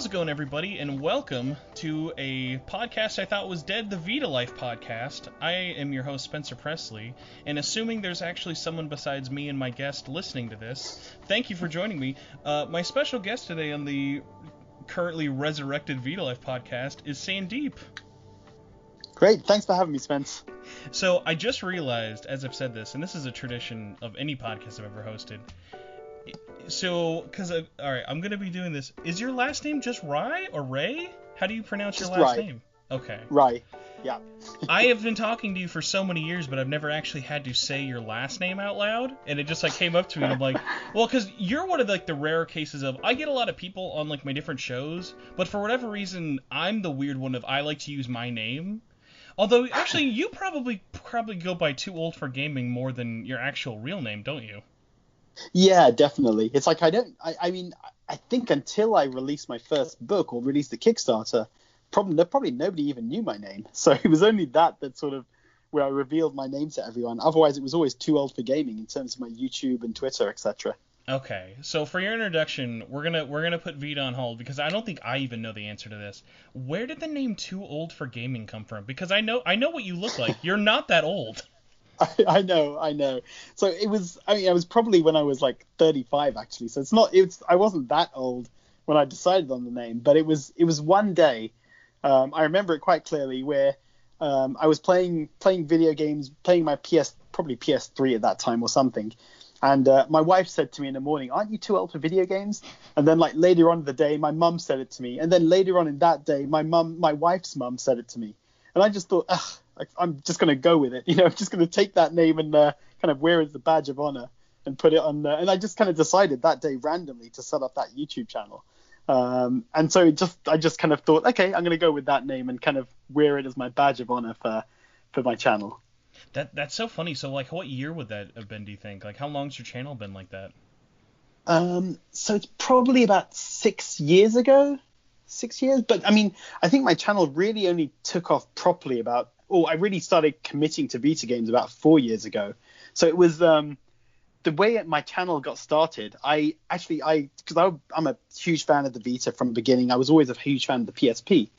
it going, everybody, and welcome to a podcast I thought was dead, the Vita Life Podcast. I am your host, Spencer Presley, and assuming there's actually someone besides me and my guest listening to this, thank you for joining me. My special guest today on the currently resurrected Vita Life Podcast is Sandeep. Great, thanks for having me, Spence. So I just realized, as I've said this, and this is a tradition of any podcast I've ever hosted. So, alright, I'm going to be doing this. Is your last name just Rai or Ray? How do you pronounce your last name? Okay. Rai, yeah. I have been talking to you for so many years, but I've never actually had to say your last name out loud. And it just came up to me and I'm like, well, because you're one of the rare cases of, I get a lot of people on my different shows, but for whatever reason, I'm the weird one of, I like to use my name. Although, actually, you probably go by Too Old for Gaming more than your actual real name, don't you? Yeah, definitely. It's like I think until I released my first book or released the Kickstarter, probably nobody even knew my name. So it was only that sort of where I revealed my name to everyone. Otherwise, it was always Too Old for Gaming in terms of my YouTube and Twitter, etc. Okay, so for your introduction, we're gonna put Vita on hold because I don't think I even know the answer to this. Where did the name Too Old for Gaming come from? Because I know what you look like. You're not that old. I know. So it was probably when I was like 35 actually. So I wasn't that old when I decided on the name, but it was one day. I remember it quite clearly where I was playing video games, playing my probably PS3 at that time or something. And my wife said to me in the morning, "Aren't you too old for video games?" And then later on in the day, my mum said it to me. And then later on in that day, my wife's mum said it to me. And I just thought, I'm just going to go with it. I'm just going to take that name and kind of wear it as a badge of honor and put it on. And I just kind of decided that day randomly to set up that YouTube channel. And so I just kind of thought, okay, I'm going to go with that name and kind of wear it as my badge of honor for my channel. That's so funny. So what year would that have been, do you think? How long's your channel been like that? So it's probably about 6 years ago. 6 years. But I think my channel really only took off properly I really started committing to Vita games about 4 years ago. So it was the way my channel got started. Because I'm a huge fan of the Vita from the beginning. I was always a huge fan of the PSP.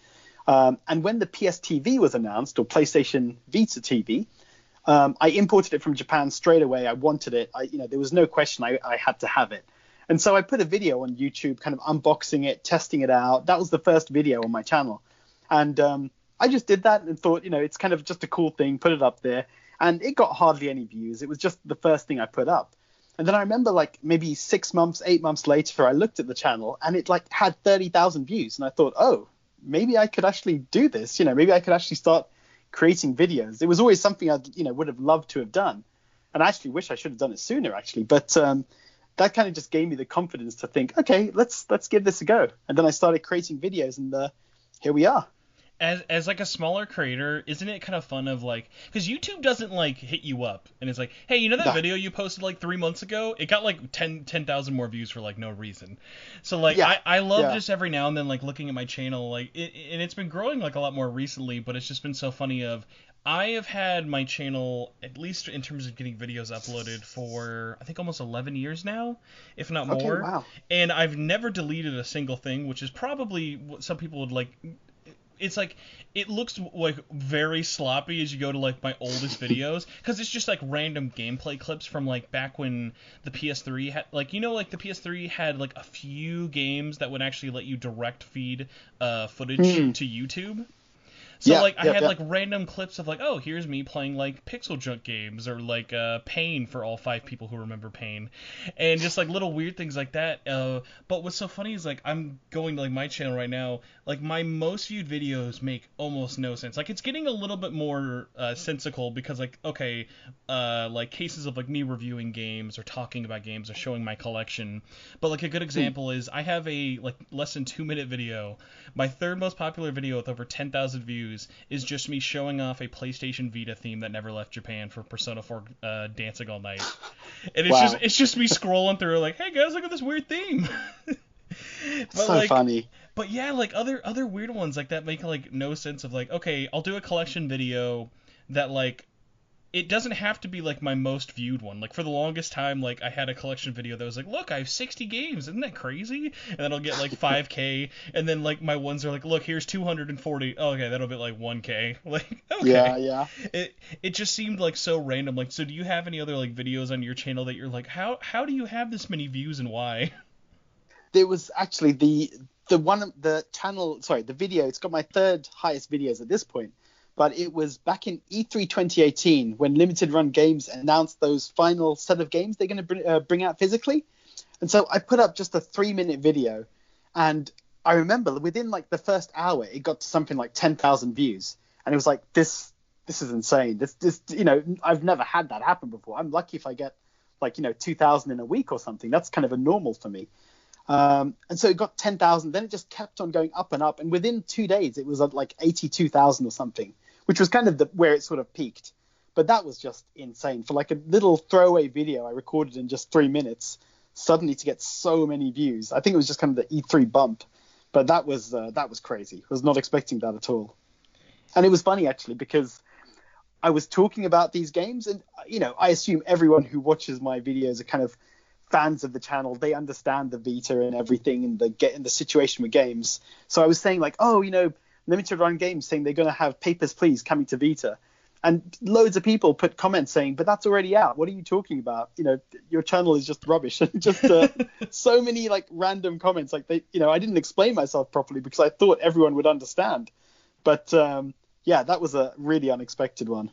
And when the PS TV was announced, or PlayStation Vita TV, I imported it from Japan straight away. I wanted it. There was no question I had to have it. And so I put a video on YouTube, kind of unboxing it, testing it out. That was the first video on my channel. And I just did that and thought, it's kind of just a cool thing, put it up there. And it got hardly any views. It was just the first thing I put up. And then I remember maybe 6 months, 8 months later, I looked at the channel and it had 30,000 views. And I thought, oh, maybe I could actually do this. Maybe I could actually start creating videos. It was always something I would have loved to have done. And I actually wish I should have done it sooner, actually. But that kind of just gave me the confidence to think, okay, let's give this a go. And then I started creating videos, and here we are. As a smaller creator, isn't it kind of fun of because YouTube doesn't hit you up and it's hey, that video you posted 3 months ago, it got 10,000 more views for no reason. So I love just every now and then looking at my channel and it's been growing a lot more recently, but it's just been so funny of I have had my channel, at least in terms of getting videos uploaded, for I think almost 11 years now, if not more. Okay, wow. And I've never deleted a single thing, which is probably what some people would It's it looks very sloppy as you go to my oldest videos, because it's just random gameplay clips from back when the PS3 had the PS3 had a few games that would actually let you direct feed footage to YouTube. So I had random clips of oh, here's me playing Pixel Junk games, or Pain for all 5 people who remember Pain, and just little weird things like that. But what's so funny is I'm going to my channel right now. My most viewed videos make almost no sense. It's getting a little bit more sensical because cases of me reviewing games or talking about games or showing my collection. But a good example is I have a less than 2 minute video. My third most popular video with over 10,000 views is just me showing off a PlayStation Vita theme that never left Japan for Persona 4 Dancing All Night. And it's just me scrolling through hey guys, look at this weird theme. But so funny. But yeah, other weird ones that make no sense of okay, I'll do a collection video that it doesn't have to be like my most viewed one. Like for the longest time, like I had a collection video that was like, look, I have 60 games. Isn't that crazy? And then I'll get like 5K, and then like my ones are like, look, here's 240. Oh, okay, that'll be like 1K. Like, okay. Yeah. It just seemed like so random. Like, so do you have any other like videos on your channel that you're like, how do you have this many views and why? There was actually the video. It's got my third highest videos at this point. But it was back in E3 2018 when Limited Run Games announced those final set of games they're going to bring out physically. And so I put up just a 3-minute video. And I remember within like the first hour, it got to something like 10,000 views. And it was like, this is insane. This, I've never had that happen before. I'm lucky if I get 2,000 in a week or something. That's kind of a normal for me. And so it got 10,000. Then it just kept on going up and up. And within 2 days, it was at like 82,000 or something, which was kind of where it sort of peaked. But that was just insane. For like a little throwaway video I recorded in just 3 minutes, suddenly to get so many views. I think it was just kind of the E3 bump. But that was crazy. I was not expecting that at all. And it was funny, actually, because I was talking about these games. And, I assume everyone who watches my videos are kind of fans of the channel. They understand the Vita and everything and the situation with games. So I was saying like, Limited Run Games saying they're going to have Papers, Please coming to Vita. And loads of people put comments saying, but that's already out. What are you talking about? Your channel is just rubbish. And just so many like random comments. Like I didn't explain myself properly because I thought everyone would understand. But that was a really unexpected one.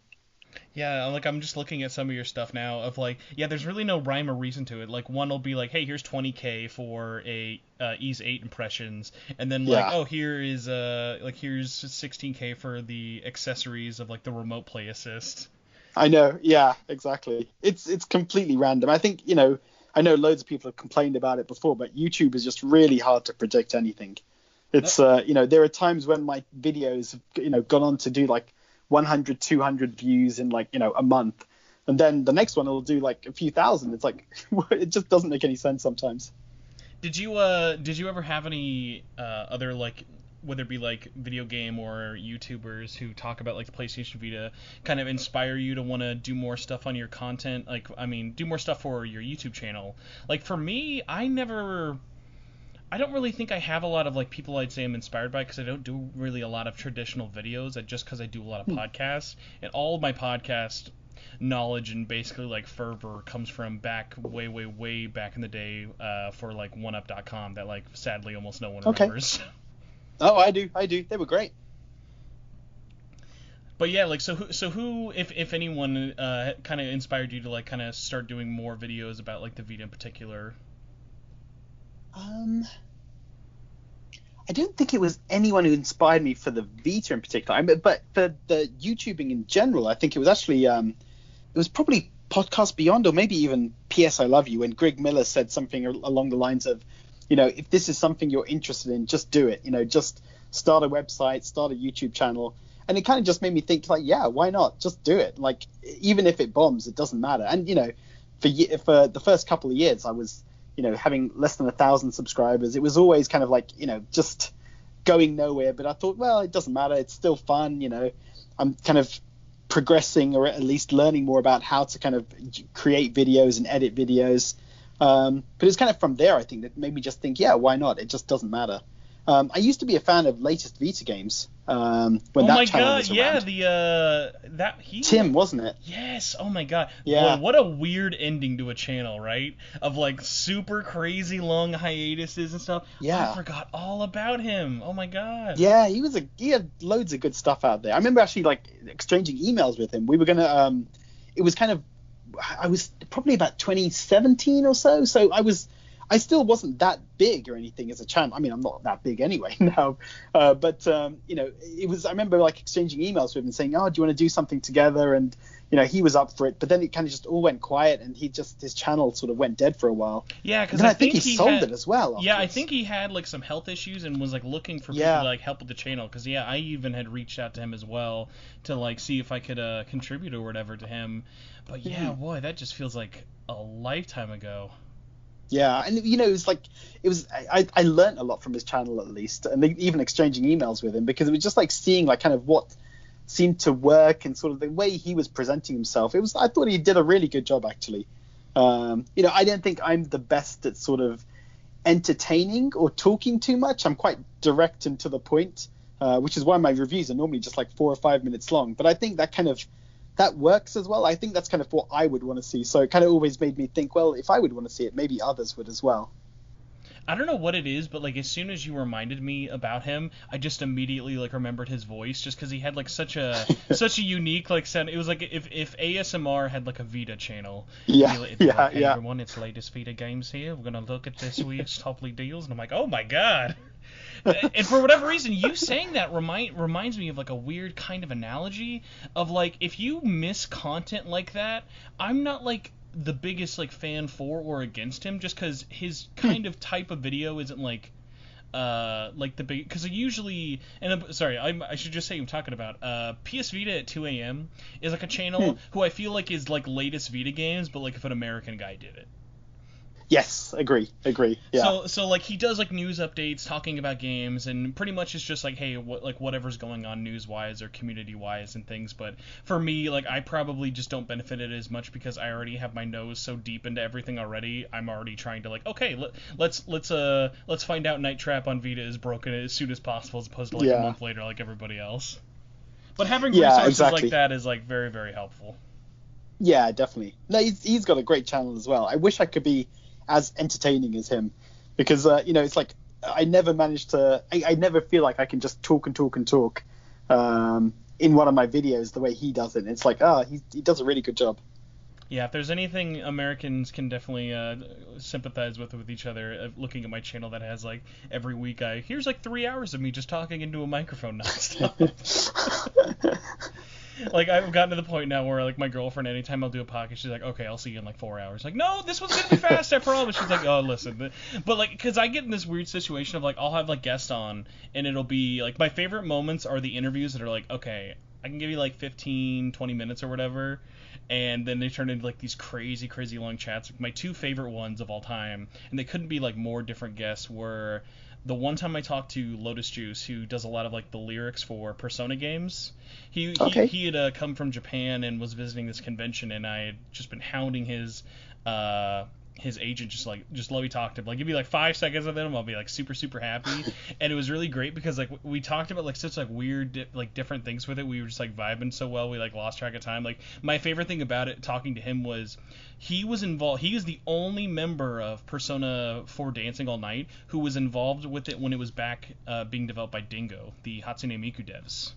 Yeah, like I'm just looking at some of your stuff now of like, there's really no rhyme or reason to it. Like one will be like, hey, here's 20K for a Ease 8 impressions, and then like, here's 16K for the accessories of like the remote play assist. I know, yeah, exactly. It's completely random. I think I know loads of people have complained about it before, but YouTube is just really hard to predict anything. It's there are times when my videos have gone on to do like 100, 200 views in like, a month. And then the next one will do like a few thousand. It's like, it just doesn't make any sense sometimes. Did you ever have any other like, whether it be like video game or YouTubers who talk about like the PlayStation Vita kind of inspire you to want to do more stuff on your content? Like, I mean, do more stuff for your YouTube channel. Like for me, I don't really think I have a lot of like people I'd say I'm inspired by because I don't do really a lot of traditional videos just because I do a lot of podcasts, and all of my podcast knowledge and basically like fervor comes from back way back in the day for like oneup.com that like sadly almost no one remembers. Oh, I do. They were great. But yeah, like so who if anyone kind of inspired you to like kind of start doing more videos about like the Vita in particular? I don't think it was anyone who inspired me for the Vita in particular, but for the YouTubing in general, I think it was actually it was probably Podcast Beyond or maybe even PS I Love You, when Greg Miller said something along the lines of, if this is something you're interested in, just do it. Just start a website, start a YouTube channel. And it kind of just made me think like, yeah, why not? Just do it. Like, even if it bombs, it doesn't matter. And, for the first couple of years, I was, having less than 1,000 subscribers. It was always kind of like, just going nowhere. But I thought, well, it doesn't matter. It's still fun. I'm kind of progressing, or at least learning more about how to kind of create videos and edit videos. But it's kind of from there, I think, that made me just think, yeah, why not? It just doesn't matter. I used to be a fan of latest Vita games. When that channel was around. Yeah, Tim, wasn't it? Yes. Oh my god. Yeah. Boy, what a weird ending to a channel, right? Of like super crazy long hiatuses and stuff. Yeah. I forgot all about him. Oh my god. Yeah, he had loads of good stuff out there. I remember actually like exchanging emails with him. We were gonna it was kind of, I was probably about 2017 or so. So I still wasn't that big or anything as a channel. I mean, I'm not that big anyway now. But it was, I remember like exchanging emails with him and saying, oh, do you want to do something together? And, he was up for it. But then it kind of just all went quiet, and his channel sort of went dead for a while. Yeah, because I think he sold it as well. Yeah, I think he had like some health issues and was like looking for people to like help with the channel. Because I even had reached out to him as well to like see if I could contribute or whatever to him. But yeah, boy, that just feels like a lifetime ago. Yeah, and I learned a lot from his channel, at least, and even exchanging emails with him, because it was just like seeing like kind of what seemed to work, and sort of the way he was presenting himself. I thought he did a really good job, actually. I don't think I'm the best at sort of entertaining or talking too much. I'm quite direct and to the point, which is why my reviews are normally just like 4 or 5 minutes long. But I think that works as well. I think that's kind of what I would want to see. So it kind of always made me think, well, if I would want to see it, maybe others would as well. I don't know what it is, but like as soon as you reminded me about him, I just immediately like remembered his voice, just because he had like such a unique like sound. It was like if ASMR had like a Vita channel. Yeah, it'd be like, hey, everyone, it's latest Vita games here. We're gonna look at this week's top league deals, and I'm like, oh my god. And for whatever reason, you saying that reminds me of like a weird kind of analogy of like if you miss content like that, I'm not like the biggest like fan for or against him, just because his kind of type of video isn't like the big, because usually, and I should just say I'm talking about PS Vita at 2 a.m. is like a channel who I feel like is like latest Vita games, but like if an American guy did it. Yes, agree. Yeah. So like he does like news updates talking about games, and pretty much it's just like, hey, whatever's going on news wise or community wise and things. But for me, like I probably just don't benefit it as much because I already have my nose so deep into everything already. I'm already trying to like, okay, let's find out Night Trap on Vita is broken as soon as possible, as opposed to like a month later like everybody else. But having resources like that is like very, very helpful. Yeah, definitely. No, he's got a great channel as well. I wish I could be as entertaining as him, because it's like I never manage to. I never feel like I can just talk in one of my videos the way he does it. And it's like, he does a really good job. Yeah, if there's anything Americans can definitely sympathize with each other, looking at my channel that has like every week here's like 3 hours of me just talking into a microphone nonstop. Like I've gotten to the point now where like my girlfriend, anytime I'll do a podcast, she's like, okay, I'll see you in like 4 hours. Like, no, this one's gonna be fast, I promise. She's like, oh, listen, but like, because I get in this weird situation of like I'll have like guests on, and it'll be like my favorite moments are the interviews that are like, okay, I can give you like 15, 20 minutes or whatever, and then they turn into like these crazy long chats. My two favorite ones of all time, and they couldn't be like more different guests, were the one time I talked to Lotus Juice, who does a lot of like the lyrics for Persona games. He had come from Japan and was visiting this convention, and I had just been hounding his agent, just let me talk to him. Like, give me like 5 seconds with him, I'll be like super happy. And it was really great because like we talked about like such like weird like different things with it. We were just like vibing so well, we like lost track of time. Like my favorite thing about it, talking to him, was he was involved. He is the only member of Persona 4 Dancing All Night who was involved with it when it was back being developed by Dingo, the Hatsune Miku devs.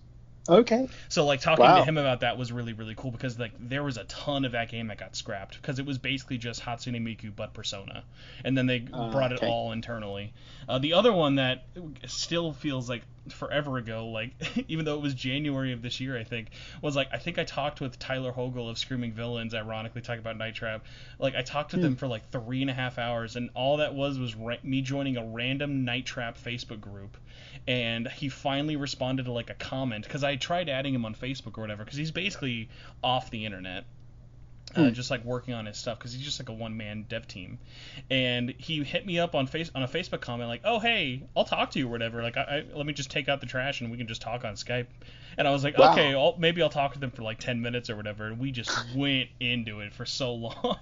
Okay. So like talking to him about that was really cool, because like there was a ton of that game that got scrapped because it was basically just Hatsune Miku but Persona, and then they brought it all internally. The other one that still feels like forever ago, like even though it was January of this year, I think I talked with Tyler Hogle of Screaming Villains, ironically talking about Night Trap. Like I talked to them for like 3.5 hours, and all that was me joining a random Night Trap Facebook group. And he finally responded to like a comment, because I tried adding him on Facebook or whatever, because he's basically off the internet, just like working on his stuff, because he's just like a one-man dev team. And he hit me up on a Facebook comment like, oh hey, I'll talk to you or whatever, like let me just take out the trash and we can just talk on Skype. And I was like, okay, maybe I'll talk to them for like 10 minutes or whatever, and we just went into it for so long.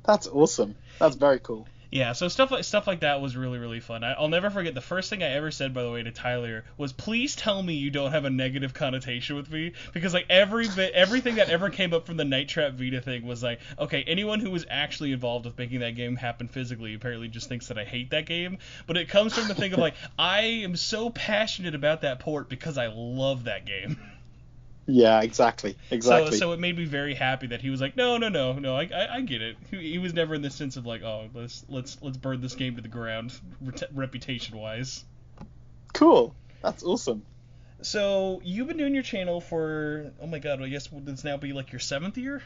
That's awesome. That's very cool. Yeah, so stuff like that was really fun. I'll never forget the first thing I ever said, by the way, to Tyler was, please tell me you don't have a negative connotation with me, because like everything that ever came up from the Night Trap Vita thing was like, okay, anyone who was actually involved with making that game happen physically apparently just thinks that I hate that game, but it comes from the thing of like, I am so passionate about that port because I love that game. Yeah, exactly. So it made me very happy that he was like, no, I get it. He was never in the sense of like, oh, let's burn this game to the ground, reputation wise. Cool. That's awesome. So you've been doing your channel for, oh my god, I guess would this now be like your 7th year?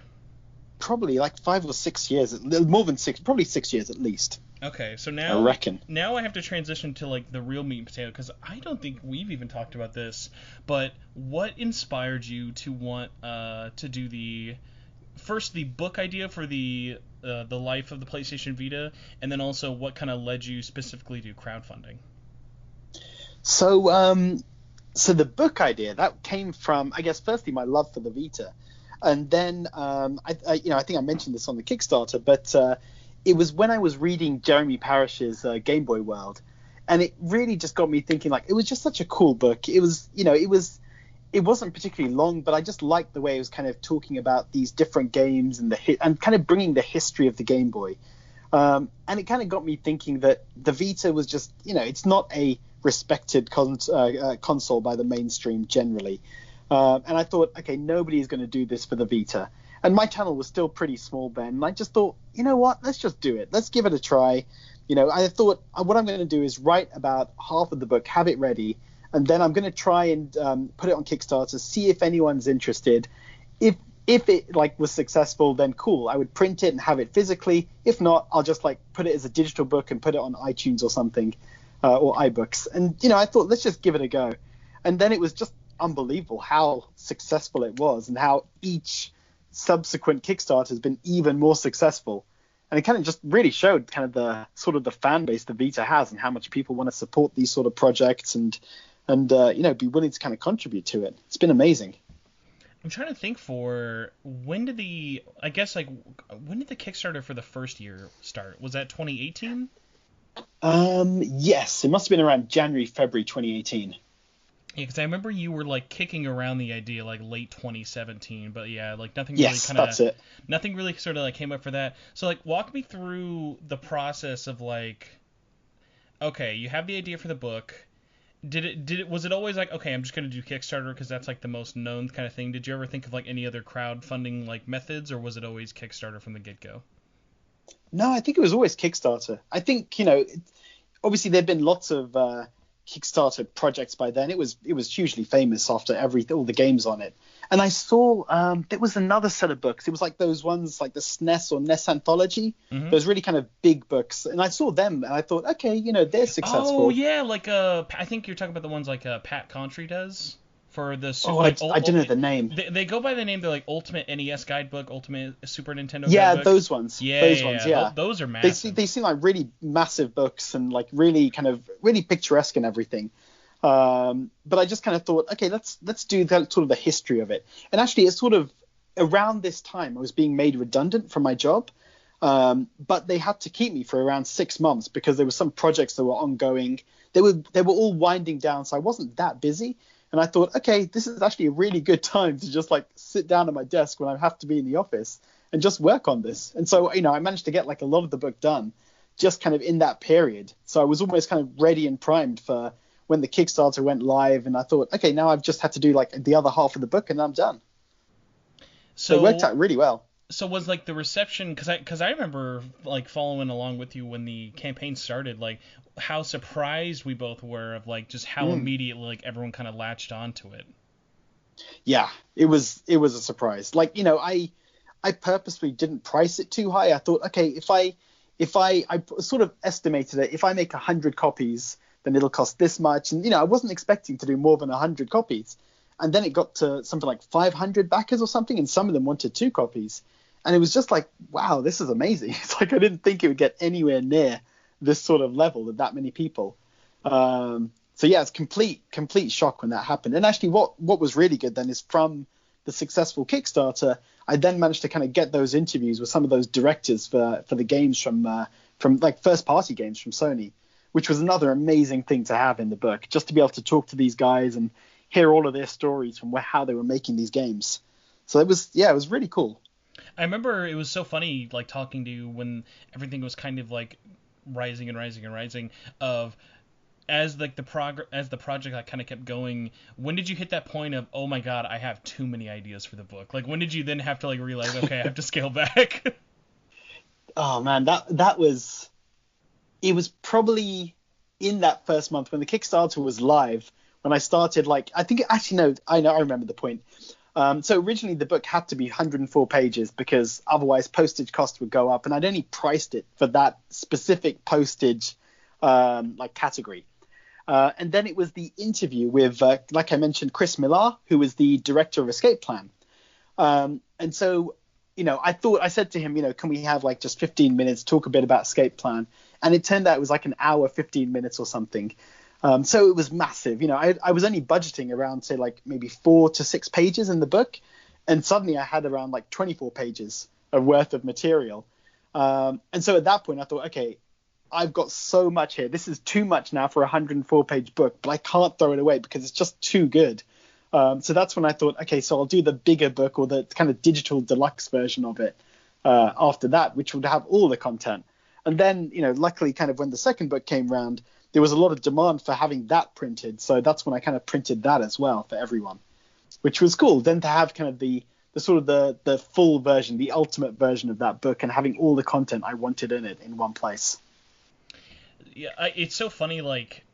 Probably like 5 or 6 years, more than 6, probably 6 years at least. Okay, so now I reckon. Now I have to transition to like the real meat and potato, because I don't think we've even talked about this. But what inspired you to want to do the book idea for the life of the PlayStation Vita, and then also what kind of led you specifically to crowdfunding? So So the book idea that came from, I guess, firstly my love for the Vita, and then I think I mentioned this on the Kickstarter, but it was when I was reading Jeremy Parish's Game Boy World, and it really just got me thinking. Like, it was just such a cool book. It was, it wasn't particularly long, but I just liked the way it was kind of talking about these different games and and kind of bringing the history of the Game Boy. And it kind of got me thinking that the Vita was just, it's not a respected console by the mainstream generally. And I thought, okay, nobody is going to do this for the Vita. And my channel was still pretty small then. And I just thought, you know what, let's just do it. Let's give it a try. I thought what I'm going to do is write about half of the book, have it ready, and then I'm going to try and put it on Kickstarter, see if anyone's interested. If it was successful, then cool. I would print it and have it physically. If not, I'll just put it as a digital book and put it on iTunes or something, or iBooks. And I thought, let's just give it a go. And then it was just unbelievable how successful it was, and how each subsequent Kickstarter has been even more successful. And it kind of just really showed kind of the sort of the fan base the Vita has, and how much people want to support these sort of projects and be willing to kind of contribute to it. It's been amazing. I'm trying to think when did the Kickstarter for the first year start? Was that 2018? Yes, it must have been around January, February 2018. Yeah, because I remember you were kicking around the idea late 2017, but yeah, nothing really Yes, that's it. Nothing really sort of came up for that. So walk me through the process of okay, you have the idea for the book. Was it always okay, I'm just going to do Kickstarter because that's the most known kind of thing? Did you ever think of any other crowdfunding methods, or was it always Kickstarter from the get-go? No, I think it was always Kickstarter. I think, obviously there've been lots of Kickstarter projects by then. It was hugely famous after all the games on it. And I saw there was another set of books. It was those ones the SNES or NES Anthology. Mm-hmm. Those really kind of big books. And I saw them and I thought, okay, they're successful. Oh yeah, I think you're talking about the ones Pat Contry does for the. I didn't know the name. They go by the name. They're Ultimate NES Guidebook, Ultimate Super Nintendo Guidebook. Those ones. Yeah. Those are massive. They seem like really massive books and really kind of really picturesque and everything. But I just kind of thought, okay, let's do that sort of the history of it. And actually, it's sort of around this time I was being made redundant from my job, but they had to keep me for around 6 months because there were some projects that were ongoing. They were all winding down, so I wasn't that busy. And I thought, okay, this is actually a really good time to just sit down at my desk when I have to be in the office and just work on this. And so, I managed to get a lot of the book done just kind of in that period. So I was almost kind of ready and primed for when the Kickstarter went live, and I thought, okay, now I've just had to do the other half of the book and I'm done. So it worked out really well. So was the reception, because I remember following along with you when the campaign started, how surprised we both were of just how immediately everyone kind of latched onto it. Yeah, it was a surprise. I purposely didn't price it too high. I thought, okay, if I sort of estimated it, if I make 100 copies, then it'll cost this much. And, I wasn't expecting to do more than 100 copies. And then it got to something like 500 backers or something, and some of them wanted 2 copies. And it was just wow, this is amazing. It's I didn't think it would get anywhere near this sort of level of that many people. So yeah, it's complete shock when that happened. And actually what was really good then is from the successful Kickstarter, I then managed to kind of get those interviews with some of those directors for the games from first party games from Sony, which was another amazing thing to have in the book, just to be able to talk to these guys and hear all of their stories from how they were making these games. So it was really cool. I remember it was so funny, talking to you when everything was kind of rising and rising and rising of as the project kind of kept going. When did you hit that point of, oh my God, I have too many ideas for the book? When did you then have to realize, okay, I have to scale back? Oh man, it was probably in that first month when the Kickstarter was live, when I started I remember the point. So originally the book had to be 104 pages because otherwise postage costs would go up, and I'd only priced it for that specific postage category. And then it was the interview with, like I mentioned, Chris Millar, who was the director of Escape Plan. And so, I said to him, can we have just 15 minutes, talk a bit about Escape Plan? And it turned out it was an hour, 15 minutes or something. So it was massive. I was only budgeting around, say, like maybe 4 to 6 pages in the book, and suddenly I had around like 24 pages of worth of material. And so at that point I thought, okay, I've got so much here. This is too much now for a 104-page book, but I can't throw it away because it's just too good. So that's when I thought, okay, so I'll do the bigger book, or the kind of digital deluxe version of it after that, which would have all the content. And then, luckily, kind of when the second book came round, there was a lot of demand for having that printed. So that's when I kind of printed that as well for everyone, which was cool. Then to have kind of the sort of the full version, the ultimate version of that book, and having all the content I wanted in it in one place. Yeah, it's so funny, like,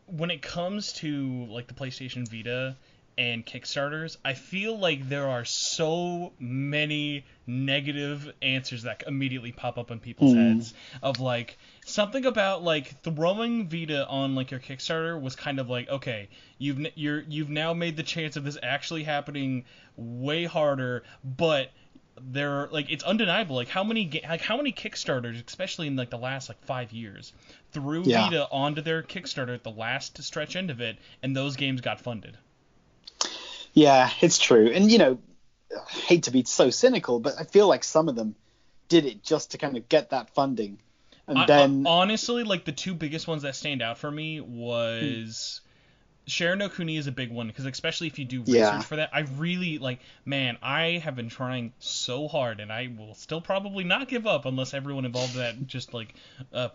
when it comes to, like, the PlayStation Vita and Kickstarters, I feel like there are so many negative answers that immediately pop up in people's heads of, like, something about, like, throwing Vita on, like, your Kickstarter was kind of like, okay, you've now made the chance of this actually happening way harder, but there, like, it's undeniable, like, how many Kickstarters, especially in, like, the last, like, 5 years, threw Vita onto their Kickstarter at the last stretch end of it, and those games got funded. Yeah, it's true. And, I hate to be so cynical, but I feel like some of them did it just to kind of get that funding. And then honestly, like, the two biggest ones that stand out for me was Share No Kuni is a big one, because especially if you do research for that, I really, like, man, I have been trying so hard, and I will still probably not give up unless everyone involved in that just, like,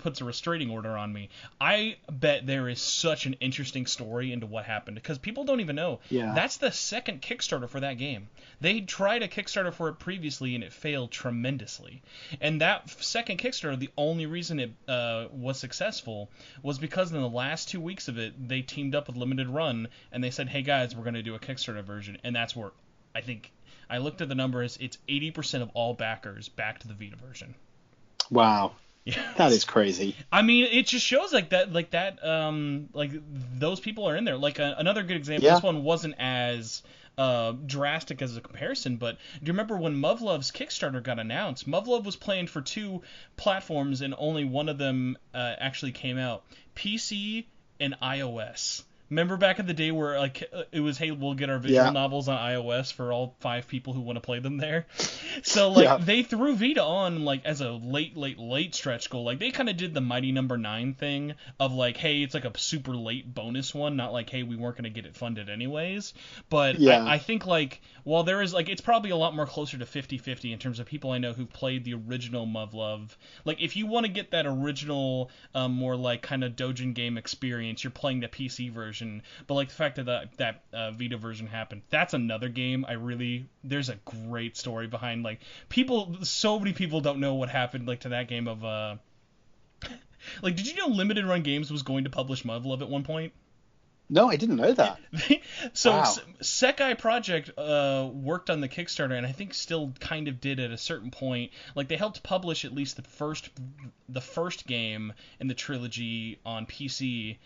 puts a restraining order on me. I bet there is such an interesting story into what happened, because people don't even know. Yeah. That's the second Kickstarter for that game. They tried a Kickstarter for it previously, and it failed tremendously. And that second Kickstarter, the only reason it was successful was because in the last 2 weeks of it, they teamed up with Limited Run, and they said, hey guys, we're going to do a Kickstarter version. And that's where I think I looked at the numbers, it's 80% of all backers backed the Vita version. Wow. Yeah, that is crazy. I mean, it just shows like those people are in there. Like another good example, this one wasn't as drastic as a comparison, but do you remember when Muv-Luve's Kickstarter got announced? Muv-Luve was planned for 2 platforms, and only one of them actually came out: PC and iOS. Remember back in the day where, like, it was, hey, we'll get our visual novels on iOS for all 5 people who want to play them there. So, like, they threw Vita on, like, as a late stretch goal. Like, they kind of did the Mighty Number 9 thing of, like, hey, it's like a super late bonus one, not like, hey, we weren't going to get it funded anyways. But I think, like, while there is, like, it's probably a lot more closer to 50-50 in terms of people I know who've played the original Muv-Luve. Like, if you want to get that original, more, like, kind of Dojin game experience, you're playing the PC version. But like the fact that Vita version happened, that's another game there's a great story behind, like, so many people don't know what happened, like, to that game of like, did you know Limited Run Games was going to publish Muv-Luve at one point? No, I didn't know that. So wow. Sekai Project worked on the Kickstarter, and I think still kind of did at a certain point. Like, they helped publish at least the first game in the trilogy on PC.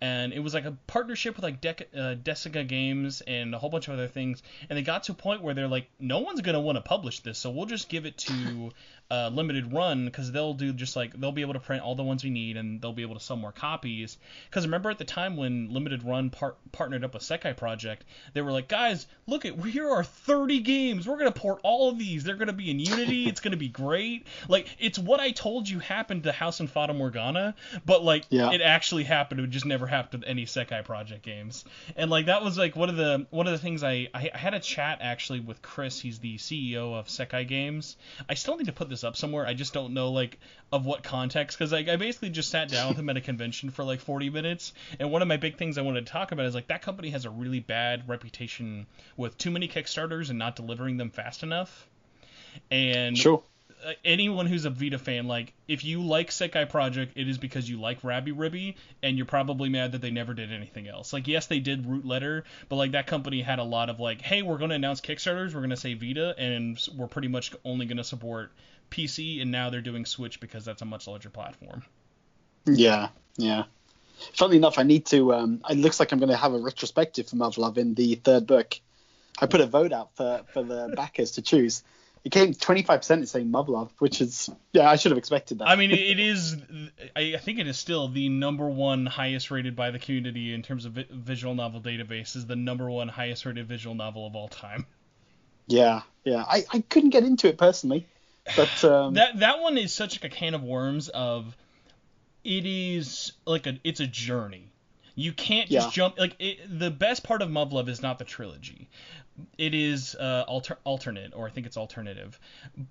And it was like a partnership with, like, Desica Games and a whole bunch of other things. And they got to a point where they're like, no one's going to want to publish this, so we'll just give it to Limited Run, because they'll do just, like, they'll be able to print all the ones we need, and they'll be able to sell more copies. Because remember at the time when Limited Run partnered up with Sekai Project, they were like, guys, look, here are 30 games. We're going to port all of these. They're going to be in Unity. It's going to be great. Like, it's what I told you happened to House and Fata Morgana, but, like, it actually happened. It would just never happen to any Sekai Project games. And, like, that was, like, one of the things I had a chat actually with Chris. He's the CEO of Sekai Games. I still need to put this up somewhere. I just don't know, like, of what context, because, like, I basically just sat down with him at a convention for, like, 40 minutes, and one of my big things I wanted to talk about is, like, that company has a really bad reputation with too many Kickstarters and not delivering them fast enough. And sure. Anyone who's a Vita fan, like, if you like Sekai Project, it is because you like Rabby Ribby, and you're probably mad that they never did anything else. Like, yes, they did Root Letter, but, like, that company had a lot of, like, hey, we're going to announce Kickstarters, we're going to say Vita, and we're pretty much only going to support PC, and now they're doing Switch because that's a much larger platform. Yeah. Funnily enough, I need to, it looks like I'm going to have a retrospective for Muv-Luve in the third book. I put a vote out for the backers to choose. It came 25% is saying Muv-Luv, which is, yeah, I should have expected that. I mean, it is. I think it is still the number one highest rated by the community in terms of visual novel database. Is the number one highest rated visual novel of all time. Yeah. I couldn't get into it personally, but that one is such like a can of worms. Of it is like it's a journey. You can't just jump. Like the best part of Muv-Luv is not the trilogy. It is alternate, or I think it's alternative.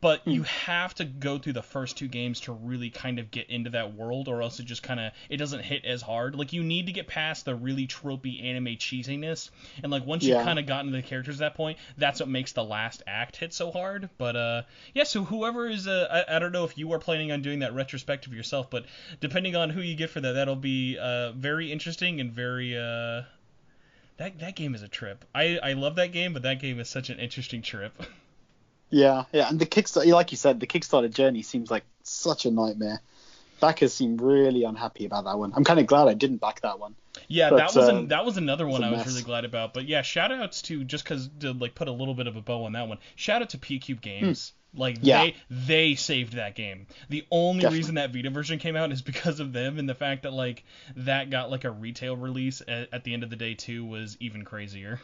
But you have to go through the first two games to really kind of get into that world, or else it doesn't hit as hard. Like, you need to get past the really tropey anime cheesiness, and like once you've kind of gotten to the characters at that point, that's what makes the last act hit so hard. But yeah, so whoever is I don't know if you are planning on doing that retrospective yourself, but depending on who you get for that, that'll be very interesting and very That game is a trip. I love that game, but that game is such an interesting trip. Yeah, and the Kickstarter, like you said, the Kickstarter journey seems like such a nightmare. Backers seem really unhappy about that one. I'm kind of glad I didn't back that one. Yeah, but, that was another one I was really glad about. But yeah, shout outs to, just because to like put a little bit of a bow on that one, shout out to P-Cube Games. Like, they saved that game. The only reason that Vita version came out is because of them, and the fact that like that got like a retail release at the end of the day too was even crazier.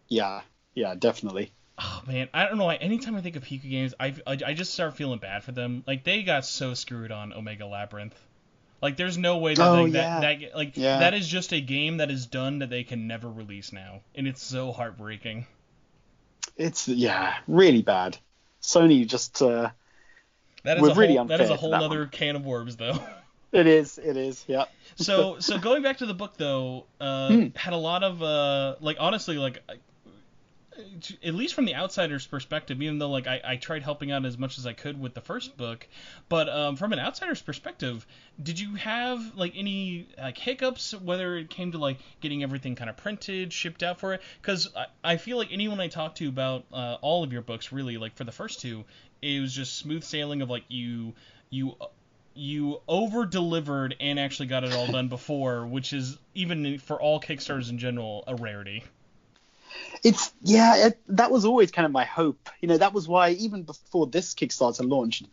Yeah, definitely. Oh man, I don't know why. Anytime I think of Pika Games, I just start feeling bad for them. Like, they got so screwed on Omega Labyrinth. Like, there's no way that that is just a game that is done that they can never release now, and it's so heartbreaking. It's really bad. Sony just that is a whole other can of worms, though. It is, yeah. So going back to the book, though, had a lot of like, honestly, like, at least from the outsider's perspective, even though like I tried helping out as much as I could with the first book, but from an outsider's perspective, did you have like any like hiccups, whether it came to like getting everything kind of printed, shipped out for it? Because I feel like anyone I talked to about all of your books, really, like for the first two, it was just smooth sailing of like you over delivered and actually got it all done before, which is, even for all Kickstarters in general, a rarity. That was always kind of my hope. That was why even before this Kickstarter launched,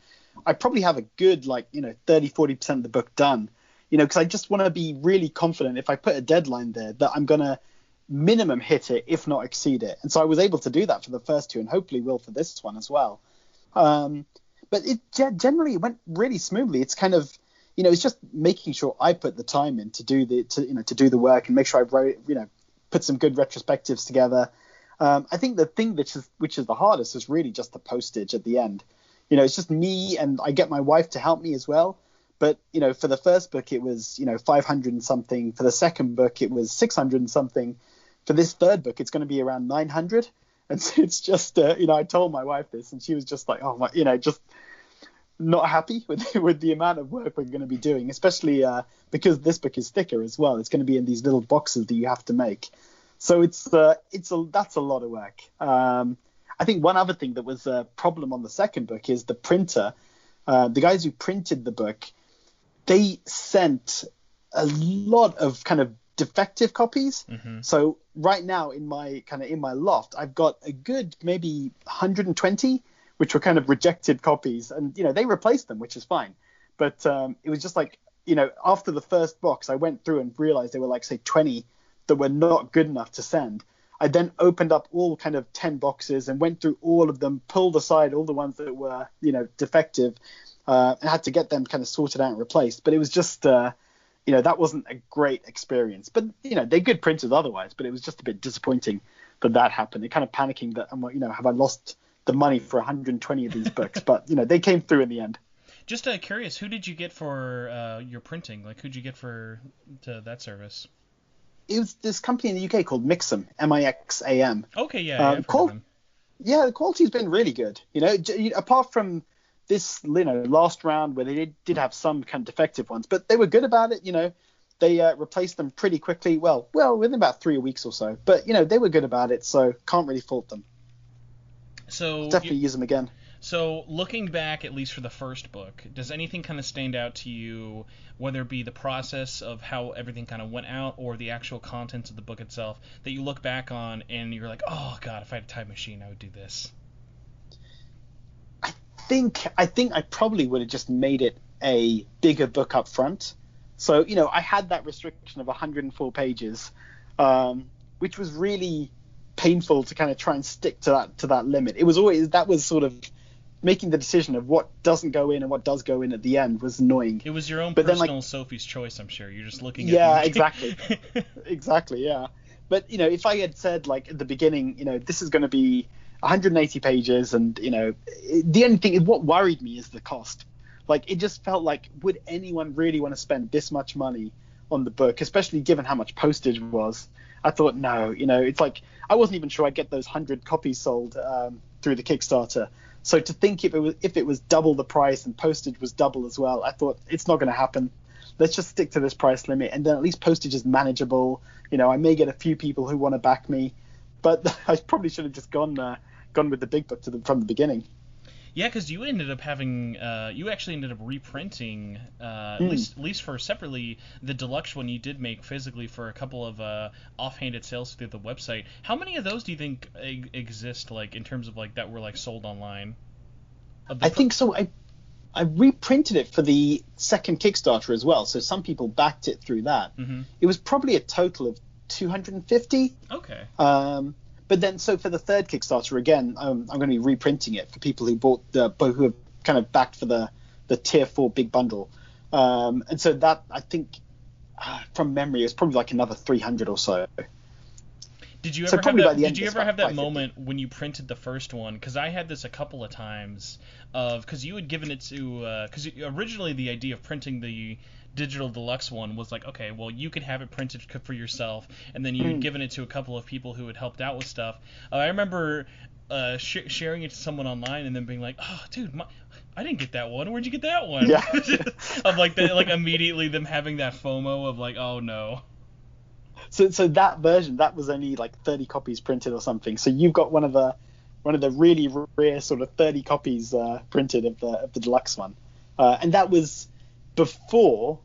I probably have a good 30-40% of the book done. Because I just want to be really confident if I put a deadline there that I'm going to minimum hit it, if not exceed it. And so I was able to do that for the first two, and hopefully will for this one as well. But it generally went really smoothly. It's kind of, it's just making sure I put the time in to do the work and make sure I wrote, put some good retrospectives together. I think the thing which is the hardest is really just the postage at the end. It's just me, and I get my wife to help me as well. But, for the first book, it was, 500 and something. For the second book, it was 600 and something. For this third book, it's going to be around 900. And so it's just, I told my wife this, and she was just like, oh my, just not happy with the amount of work we're going to be doing, especially because this book is thicker as well. It's going to be in these little boxes that you have to make. So that's a lot of work. I think one other thing that was a problem on the second book is the printer. The guys who printed the book, they sent a lot of kind of defective copies. Mm-hmm. So right now in my loft, I've got a good maybe 120, which were kind of rejected copies, and they replaced them, which is fine. But it was just like, after the first box, I went through and realized there were like, say, 20 that were not good enough to send. I then opened up all kind of 10 boxes and went through all of them, pulled aside all the ones that were, defective, and had to get them kind of sorted out and replaced. But it was just, that wasn't a great experience. But, they're good printers otherwise, but it was just a bit disappointing that happened. It kind of panicking that, have I lost the money for 120 of these books? But, they came through in the end. Just curious, who did you get for your printing? Like, who'd you get to that service? It was this company in the UK called Mixam, Mixam. Okay, yeah. The quality's been really good. Apart from this, last round where they did have some kind of defective ones, but they were good about it. They replaced them pretty quickly. Well, within about 3 weeks or so. But they were good about it, so can't really fault them. So definitely use them again. So looking back, at least for the first book, does anything kind of stand out to you, whether it be the process of how everything kind of went out or the actual contents of the book itself, that you look back on and you're like, oh, God, if I had a time machine, I would do this? think I probably would have just made it a bigger book up front. So, I had that restriction of 104 pages, which was really painful to kind of try and stick to that limit. It was always, that was sort of making the decision of what doesn't go in and what does go in at the end was annoying. It was your own but personal then, Sophie's choice, I'm sure. You're just looking at exactly. Exactly, yeah. But, if I had said, like, at the beginning, this is going to be 180 pages and, the only thing, what worried me is the cost. Like, it just felt like, would anyone really want to spend this much money on the book, especially given how much postage was? I thought, no, it's like, I wasn't even sure I'd get those 100 copies sold through the Kickstarter. So to think if it was double the price and postage was double as well, I thought it's not going to happen. Let's just stick to this price limit, and then at least postage is manageable. I may get a few people who want to back me, but I probably should have just gone with the big book from the beginning. Yeah, because you ended up having, you actually ended up reprinting, at least for separately, the deluxe one you did make physically for a couple of offhanded sales through the website. How many of those do you think exist, like, in terms of, like, that were, like, sold online? I think so. I reprinted it for the second Kickstarter as well, so some people backed it through that. Mm-hmm. It was probably a total of 250. Okay. But then, so for the third Kickstarter, again, I'm going to be reprinting it for people who who have kind of backed for the tier 4 big bundle. And so that, I think, from memory, it was probably like another 300 or so. Did you ever have that moment when you printed the first one? Because I had this a couple of times because you had given it to, because originally the idea of printing the digital deluxe one was like, okay, well, you could have it printed for yourself, and then you'd given it to a couple of people who had helped out with stuff. I remember sharing it to someone online and then being like, oh, dude, I didn't get that one. Where'd you get that one? Yeah. Of like immediately them having that FOMO of like, oh no. So that version, that was only like 30 copies printed or something. So you've got one of the really rare sort of 30 copies printed of the deluxe one, and that was before.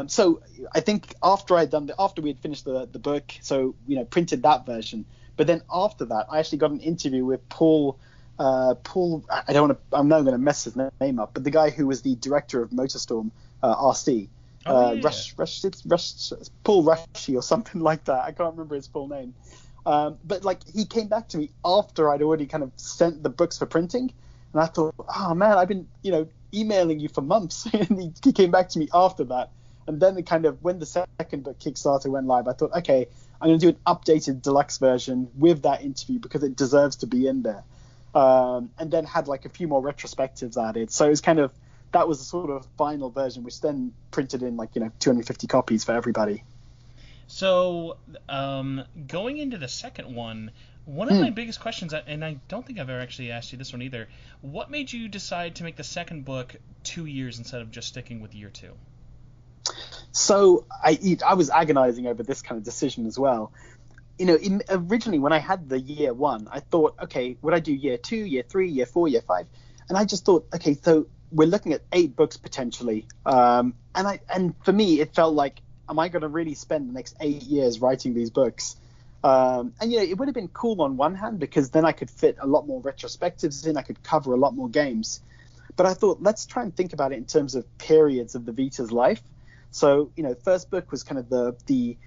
So I think after we had finished the book, so printed that version. But then after that, I actually got an interview with Paul. I'm now going to mess his name up, but the guy who was the director of MotorStorm RC. Paul Rushy or something like that. I can't remember his full name. But like he came back to me after I'd already kind of sent the books for printing, and I thought, oh man, I've been emailing you for months, and he came back to me after that. And then when the second book Kickstarter went live, I thought, okay, I'm going to do an updated deluxe version with that interview because it deserves to be in there. And then had like a few more retrospectives added. So it was that was the sort of final version, which then printed in 250 copies for everybody. So going into the second one, one of my biggest questions, and I don't think I've ever actually asked you this one either, what made you decide to make the second book 2 years instead of just sticking with year 2? So I was agonizing over this kind of decision as well. Originally when I had the year 1, I thought, okay, would I do year 2, year 3, year 4, year 5? And I just thought, okay, so we're looking at 8 books potentially. And for me, it felt like, am I going to really spend the next 8 years writing these books? And it would have been cool on one hand because then I could fit a lot more retrospectives in, I could cover a lot more games. But I thought, let's try and think about it in terms of periods of the Vita's life. So, first book was kind of the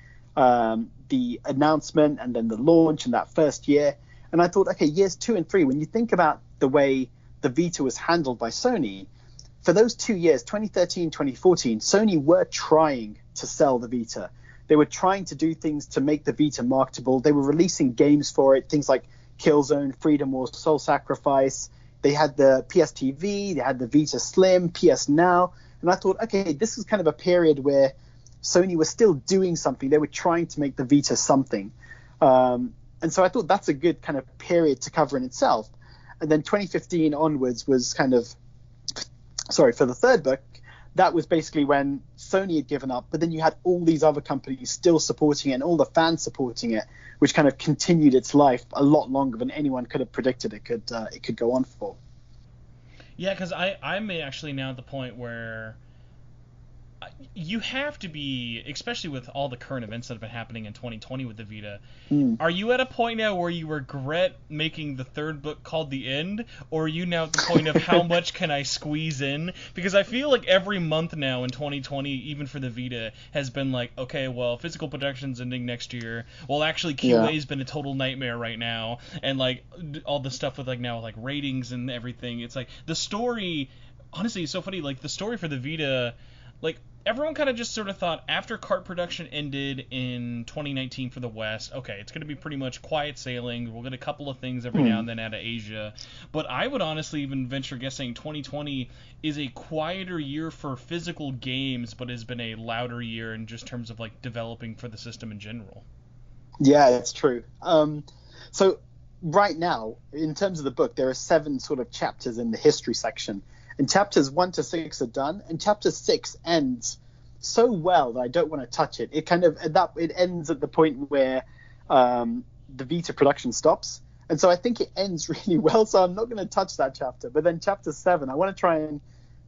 announcement and then the launch and that first year. And I thought, okay, years 2 and 3, when you think about the way the Vita was handled by Sony, for those 2 years, 2013, 2014, Sony were trying to sell the Vita. They were trying to do things to make the Vita marketable. They were releasing games for it, things like Killzone, Freedom Wars, Soul Sacrifice. They had the PS TV, they had the Vita Slim, PS Now. And I thought, okay, this is kind of a period where Sony was still doing something. They were trying to make the Vita something. And so I thought that's a good kind of period to cover in itself. And then 2015 onwards was for the third book, that was basically when Sony had given up, but then you had all these other companies still supporting it and all the fans supporting it, which kind of continued its life a lot longer than anyone could have predicted it could go on for. Yeah, because I'm actually now at the point where you have to be, especially with all the current events that have been happening in 2020 with the Vita. Mm. Are you at a point now where you regret making the third book called The End, or are you now at the point of how much can I squeeze in? Because I feel like every month now in 2020, even for the Vita, has been like, okay, well, physical production's ending next year. Well, actually, QA's been a total nightmare right now, and like all the stuff with like now like ratings and everything. It's like the story. Honestly, it's so funny. Like the story for the Vita, like everyone kind of just sort of thought after cart production ended in 2019 for the West, okay, it's going to be pretty much quiet sailing. We'll get a couple of things every now and then out of Asia. But I would honestly even venture guessing 2020 is a quieter year for physical games, but has been a louder year in just terms of like developing for the system in general. Yeah, it's true. So right now, in terms of the book, there are 7 sort of chapters in the history section. And chapters 1 to 6 are done, and chapter 6 ends so well that I don't want to touch it. It ends at the point where the Vita production stops, and so I think it ends really well. So I'm not going to touch that chapter. But then chapter 7, I want to try and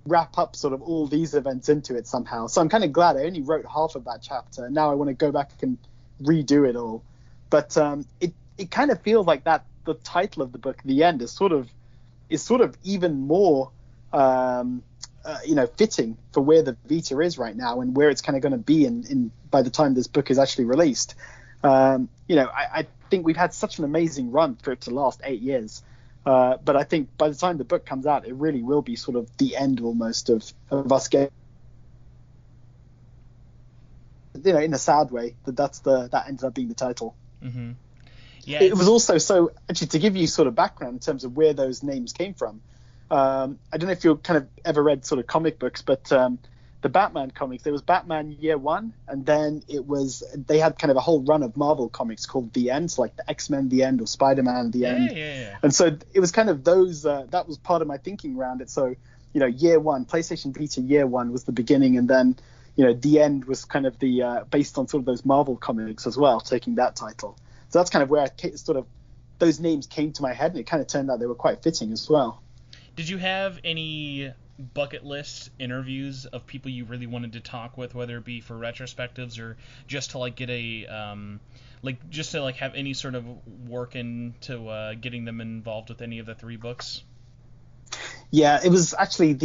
wrap up sort of all these events into it somehow. So I'm kind of glad I only wrote half of that chapter, and now I want to go back and redo it all. But it kind of feels like that the title of the book, The End, is sort of even more fitting for where the Vita is right now and where it's kind of going to be in by the time this book is actually released. I think we've had such an amazing run for it to last 8 years. But I think by the time the book comes out, it really will be sort of the end almost of us getting, in a sad way, that ends up being the title. Mm-hmm. Yeah, it was also, so actually, to give you sort of background in terms of where those names came from. I don't know if you've kind of ever read sort of comic books, but the Batman comics, there was Batman Year One, and then they had kind of a whole run of Marvel comics called The End, so like the X-Men The End or Spider-Man The End. Yeah. And so it was kind of those, that was part of my thinking around it. So, Year One, PlayStation Vita Year One was the beginning, and then, The End was kind of the, based on sort of those Marvel comics as well, taking that title. So that's kind of where those names came to my head, and it kind of turned out they were quite fitting as well. Did you have any bucket list interviews of people you really wanted to talk with, whether it be for retrospectives or just to like get just to like have any sort of work into getting them involved with any of the 3 books? Yeah, it was actually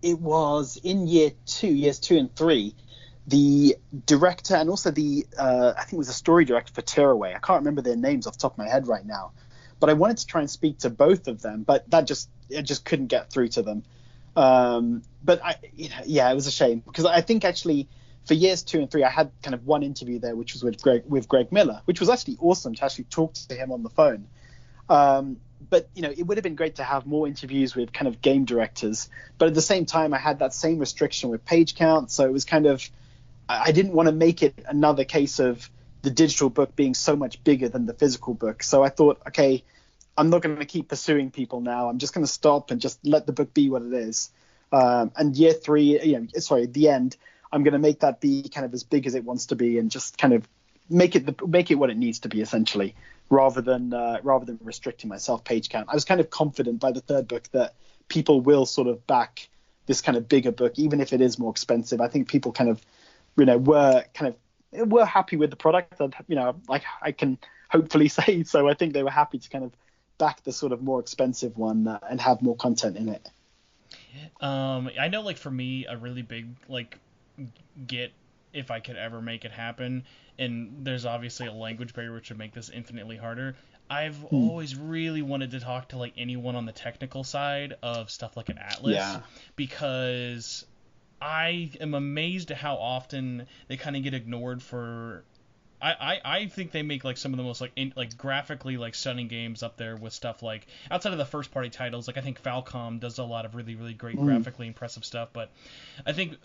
it was in years 2 and 3. The director and also I think it was a story director for Tearaway. I can't remember their names off the top of my head right now. But I wanted to try and speak to both of them, but it just couldn't get through to them. But it was a shame, because I think actually for years 2 and 3, I had kind of one interview there, which was with Greg Miller, which was actually awesome to actually talk to him on the phone. But it would have been great to have more interviews with kind of game directors. But at the same time, I had that same restriction with page count, so it was kind of, I didn't want to make it another case of the digital book being so much bigger than the physical book. So I thought, okay, I'm not going to keep pursuing people now. I'm just going to stop and just let the book be what it is. And year 3, The End, I'm going to make that be kind of as big as it wants to be, and just kind of make it what it needs to be, essentially, rather than restricting myself page count. I was kind of confident by the 3rd book that people will sort of back this kind of bigger book, even if it is more expensive. I think people kind of, were happy with the product, that like I can hopefully say. So I think they were happy to kind of back the sort of more expensive one and have more content in it. I know, like, for me, a really big get, if I could ever make it happen, and there's obviously a language barrier which would make this infinitely harder. I've always really wanted to talk to like anyone on the technical side of stuff like an Atlas, because I am amazed at how often they kind of get ignored for. I think they make like some of the most like graphically like stunning games up there with stuff like outside of the first party titles. Like I think Falcom does a lot of really, really great graphically impressive stuff, but I think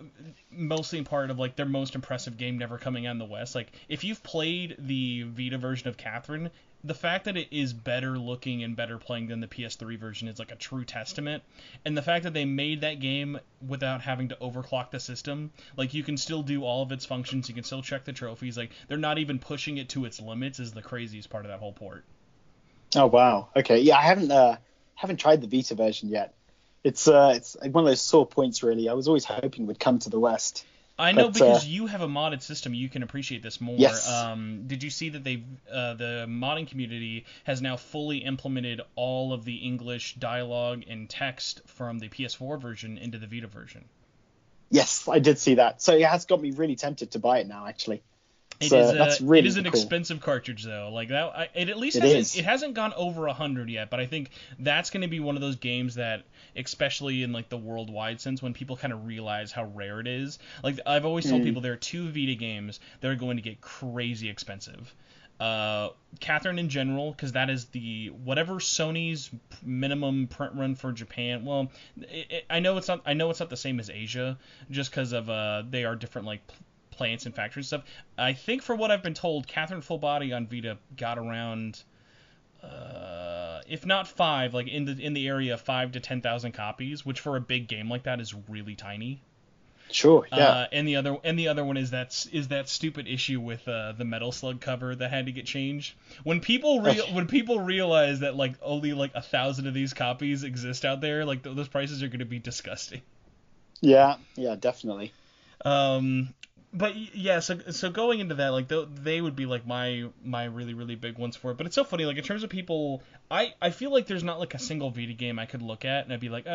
mostly in part of like their most impressive game never coming out in the West. Like if you've played the Vita version of Catherine, the fact that it is better looking and better playing than the PS3 version is like a true testament. And the fact that they made that game without having to overclock the system, like you can still do all of its functions, you can still check the trophies, like they're not even pushing it to its limits, is the craziest part of that whole port. Oh wow. Okay. Yeah, I haven't tried the Vita version yet. It's one of those sore points, really. I was always hoping it would come to the West. I know, But because you have a modded system, you can appreciate this more. yes. Did you see that the modding community has now fully implemented all of the English dialogue and text from the PS4 version into the Vita version? Yes, I did see that. So it has got me really tempted to buy it now, actually. That's really it is an cool. expensive cartridge, though. Like that, it at least it hasn't gone over 100 yet. But I think that's going to be one of those games that, especially in like the worldwide sense, when people kind of realize how rare it is. Like I've always told people, there are two Vita games that are going to get crazy expensive. Catherine in general, because that is the whatever Sony's minimum print run for Japan. Well, I know it's not the same as Asia, just because of they are different like plants and factories and stuff. I think, for what I've been told, Catherine Full Body on Vita got around, if not 5, like in the area of 5 to 10,000 copies, which for a big game like that is really tiny. Sure, yeah. And the other one is that stupid issue with the Metal Slug cover that had to get changed. When people realize that like only like 1,000 of these copies exist out there, like those prices are going to be disgusting. Yeah, definitely. But yeah, so going into that, like they would be like my really really big ones for it. But it's so funny, like in terms of people, I feel like there's not like a single Vita game I could look at and I'd be like,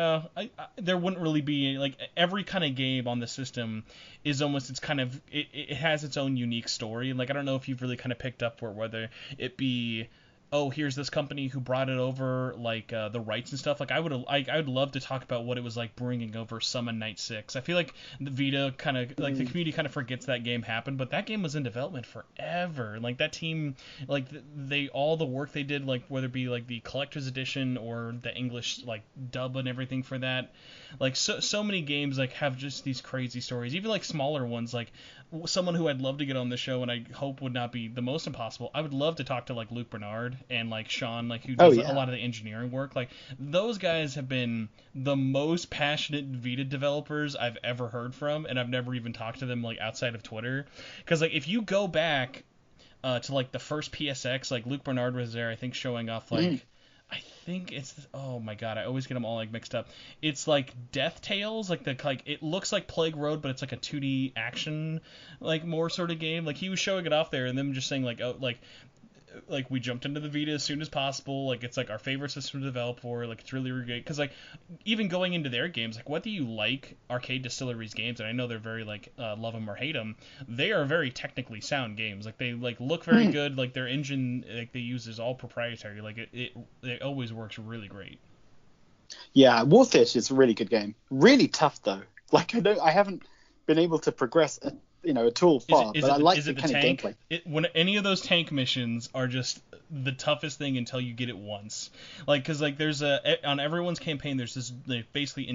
there wouldn't really be, like, every kind of game on the system is almost, it's kind of, it has its own unique story. And like I don't know if you've really kind of picked up for it, whether it be, oh, here's this company who brought it over, like the rights and stuff. Like I would love to talk about what it was like bringing over Summon Night 6. I feel like the Vita kind of, like the community kind of forgets that game happened, but that game was in development forever. Like that team, like all the work they did, like whether it be like the collector's edition or the English like dub and everything for that, like so many games like have just these crazy stories. Even like smaller ones, like someone who I'd love to get on the show and I hope would not be the most impossible. I would love to talk to like Luke Bernard and like Sean, like who does a lot of the engineering work. Like those guys have been the most passionate Vita developers I've ever heard from, and I've never even talked to them like outside of Twitter. Because like if you go back to like the first PSX, like Luke Bernard was there, I think, showing off like. I think it's, oh my god, I always get them all like mixed up. It's like Death Tales, like it looks like Plague Road, but it's like a 2D action, like more sort of game. Like he was showing it off there, and them just saying like, oh, like we jumped into the Vita as soon as possible. Like it's like our favorite system to develop for. Like it's really, really great. Because like even going into their games, like what do you like Arcade Distillery's games? And I know they're very like love them or hate them. They are very technically sound games. Like they like look very good. Like their engine like they use is all proprietary. Like it always works really great. Yeah, War Theatre is a really good game. Really tough though. Like I haven't been able to progress at all far, but I like the kind of gameplay. When any of those tank missions are just the toughest thing until you get it once. Like, because like there's on everyone's campaign there's this like, basically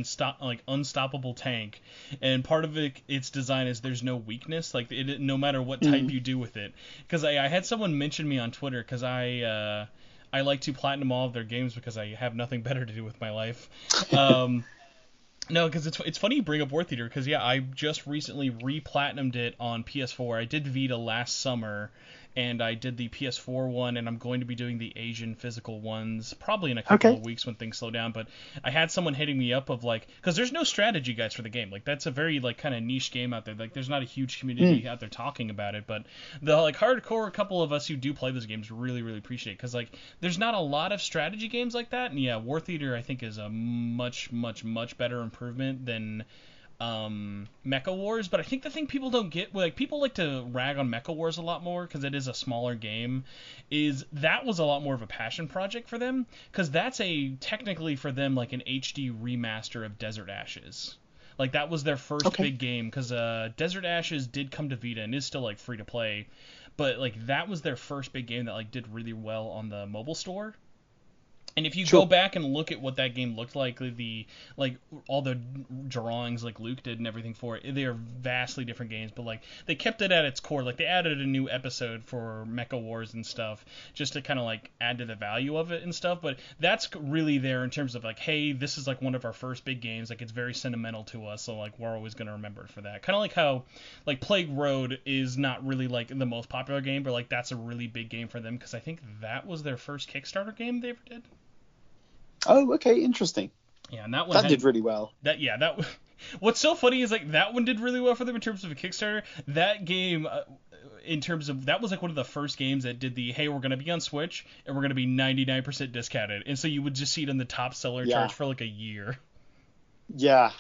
unstoppable tank, and part of its design is there's no weakness. Like no matter what type you do with it. Because I had someone mention me on Twitter because I like to platinum all of their games because I have nothing better to do with my life. No, because it's funny you bring up War Theater, because yeah, I just recently re-platinumed it on PS4. I did Vita last summer, and I did the PS4 one, and I'm going to be doing the Asian physical ones probably in a couple of weeks when things slow down. But I had someone hitting me up of like, because there's no strategy guides for the game. Like that's a very like kind of niche game out there. Like there's not a huge community out there talking about it. But the like hardcore couple of us who do play those games really, really appreciate it, because like there's not a lot of strategy games like that. And yeah, War Theater I think is a much, much, much better improvement than Mecha Wars. But I think the thing people don't get, like people like to rag on Mecha Wars a lot more because it is a smaller game, is that was a lot more of a passion project for them, because that's technically for them like an HD remaster of Desert Ashes. Like that was their first big game, because Desert Ashes did come to Vita and is still like free to play, but like that was their first big game that like did really well on the mobile store. And if you go back and look at what that game looked like all the drawings like Luke did and everything for it, they are vastly different games, but like they kept it at its core. Like they added a new episode for Mecha Wars and stuff just to kind of like add to the value of it and stuff, but that's really there in terms of like, hey, this is like one of our first big games, like it's very sentimental to us, so like we're always going to remember it for that. Kind of like how like Plague Road is not really like the most popular game, but like that's a really big game for them, because I think that was their first Kickstarter game they ever did. Oh, okay, interesting. Yeah, and that one That did really well. that. What's so funny is like that one did really well for them in terms of a Kickstarter. That game, in terms of that was like one of the first games that did the hey, we're gonna be on Switch and we're gonna be 99% discounted, and so you would just see it in the top seller charge for like a year. Yeah,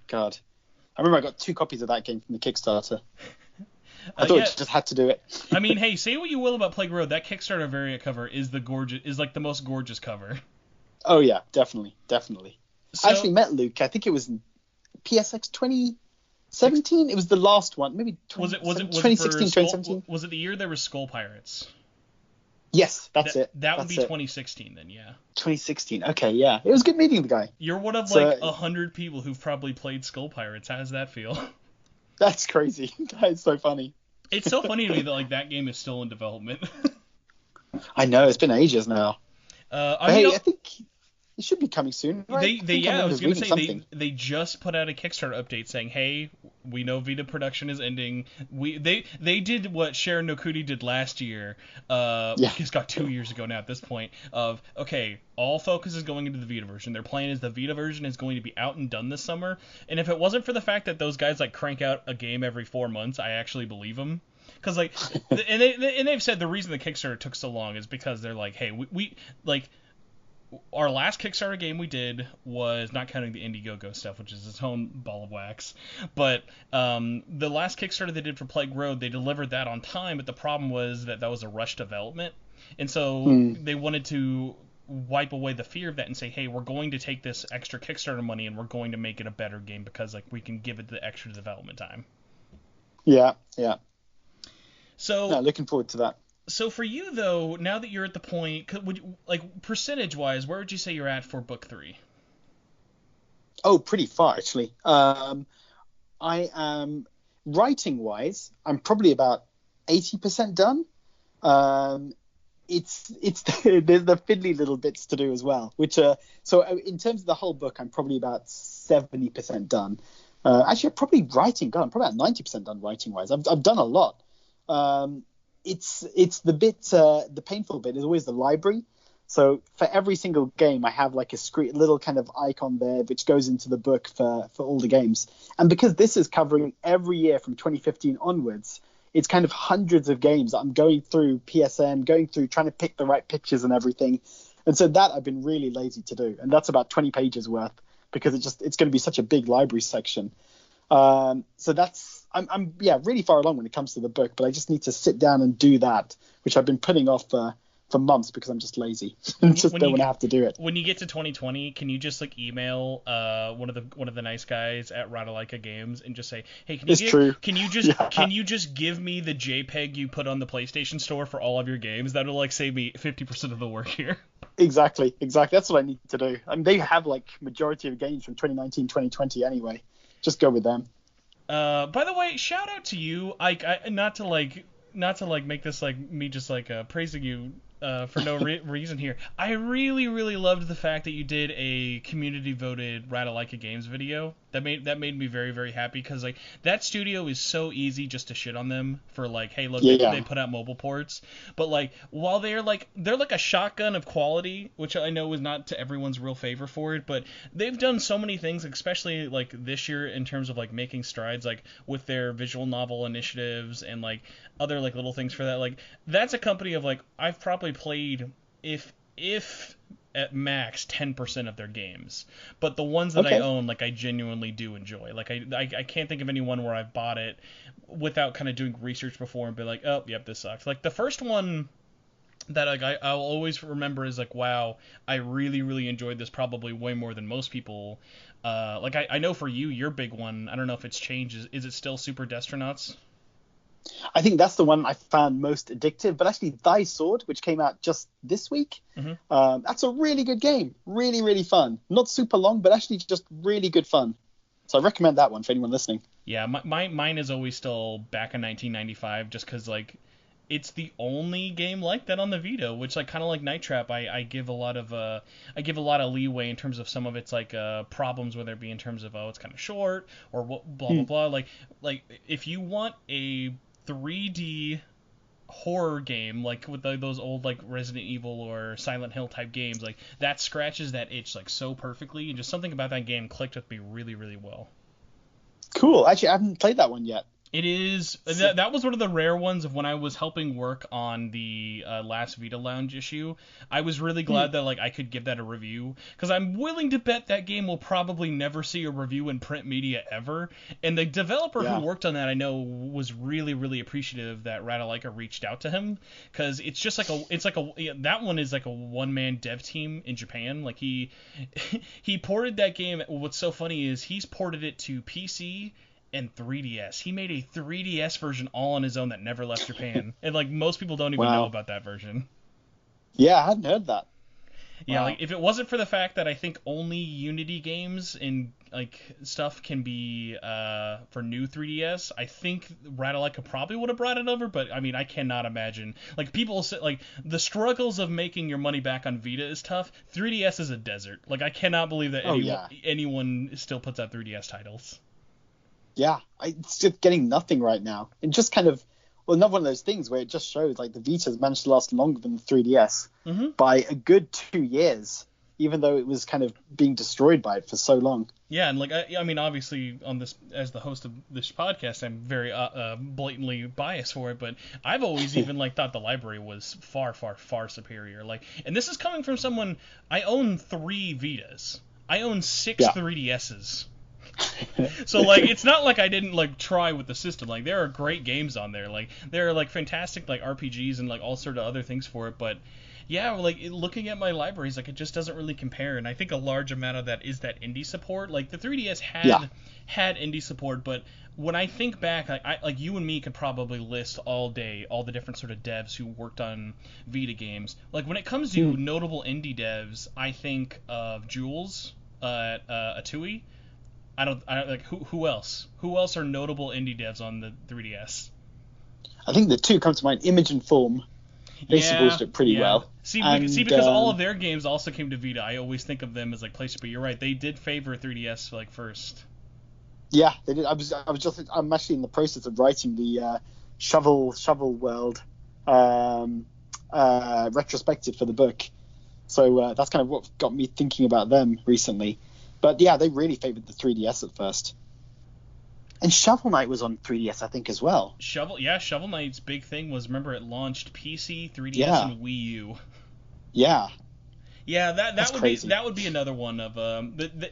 God. I remember I got 2 copies of that game from the Kickstarter. I thought it just had to do it. I mean, hey, say what you will about Plague Road, that Kickstarter variant cover is like the most gorgeous cover. Oh yeah, definitely. So, I actually met Luke. I think it was in PSX 2017. It was the last one, maybe 2016, 2017. Was it the year there was Skull Pirates? Yes, that's it. That would be 2016 then, yeah. 2016. Okay, yeah. It was good meeting the guy. You're one of like 100 people who've probably played Skull Pirates. How does that feel? That's crazy. That is so funny. It's so funny to me that like that game is still in development. I know, it's been ages now. I think it should be coming soon. Right? I was gonna say they just put out a Kickstarter update saying, hey, we know Vita production is ending. They did what Sharon Nokudi did last year. It's got 2 years ago now at this point. Of okay, all focus is going into the Vita version. Their plan is the Vita version is going to be out and done this summer. And if it wasn't for the fact that those guys like crank out a game every 4 months, I actually believe them. Because like, they've said the reason the Kickstarter took so long is because they're like, hey, we like. Our last Kickstarter game we did was, not counting the Indiegogo stuff, which is its own ball of wax, but the last Kickstarter they did for Plague Road, they delivered that on time, but the problem was that was a rush development, and so they wanted to wipe away the fear of that and say, hey, we're going to take this extra Kickstarter money and we're going to make it a better game because like we can give it the extra development time. Yeah. So looking forward to that. So for you though, now that you're at the point, would you, like percentage-wise, where would you say you're at for book 3? Oh, pretty far actually. I am writing-wise, I'm probably about 80% done. It's there's the fiddly little bits to do as well, which so in terms of the whole book, I'm probably about 70% done. Actually, I'm probably writing done. I'm probably about 90% done writing-wise. I've done a lot. It's the bit, the painful bit is always the library. So for every single game, I have like a little kind of icon there, which goes into the book for all the games. And because this is covering every year from 2015 onwards, it's kind of hundreds of games that I'm going through PSN, trying to pick the right pictures and everything. And so that I've been really lazy to do. And that's about 20 pages worth because it's going to be such a big library section. So I'm really far along when it comes to the book, but I just need to sit down and do that, which I've been putting off for months because I'm just lazy and just don't want to have to do it. When you get to 2020, can you just like email one of the nice guys at Rai-Vita Games and just say, hey, can you just give me the JPEG you put on the PlayStation Store for all of your games? That'll like save me 50% of the work here. Exactly. That's what I need to do. I mean, they have like majority of games from 2019, 2020 anyway. Just go with them. By the way, shout out to you. Not to make this like me just like praising you for no reason here. I really, really loved the fact that you did a community voted Rai-Vita Games video. That made me very, very happy because like that studio is so easy just to shit on them for like, hey, look, they put out mobile ports, but like while they're like a shotgun of quality, which I know is not to everyone's real favor for it, but they've done so many things, especially like this year in terms of like making strides like with their visual novel initiatives and like other like little things for that. Like that's a company of like I've probably played if at max 10% of their games, but the ones that I own, like I genuinely do enjoy. Like I can't think of anyone where I've bought it without kind of doing research before and be like, oh yep, this sucks. Like the first one that like I'll always remember is like, wow, I really, really enjoyed this, probably way more than most people. Like I know for you, your big one, I don't know if it's changed. Is it still Super Destronauts? I think that's the one I found most addictive, but actually Thy Sword, which came out just this week, that's a really good game. Really, really fun. Not super long, but actually just really good fun. So I recommend that one for anyone listening. Yeah, mine is always still back in 1995, just because like it's the only game like that on the Vita, which like kind of like Night Trap, I give a lot of leeway in terms of some of its like problems, whether it be in terms of it's kind of short or what blah blah blah. Like if you want a 3D horror game, like with those old like Resident Evil or Silent Hill type games, like that scratches that itch like so perfectly, and just something about that game clicked with me really, really well. Cool. Actually, I haven't played that one yet. It is that was one of the rare ones of when I was helping work on the last Vita Lounge issue. I was really glad that like I could give that a review, because I'm willing to bet that game will probably never see a review in print media ever. And the developer who worked on that, I know, was really, really appreciative that Rai-Vita reached out to him, because it's just like that one is like a one-man dev team in Japan. Like he ported that game. What's so funny is he's ported it to PC and 3DS. He made a 3DS version all on his own that never left Japan. And like most people don't even know about that version. Yeah, I hadn't heard that. Yeah, like if it wasn't for the fact that I think only Unity games and like stuff can be for new 3DS, I think Rai-Vita probably would have brought it over. But I mean, I cannot imagine. Like people say, like the struggles of making your money back on Vita is tough. 3DS is a desert. Like I cannot believe that anyone still puts out 3DS titles. Yeah, it's just getting nothing right now. And just kind of, well, another one of those things where it just shows like the Vita's managed to last longer than the 3DS by a good 2 years, even though it was kind of being destroyed by it for so long. Yeah, and like I mean, obviously on this, as the host of this podcast, I'm very blatantly biased for it, but I've always even like thought the library was far, far, far superior. Like, and this is coming from someone, I own 3 Vitas. I own 6 3DSs. So like it's not like I didn't like try with the system. Like there are great games on there. Like there are like fantastic like RPGs and like all sort of other things for it. But yeah, like looking at my libraries, like it just doesn't really compare. And I think a large amount of that is that indie support. Like the 3DS had indie support, but when I think back, like you and me could probably list all day all the different sort of devs who worked on Vita games. Like when it comes to notable indie devs, I think of Jules at Atui. I don't like who else? Who else are notable indie devs on the 3DS? I think the two come to mind: Image and Form. They supported it pretty well. See, because all of their games also came to Vita, I always think of them as like places. But you're right, they did favor 3DS like first. Yeah, they did. I'm actually in the process of writing the Shovel World retrospective for the book. So that's kind of what got me thinking about them recently. But yeah, they really favored the 3DS at first. And Shovel Knight was on 3DS, I think, as well. Shovel Knight's big thing was, remember, it launched PC, 3DS, and Wii U. Yeah. Yeah, that would be another one of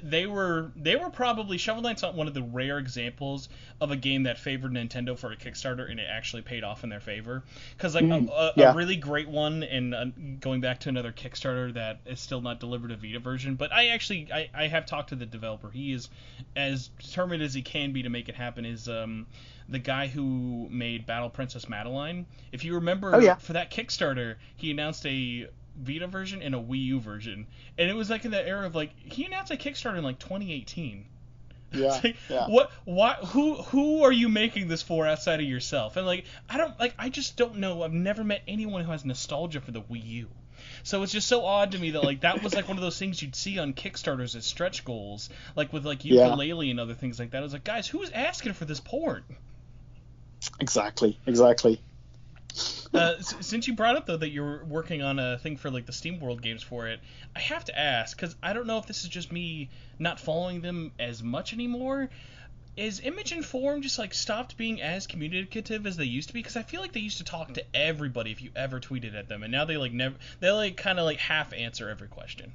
they were probably, Shovel Knight's one of the rare examples of a game that favored Nintendo for a Kickstarter and it actually paid off in their favor. Because like a really great one, and going back to another Kickstarter that is still not delivered a Vita version, but I have talked to the developer. He is as determined as he can be to make it happen. Is the guy who made Battle Princess Madeline. If you remember, for that Kickstarter, he announced a Vita version and a Wii U version, and it was like in the era of like he announced a Kickstarter in like 2018. What? Who are you making this for outside of yourself? And like I just don't know. I've never met anyone who has nostalgia for the Wii U. So it's just so odd to me that like that was like one of those things you'd see on Kickstarters as stretch goals, like with like Ukulele and other things like that. I was like, guys, who's asking for this port? Exactly. Since you brought up though that you're working on a thing for like the Steam World games for it, I have to ask, because I don't know if this is just me not following them as much anymore. Is Image and Form just like stopped being as communicative as they used to be? Because I feel like they used to talk to everybody if you ever tweeted at them, and now they like never. They like kind of like half answer every question.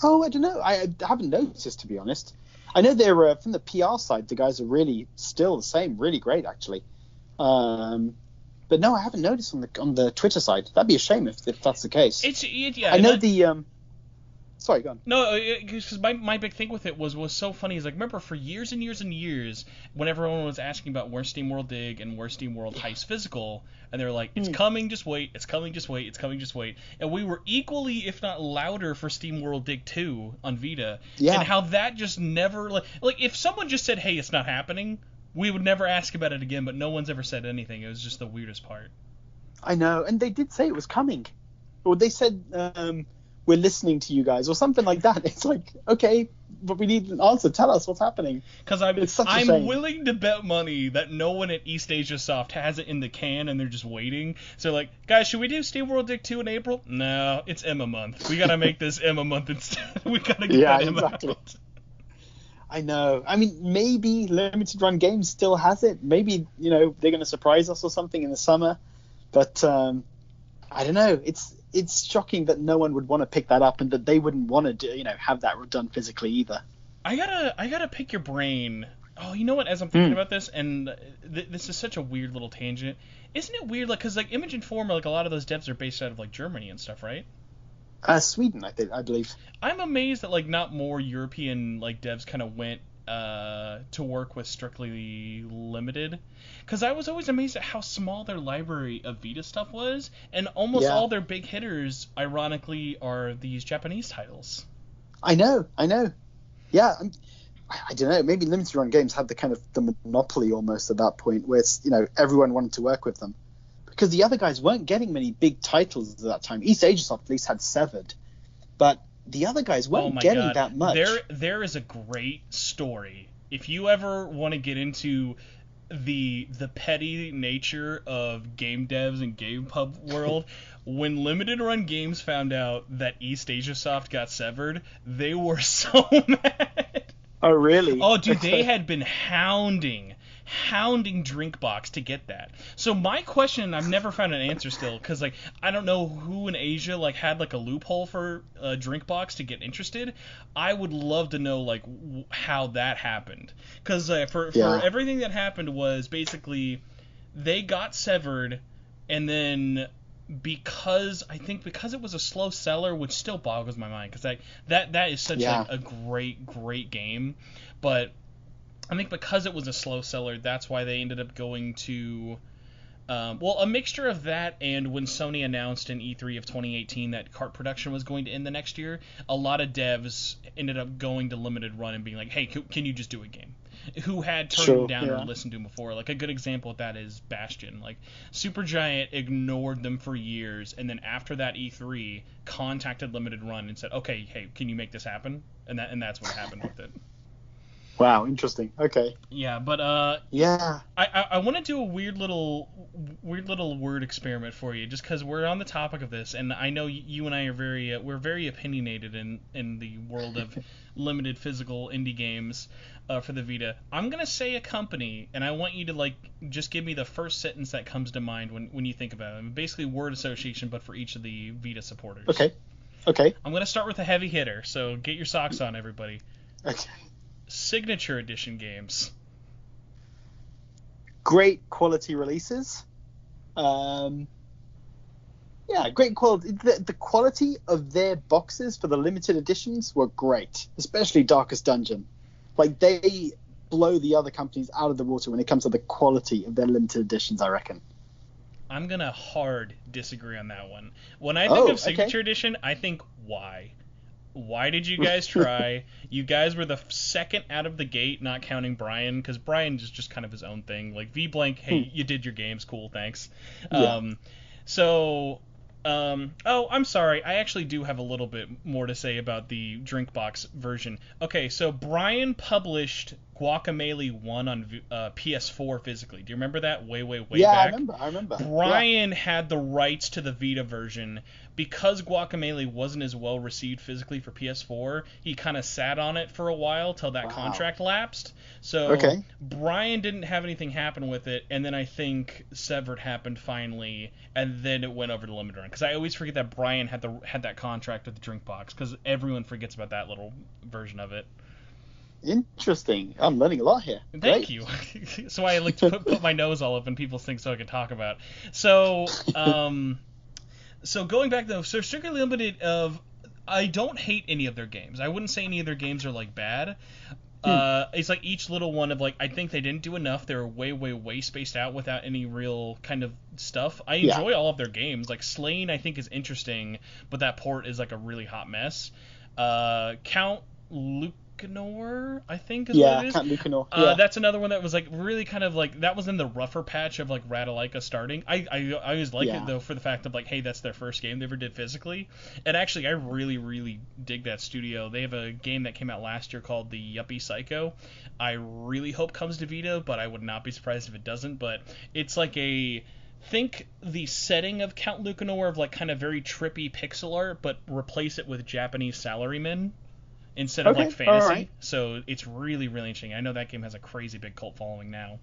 Oh, I don't know. I haven't noticed, to be honest. I know they're from the PR side. The guys are really still the same, really great actually. But no, I haven't noticed on the Twitter side. That'd be a shame if that's the case. I know the. Sorry, go on. No, because my big thing with it was so funny. Is like, remember for years and years and years, when everyone was asking about where's Steam World Dig and where's Steam World Heist Physical, and they were like, it's coming, just wait. It's coming, just wait. It's coming, just wait. And we were equally, if not louder, for Steam World Dig 2 on Vita. Yeah. And how that just never like if someone just said, hey, it's not happening, we would never ask about it again, but no one's ever said anything. It was just the weirdest part. I know, and they did say it was coming. Well, they said we're listening to you guys, or something like that. It's like, okay, but we need an answer. Tell us what's happening. Because I'm willing to bet money that no one at East Asia Soft has it in the can and they're just waiting. So like, guys, should we do SteamWorld Dig 2 in April? No, it's Emma month. We gotta make this Emma month instead. We gotta get that Emma out. I know. I mean, maybe Limited Run Games still has it. Maybe, they're going to surprise us or something in the summer. But I don't know. It's shocking that no one would want to pick that up and that they wouldn't want to have that done physically either. I gotta pick your brain. Oh, you know what? As I'm thinking about this, and this is such a weird little tangent. Isn't it weird? Like, because like Image and Form, like a lot of those devs are based out of like Germany and stuff, right? Sweden, I believe. I'm amazed that like not more European like devs kind of went to work with Strictly Limited, because I was always amazed at how small their library of Vita stuff was, and almost all their big hitters, ironically, are these Japanese titles. I know. Yeah, I don't know. Maybe Limited Run Games had the monopoly almost at that point, where everyone wanted to work with them. Because the other guys weren't getting many big titles at that time. East Asia Soft at least had Severed, but the other guys weren't getting that much. There is a great story. If you ever want to get into the petty nature of game devs and game pub world, when Limited Run Games found out that East Asia Soft got severed, they were so mad. Oh, really? Oh, dude, they had been hounding Drinkbox to get that. So my question, I've never found an answer still, because like I don't know who in Asia like had like a loophole for Drinkbox to get interested. I would love to know like how that happened, because for everything that happened was basically they got severed, and then because it was a slow seller, which still boggles my mind, because that is such a great game, but I think because it was a slow seller, that's why they ended up going to, a mixture of that, and when Sony announced in E3 of 2018 that cart production was going to end the next year, a lot of devs ended up going to Limited Run and being like, hey, can you just do a game? Who had turned them down or listened to them before. Like, a good example of that is Bastion. Like, Supergiant ignored them for years, and then after that E3, contacted Limited Run and said, okay, hey, can you make this happen? And that's what happened with it. Wow, interesting. Okay. Yeah, but I want to do a weird little word experiment for you, just because we're on the topic of this, and I know you and I are we're very opinionated in the world of limited physical indie games for the Vita. I'm gonna say a company, and I want you to like just give me the first sentence that comes to mind when you think about it. I mean, basically word association, but for each of the Vita supporters. Okay. I'm gonna start with a heavy hitter, so get your socks on, everybody. Okay. Signature Edition games. Great quality releases. Great quality. The quality of their boxes for the limited editions were great, especially Darkest Dungeon. Like, they blow the other companies out of the water when it comes to the quality of their limited editions, I reckon. I'm going to hard disagree on that one. When I think of Signature Edition, I think, why? Why did you guys try? You guys were the second out of the gate, not counting Brian, because Brian is just kind of his own thing. Like, V-Blank, hey, you did your games, cool, thanks. Yeah. I'm sorry, I actually do have a little bit more to say about the Drinkbox version. Okay, so Brian published Guacamelee 1 on PS4 physically. Do you remember that? Way back? Yeah, I remember. Brian had the rights to the Vita version. Because Guacamelee wasn't as well received physically for PS4, he kind of sat on it for a while till that contract lapsed. So Brian didn't have anything happen with it, and then I think Severed happened finally, and then it went over to Limited Run. Because I always forget that Brian had that contract with the Drinkbox, because everyone forgets about that little version of it. Interesting. I'm learning a lot here. Thank you. So I like to put my nose all up in people's things so I can talk about. So, So going back though, so Strictly Limited I don't hate any of their games. I wouldn't say any of their games are like bad. It's like each little one of like, I think they didn't do enough. They were way spaced out without any real kind of stuff. I enjoy all of their games. Like Slain, I think is interesting, but that port is like a really hot mess. Count Luke Lucanor, I think is Yeah, what it is. Count Lucanor. Yeah. That's another one that was like really kind of like, that was in the rougher patch of like Ratalaika starting. I always like it though for the fact of like, hey, that's their first game they ever did physically. And actually, I really, really dig that studio. They have a game that came out last year called the Yuppie Psycho. I really hope comes to Vita, but I would not be surprised if it doesn't. But it's like think the setting of Count Lucanor of like kind of very trippy pixel art, but replace it with Japanese salarymen instead of like fantasy. Right. So it's really, really interesting. I know that game has a crazy big cult following now.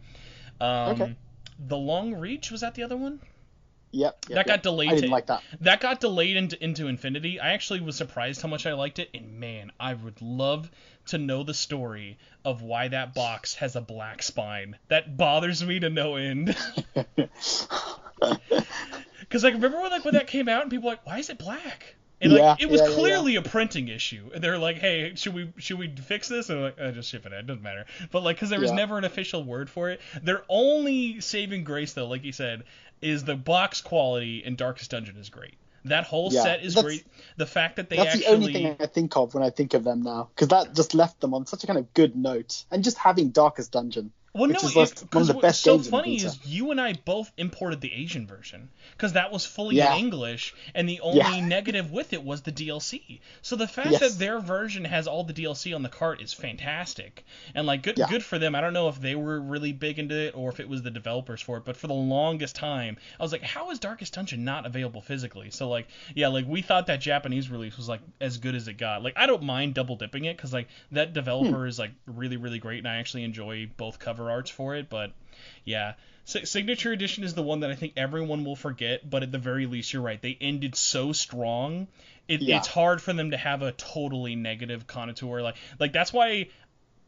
The Long Reach, was that the other one? Yep. That got delayed. I didn't like that. That got delayed into infinity. I actually was surprised how much I liked it, and man, I would love to know the story of why that box has a black spine. That bothers me to no end. Because like, remember when that came out and people were like, why is it black? And like, it was clearly a printing issue. And they're like, hey, should we fix this? And I'm like, just ship it. It doesn't matter. But like, because there was never an official word for it. Their only saving grace, though, like you said, is the box quality in Darkest Dungeon is great. That whole set is great. The fact that that's the only thing I think of when I think of them now, because that just left them on such a kind of good note. And just having Darkest Dungeon. Well, no, because one of the best so games funny is you and I both imported the Asian version because that was fully in English, and the only negative with it was the DLC. So the fact that their version has all the DLC on the cart is fantastic, and like good for them. I don't know if they were really big into it or if it was the developers for it, but for the longest time, I was like, how is Darkest Dungeon not available physically? So like, like we thought that Japanese release was like as good as it got. Like I don't mind double dipping it because like that developer is like really, really great, and I actually enjoy both cover arts for it, but Signature Edition is the one that I think everyone will forget, but at the very least you're right, they ended so strong. It's hard for them to have a totally negative connoisseur, like that's why,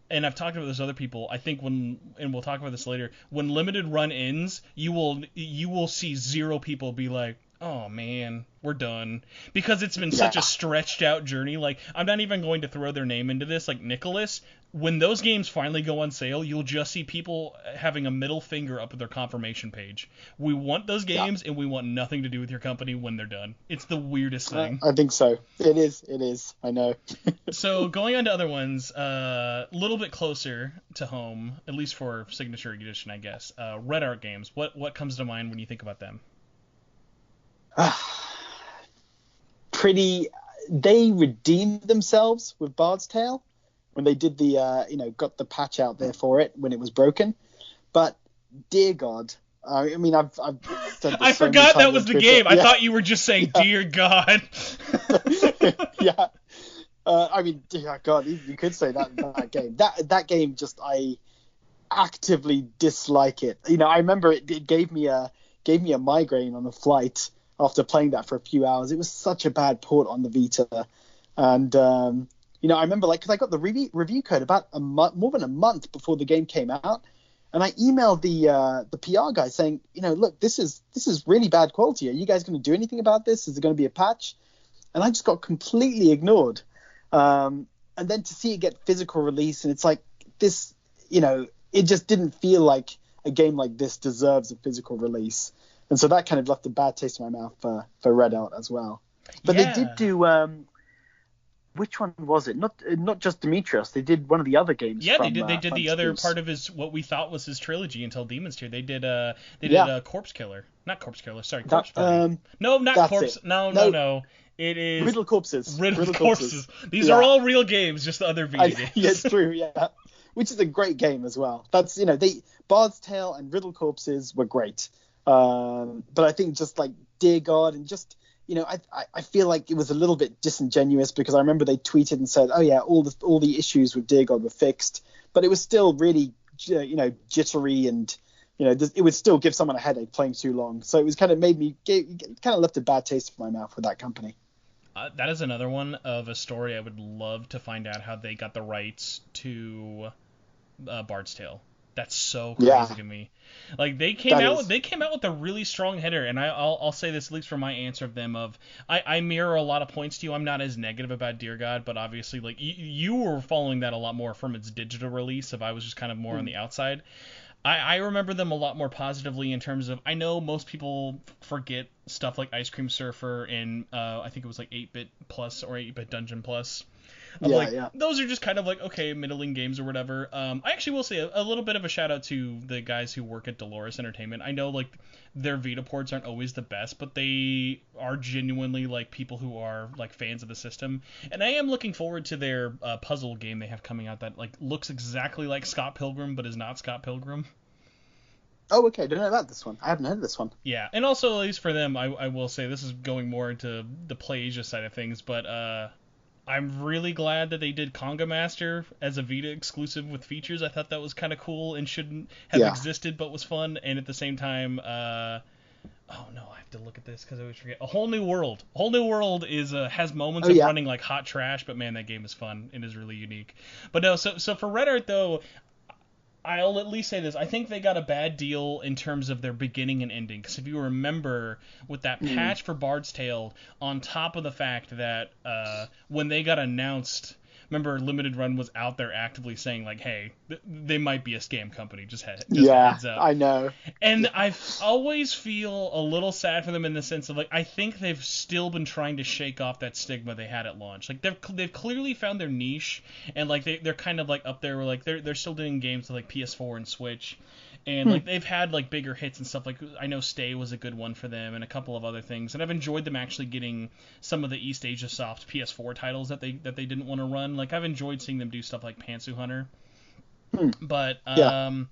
and I've talked about this with other people, I think and we'll talk about this later, when limited run ends, you will see zero people be like, oh man, we're done, because it's been such a stretched out journey. Like, I'm not even going to throw their name into this, like Nicholas. When those games finally go on sale, you'll just see people having a middle finger up at their confirmation page. We want those games, and we want nothing to do with your company when they're done. It's the weirdest thing. I think so. It is. I know. So going on to other ones, a little bit closer to home, at least for Signature Edition, I guess. Red Art games. What comes to mind when you think about them? They redeemed themselves with Bard's Tale when they did the got the patch out there for it when it was broken. But dear God, I mean, I've said this I forgot that was the game. I thought you were just saying dear God. I mean, dear God, you could say that game. That game, just I actively dislike it. I remember it gave me a migraine on a flight after playing that for a few hours. It was such a bad port on the Vita, and I remember because I got the review code about more than a month before the game came out, and I emailed the PR guy saying, look, this is really bad quality. Are you guys going to do anything about this? Is there going to be a patch? And I just got completely ignored. And then to see it get physical release, and it's like this, it just didn't feel like a game like this deserves a physical release. And so that kind of left a bad taste in my mouth for Red Out as well. But they did do which one was it? Not just Demetrius. They did one of the other games. Yeah, they did the other part of what we thought was his trilogy until Demon's Tier. They did Corpse Killer, not Corpse Killer. Sorry, Corpse Party. No, not Corpse. No. It is Riddle Corpses. Riddle Corpses. These are all real games, just the other Vita games. Yeah, it's true. Yeah, which is a great game as well. That's Bard's Tale and Riddle Corpses were great. But I think just like Dear God and just I feel like it was a little bit disingenuous because I remember they tweeted and said, oh yeah, all the issues with Dear God were fixed, but it was still really jittery and it would still give someone a headache playing too long. So it was kind of left a bad taste in my mouth with that company. That is another one of a story I would love to find out how they got the rights to Bard's Tale. That's so crazy to me. Like they came out with a really strong header, and I'll say this at least for my answer of them I mirror a lot of points to you. I'm not as negative about Dear God, but obviously like you were following that a lot more from its digital release. If I was just kind of more on the outside, I remember them a lot more positively in terms of, I know most people forget stuff like Ice Cream Surfer and I think it was like 8-Bit Plus or 8-Bit Dungeon Plus. Those are just kind of like, okay, middling games or whatever. I actually will say a little bit of a shout out to the guys who work at Dolores Entertainment. I know like their Vita ports aren't always the best, but they are genuinely like people who are like fans of the system. And I am looking forward to their puzzle game they have coming out that like looks exactly like Scott Pilgrim but is not Scott Pilgrim. Oh, okay. I don't know about this one. I haven't heard of this one. Yeah, and also at least for them, I will say this is going more into the PlayAsia side of things, but I'm really glad that they did Conga Master as a Vita exclusive with features. I thought that was kind of cool and shouldn't have existed, but was fun. And at the same time, oh no, I have to look at this because I always forget. A Whole New World. A Whole New World is has moments of running like hot trash, but man, that game is fun and is really unique. But no, so for Red Art though, I'll at least say this. I think they got a bad deal in terms of their beginning and ending. Because if you remember, with that patch for Bard's Tale, on top of the fact that when they got announced, remember Limited Run was out there actively saying, like, hey, they might be a scam company. Just heads up. I know. And I always feel a little sad for them in the sense of, like, I think they've still been trying to shake off that stigma they had at launch. Like, they've clearly found their niche, and, like, they're kind of, like, up there where, like, they're still doing games with, like, PS4 and Switch. And, like, they've had, like, bigger hits and stuff. Like, I know Stay was a good one for them and a couple of other things. And I've enjoyed them actually getting some of the East Asia Soft PS4 titles that they didn't want to run. Like, I've enjoyed seeing them do stuff like Pantsu Hunter. But, I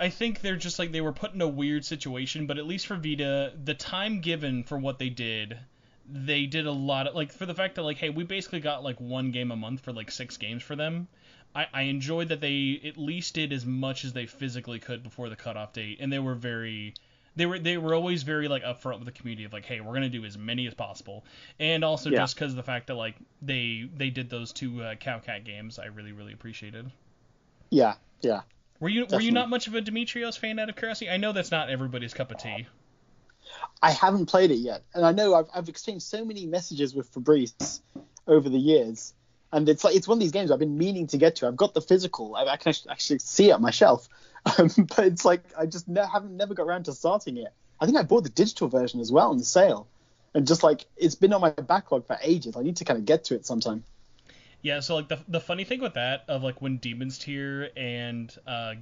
think they're just, like, they were put in a weird situation. But at least for Vita, the time given for what they did a lot of, like, for the fact that, like, hey, we basically got, like, one game a month for, like, 6 games for them. I enjoyed that they at least did as much as they physically could before the cutoff date, and they were always very like upfront with the community of like, hey, we're gonna do as many as possible, and also just because of the fact that like they did those 2 Cowcat games, I really really appreciated. Yeah. Were you not much of a Demetrios fan out of curiosity? I know that's not everybody's cup of tea. I haven't played it yet, and I know I've exchanged so many messages with Fabrice over the years. And it's one of these games I've been meaning to get to. I've got the physical. I can actually see it on my shelf. But it's like I just never got around to starting it. I think I bought the digital version as well on sale. And just like it's been on my backlog for ages. I need to kind of get to it sometime. Yeah, so like the funny thing with that of like when Demon's Tier and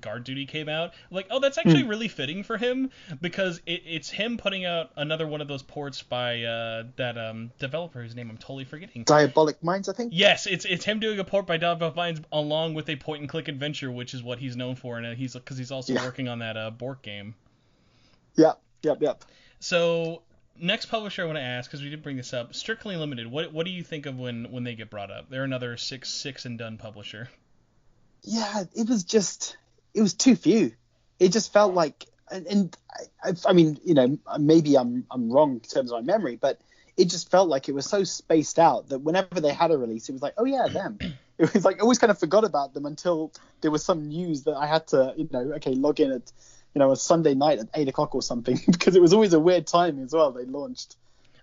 Guard Duty came out, like, oh, that's actually really fitting for him because it's him putting out another one of those ports by that developer whose name I'm totally forgetting. Diabolic Minds, I think. Yes, it's him doing a port by Diabolic Minds along with a point and click adventure, which is what he's known for, and because he's also working on that Bork game. Yep. So. Next publisher I want to ask, because we did bring this up, Strictly Limited. What do you think of when they get brought up? They're another six and done publisher. Yeah, it was too few. It just felt like, and I mean, you know, maybe I'm wrong in terms of my memory, but it just felt like it was so spaced out that whenever they had a release, it was like, oh yeah, them. It was like I always kind of forgot about them until there was some news that I had to, log in at. A Sunday night at 8 o'clock or something, because it was always a weird time as well. They launched.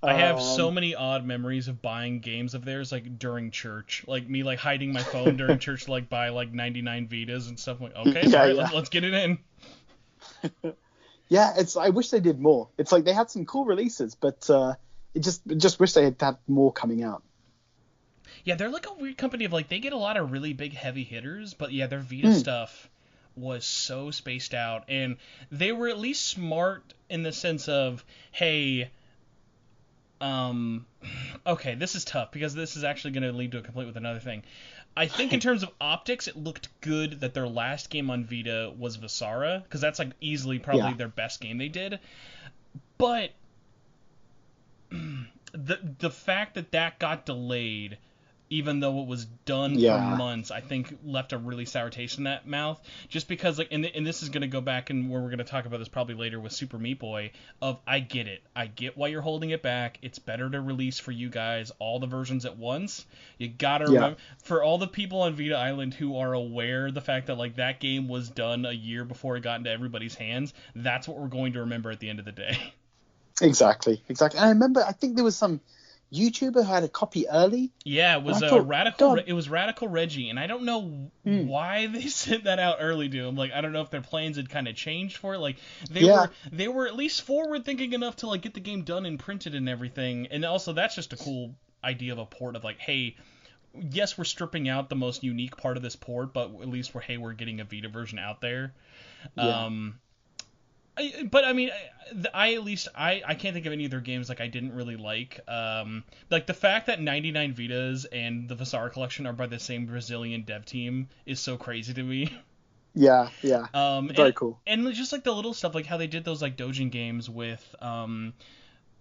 I have so many odd memories of buying games of theirs, like during church, like me like hiding my phone during church to like buy like 99 Vitas and stuff. I'm like, okay, let's get it in. Yeah, I wish they did more. It's like they had some cool releases, but it just wish they had more coming out. Yeah, they're like a weird company of like they get a lot of really big heavy hitters, but yeah, their Vita stuff was so spaced out, and they were at least smart in the sense of, hey, okay, this is tough because this is actually going to lead to a complaint with another thing. I think in terms of optics, it looked good that their last game on Vita was Visara, because that's like easily probably their best game they did. But the fact that got delayed, even though it was done for months, I think left a really sour taste in that mouth. Just because, like, and this is going to go back and where we're going to talk about this probably later with Super Meat Boy, of I get it. I get why you're holding it back. It's better to release for you guys all the versions at once. You got to remember, for all the people on Vita Island who are aware of the fact that, like, that game was done a year before it got into everybody's hands, that's what we're going to remember at the end of the day. Exactly. And I remember, I think there was some YouTuber who had a copy early. Yeah, it was Radical Reggie, and I don't know why they sent that out early to him. Like, I don't know if their plans had kind of changed for it. Like, they were at least forward thinking enough to like get the game done and printed and everything. And also, that's just a cool idea of a port of like, hey, yes, we're stripping out the most unique part of this port, but at least we're getting a Vita version out there. Yeah. But I mean, I can't think of any other games like I didn't really like. Like the fact that 99 Vitas and the Visara collection are by the same Brazilian dev team is so crazy to me. Yeah. Very cool. And just like the little stuff, like how they did those like Dojin games with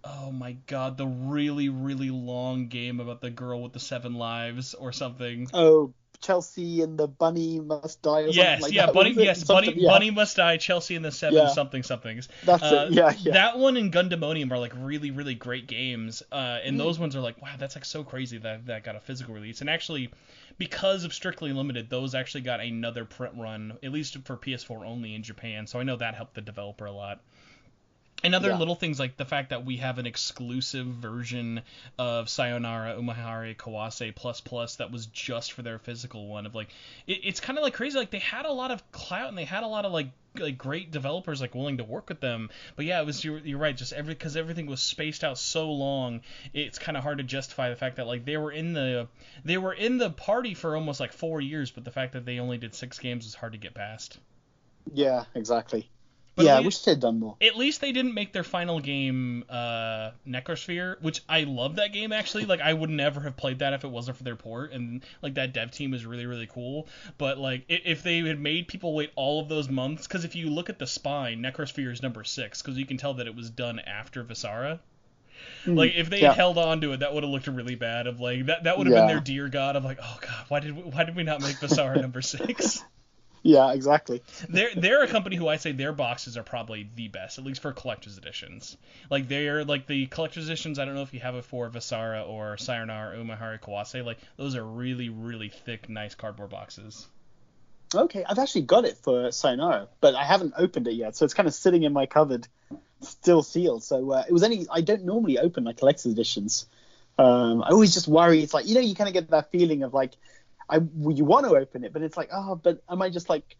oh my god, the really, really long game about the girl with the 7 lives or something. Oh, Chelsea and the bunny must die or something like that. Bunny must die, Chelsea and the 7 somethings. That's it, yeah. That one and Gundamonium are like really, really great games, and those ones are like, wow, that's like so crazy that got a physical release. And actually, because of Strictly Limited, those actually got another print run, at least for PS4 only in Japan, so I know that helped the developer a lot. And other little things like the fact that we have an exclusive version of Sayonara Umahari Kawase ++ that was just for their physical one. Of like, it's kind of like crazy. Like they had a lot of clout and they had a lot of like great developers like willing to work with them. But yeah, it was you're right. Just because everything was spaced out so long, it's kind of hard to justify the fact that like they were in the party for almost like 4 years, but the fact that they only did 6 games is hard to get past. Yeah, exactly. But I wish they'd done more. At least they didn't make their final game Necrosphere, which I love that game actually. Like I would never have played that if it wasn't for their port, and like that dev team is really, really cool. But like if they had made people wait all of those months, because if you look at the spine, Necrosphere is number 6, because you can tell that it was done after Visara. Like if they had held on to it, that would have looked really bad. Of like that would have been their dear god of like, oh god, why did we not make Visara number 6? Yeah, exactly. They're a company who I say their boxes are probably the best, at least for collector's editions. Like they're like the collector's editions. I don't know if you have it for Visara or Sayonara Umahari Kawase. Like those are really, really thick, nice cardboard boxes. Okay, I've actually got it for Sayonara, but I haven't opened it yet, so it's kind of sitting in my cupboard, still sealed. So I don't normally open my collector's editions. I always just worry. It's like, you kind of get that feeling of like, you want to open it, but it's like, but am I just like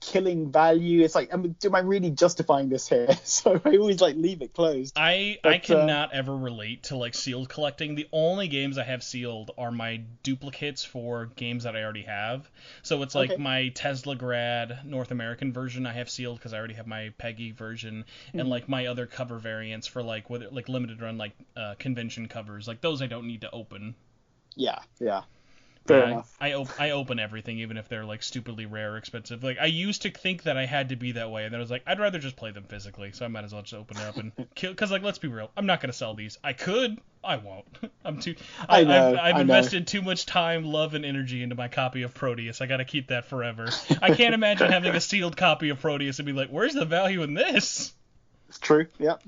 killing value? It's like, am I really justifying this here? So I always like leave it closed. I cannot ever relate to like sealed collecting. The only games I have sealed are my duplicates for games that I already have. So it's like my Tesla Grad North American version I have sealed because I already have my Peggy version, and like my other cover variants for like limited run like convention covers. Like those I don't need to open. Yeah. Fair enough. I open everything, even if they're like stupidly rare or expensive. Like I used to think that I had to be that way, and then I was like, I'd rather just play them physically, so I might as well just open it up and kill. Because like, let's be real, I'm not gonna sell these. I could, I won't. I've invested too much time, love, and energy into my copy of Proteus. I gotta keep that forever. I can't imagine having a sealed copy of Proteus and be like, where's the value in this? It's true. Yep.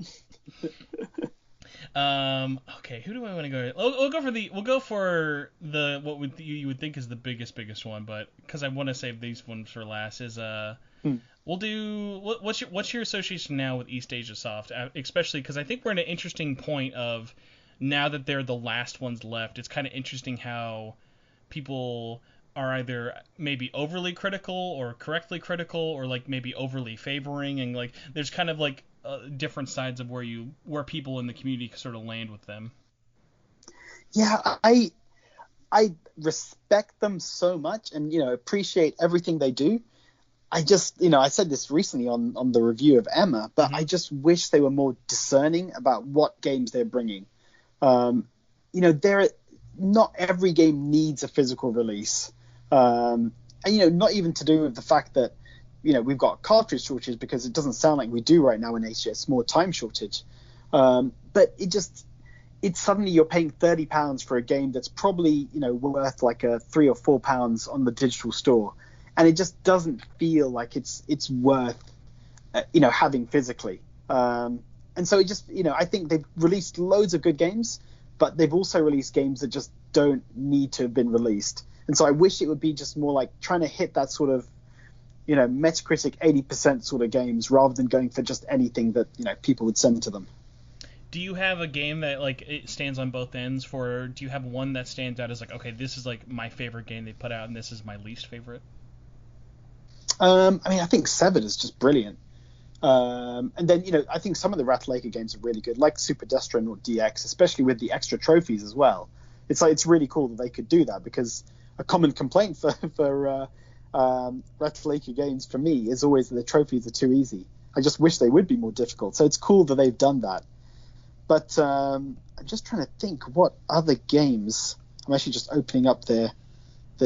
Okay, who do I want to go? We'll go for what you would think is the biggest one, but because I want to save these ones for last is we'll do what's your association now with East Asia Soft, especially because I think we're in an interesting point of now that they're the last ones left. It's kind of interesting how people are either maybe overly critical or correctly critical, or like maybe overly favoring, and like there's kind of like different sides of where people in the community sort of land with them. Yeah, I respect them so much, and appreciate everything they do. I just, I said this recently on the review of Emma, but I just wish they were more discerning about what games they're bringing. Not every game needs a physical release, and not even to do with the fact that we've got cartridge shortage, because it doesn't sound like we do right now in Asia. It's more time shortage. But it's suddenly you're paying £30 for a game that's probably, worth like a £3 or £4 on the digital store. And it just doesn't feel like it's worth, having physically. And so it just, I think they've released loads of good games, but they've also released games that just don't need to have been released. And so I wish it would be just more like trying to hit that sort of, Metacritic 80% sort of games, rather than going for just anything that people would send to them. Do you have a game that like it stands on both ends for? Do you have one that stands out as like, okay, this is like my favorite game they put out, and this is my least favorite? I think Severed is just brilliant. And then I think some of the Ratalaika games are really good, like Super Destron or DX, especially with the extra trophies as well. it's really cool that they could do that, because a common complaint for Ratalaika games for me is always that the trophies are too easy. I just wish they would be more difficult. So it's cool that they've done that. But I'm just trying to think what other games. I'm actually just opening up their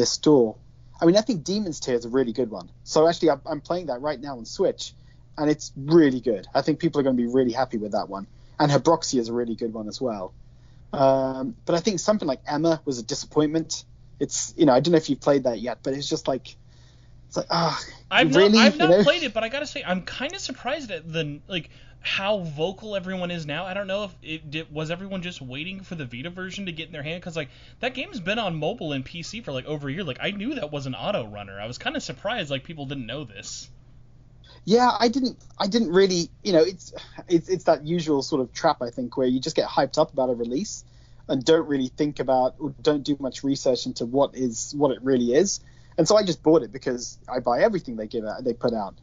store. I mean, I think Demon's Tier is a really good one. So actually, I'm playing that right now on Switch, and it's really good. I think people are going to be really happy with that one. And Hebroxia is a really good one as well. But I think something like Emma was a disappointment. It's, I don't know if you've played that yet, but it's just like, I've not played it, but I gotta say, I'm kind of surprised at how vocal everyone is now. I don't know if was everyone just waiting for the Vita version to get in their hand, because that game's been on mobile and PC for over a year. I knew that was an auto runner. I was kind of surprised people didn't know this. Yeah, I didn't really, it's that usual sort of trap, I think, where you just get hyped up about a release and don't really think about, or don't do much research into what it really is. And so I just bought it because I buy everything they put out.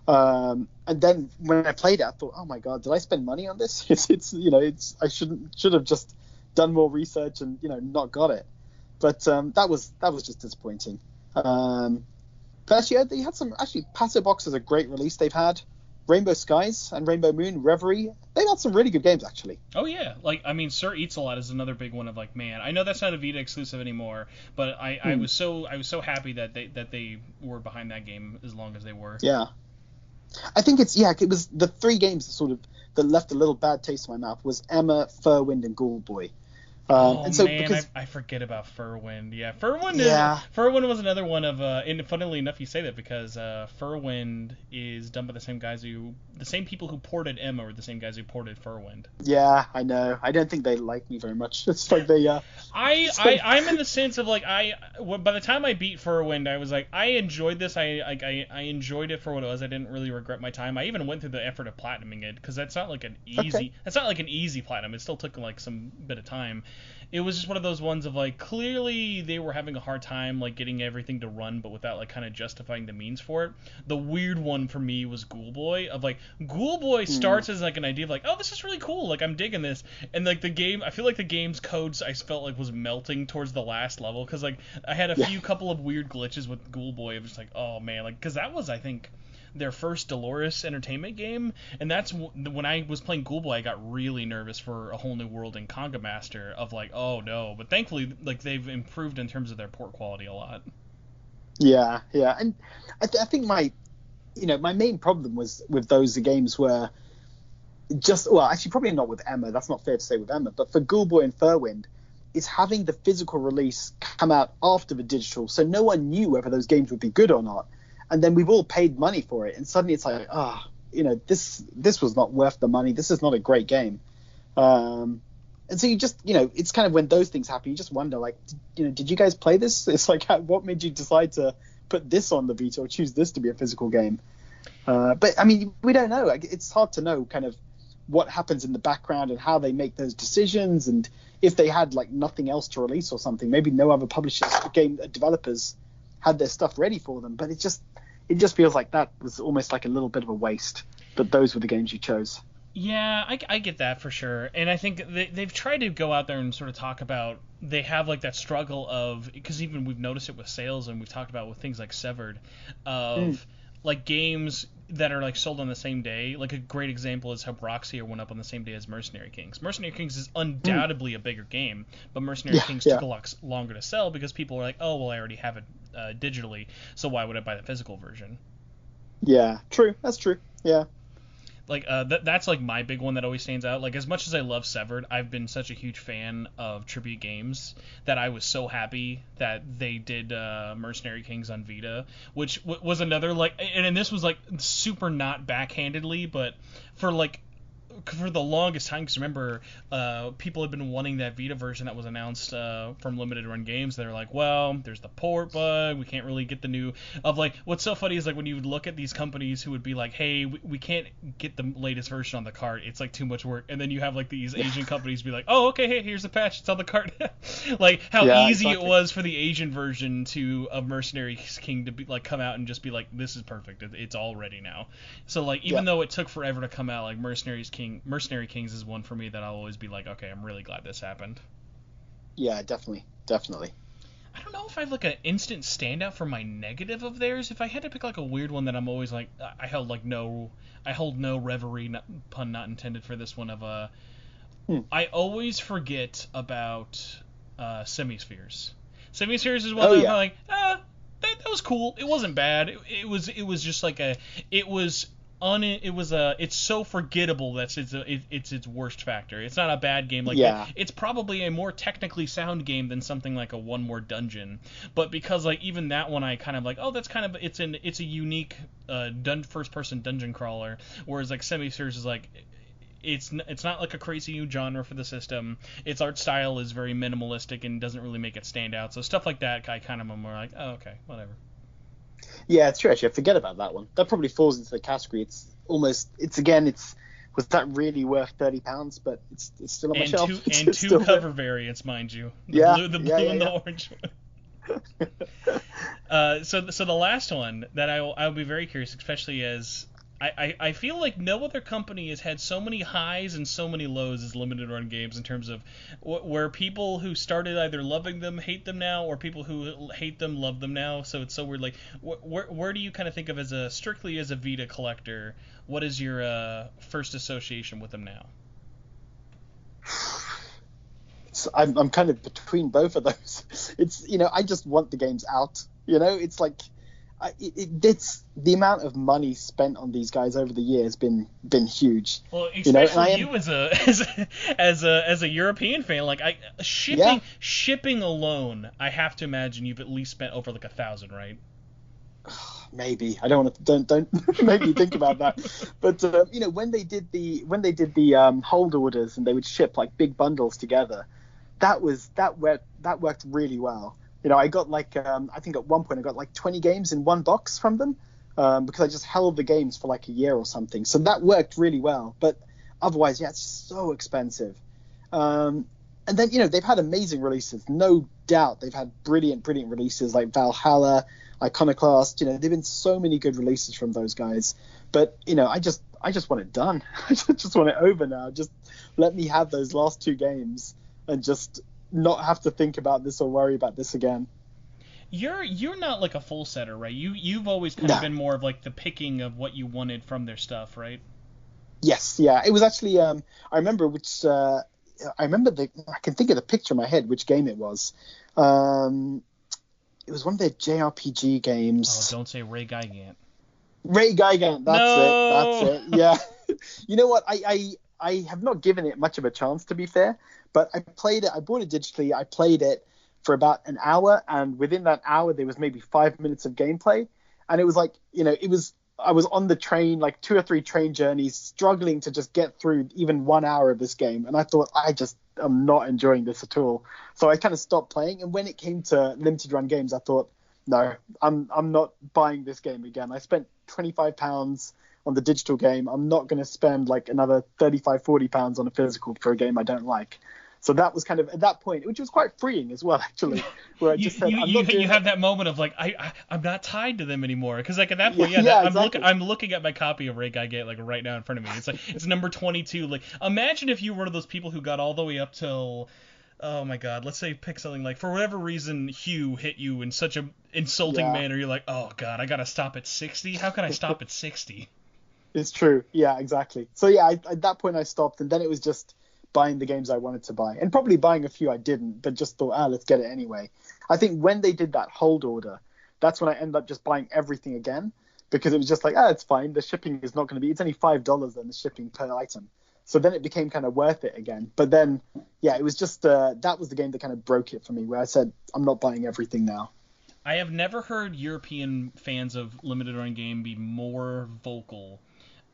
And then when I played it, I thought, oh my God, did I spend money on this? I should have just done more research and, not got it. But that was just disappointing. But actually, they had some. Actually, Passo Box is a great release they've had. Rainbow Skies and Rainbow Moon, Reverie. They've had some really good games, actually. Oh, yeah. Sir Eats a Lot is another big one of, man, I know that's not a Vita exclusive anymore, but I was so happy that they were behind that game as long as they were. Yeah. I think it was the three games that left a little bad taste in my mouth was Emma, Furwind, and Ghoul Boy. I forget about Furwind. Yeah, Furwind was another one of, and funnily enough, you say that because Furwind is done by the same people who ported Emma or the same guys who ported Furwind. Yeah, I know. I don't think they like me very much. It's like they. I'm in the sense of by the time I beat Furwind, I was I enjoyed this. I enjoyed it for what it was. I didn't really regret my time. I even went through the effort of platinuming it, because that's not an easy platinum. It still took some bit of time. It was just one of those ones of clearly they were having a hard time getting everything to run, but without kind of justifying the means for it. The weird one for me was Ghoul Boy. Ghoul Boy starts as an idea of oh, this is really cool, I'm digging this, and the game, I feel the game's codes I felt was melting towards the last level, because I had a couple of weird glitches with Ghoul Boy. It was oh man, because that was, I think, their first Dolores Entertainment game, and that's when I was playing Ghoul Boy, I got really nervous for A Whole New World and Conga Master of oh no, but thankfully they've improved in terms of their port quality a lot. Yeah, and I think my main problem was with those games were actually probably not with Emma, that's not fair to say with Emma, but for Ghoul Boy and Furwind, is having the physical release come out after the digital, so no one knew whether those games would be good or not. And then we've all paid money for it, and suddenly it's this was not worth the money. This is not a great game. And so you just, it's kind of when those things happen, you just wonder, did you guys play this? It's what made you decide to put this on the Vita or choose this to be a physical game? But I mean, we don't know. It's hard to know kind of what happens in the background and how they make those decisions, and if they had nothing else to release or something, maybe no other publishers, game developers had their stuff ready for them. But it just feels like that was almost a little bit of a waste, but those were the games you chose. Yeah, I get that for sure. And I think they've tried to go out there and sort of talk about, they have that struggle of, because even we've noticed it with sales, and we've talked about with things like Severed, of games that are sold on the same day. A great example is how Hebroxia went up on the same day as Mercenary Kings. Mercenary Kings is undoubtedly a bigger game, but Mercenary Kings took a lot longer to sell because people were oh, well, I already have it digitally, so why would I buy the physical version? Yeah, true. That's true. Yeah. That's my big one that always stands out. As much as I love Severed, I've been such a huge fan of Tribute Games that I was so happy that they did Mercenary Kings on Vita, which was another and this was super not backhandedly, but for the longest time, because remember, people had been wanting that Vita version that was announced from Limited Run Games. They're well, there's the port bug, we can't really get the new, what's so funny is when you would look at these companies who would be hey, we can't get the latest version on the cart, it's too much work, and then you have these Asian companies be oh, okay, hey, here's the patch, it's on the cart. How easy it was for the Asian version of Mercenary King to be come out and just be this is perfect, it's all ready now. So even though it took forever to come out, Mercenary Kings is one for me that I'll always be okay, I'm really glad this happened. Yeah, definitely. I don't know if I have like an instant standout for my negative of theirs. If I had to pick like a weird one that I'm always like, I hold no reverie, pun not intended for this one, of I always forget about Semispheres. Semispheres is one Oh that I'm yeah, like, that was cool. It wasn't bad. It was just like it was it's so forgettable that it's its worst factor. It's not a bad game. Like yeah, it's probably a more technically sound game than something like a One More Dungeon. But because like even that one, I kind of like, oh, that's kind of it's a unique first person dungeon crawler. Whereas like Semispheres is like, it's not like a crazy new genre for the system. Its art style is very minimalistic and doesn't really make it stand out. So stuff like that, I kind of am more like, oh, okay, whatever. yeah. It's true. Actually, I forget about that one. That probably falls into the category. It's was that really worth £30? But it's still on my And shelf. two It's still cover there. variants, mind you. Yeah, The blue yeah, and the yeah, orange one. So the last one that I'll be very curious, especially as I feel like no other company has had so many highs and so many lows as limited run games in terms of where people who started either loving them hate them now, or people who hate them love them now. So it's so weird. Like where do you kind of think of as strictly as a Vita collector? What is your first association with them now? So I'm kind of between both of those. It's I just want the games out. It's like it's the amount of money spent on these guys over the years been huge. Well, And especially you as a European fan, like yeah, shipping alone, I have to imagine you've at least spent over like 1,000, right? maybe I don't want to don't make me think about that. But when they did the hold orders and they would ship like big bundles together, that worked really well. I got like I think at one point I got like 20 games in one box from them, because I just held the games for like a year or something. So that worked really well. But otherwise, yeah, it's so expensive. And then they've had amazing releases, no doubt. They've had brilliant releases like Valhalla, Iconoclast. There've been so many good releases from those guys. But I just want it done. I just want it over now. Just let me have those last two games and just not have to think about this or worry about this again. You're not like a full setter, right? You've always kind of No. been more of like the picking of what you wanted from their stuff, right? Yes, yeah. It was actually I remember I can think of the picture in my head which game it was. It was one of their JRPG Oh, games. don't say Ray Gigant. Ray Gigant, No. that's it. Yeah. You know what? I have not given it much of a chance, to be fair, but I played it. I bought it digitally. I played it for about an hour, and within that hour there was maybe 5 minutes of gameplay, and it was like I was on the train, like 2 or 3 train journeys, struggling to just get through even 1 hour of this game, and I thought I'm not enjoying this at all. So I kind of stopped playing, and when it came to limited run games, I thought, no, I'm not buying this game again. I spent £25 on the digital game. I'm not going to spend like another £35-40 on a physical for a game I don't like. So that was kind of at that point, which was quite freeing as well, actually, where I just said, I'm not doing you have that moment of like I'm not tied to them anymore, because like at that point, yeah, exactly. I'm looking at my copy of Ray Gigant like right now in front of me. It's like it's number 22. Like imagine if you were one of those people who got all the way up till, oh my god, let's say pick something like, for whatever reason Hugh hit you in such a insulting Yeah. manner, you're like, oh god, I gotta stop at 60. How can I stop at 60? It's true. Yeah, exactly. So yeah, at that point I stopped, and then it was just buying the games I wanted to buy, and probably buying a few I didn't, but just thought, let's get it anyway. I think when they did that hold order, that's when I ended up just buying everything again, because it was just like, it's fine. The shipping is not going to be. It's only $5 then the shipping per item. So then it became kind of worth it again. But then, yeah, it was just that was the game that kind of broke it for me, where I said, I'm not buying everything now. I have never heard European fans of limited run game be more vocal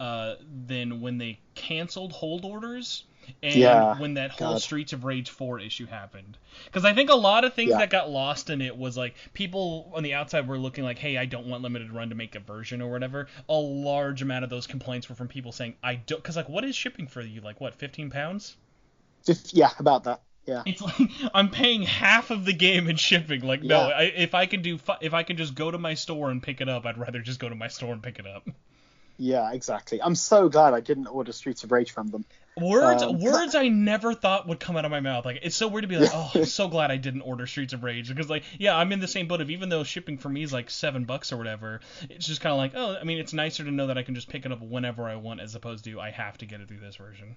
than when they canceled hold orders Yeah, and when that whole God. Streets of Rage 4 issue happened. Because I think a lot of things Yeah. that got lost in it was like people on the outside were looking like, hey, I don't want limited run to make a version or whatever. A large amount of those complaints were from people saying, I don't, because like what is shipping for you? Like what, £15? Yeah, about that. Yeah. It's like I'm paying half of the game in shipping. Like no, Yeah. if I can just go to my store and pick it up, I'd rather just go to my store and pick it up. Yeah, exactly. I'm so glad I didn't order Streets of Rage from them. Words I never thought would come out of my mouth. Like, it's so weird to be like, oh, I'm Yeah. so glad I didn't order Streets of Rage, because like, yeah, I'm in the same boat of, even though shipping for me is like $7 or whatever, it's just kind of like, oh, I mean, it's nicer to know that I can just pick it up whenever I want, as opposed to I have to get it through this version.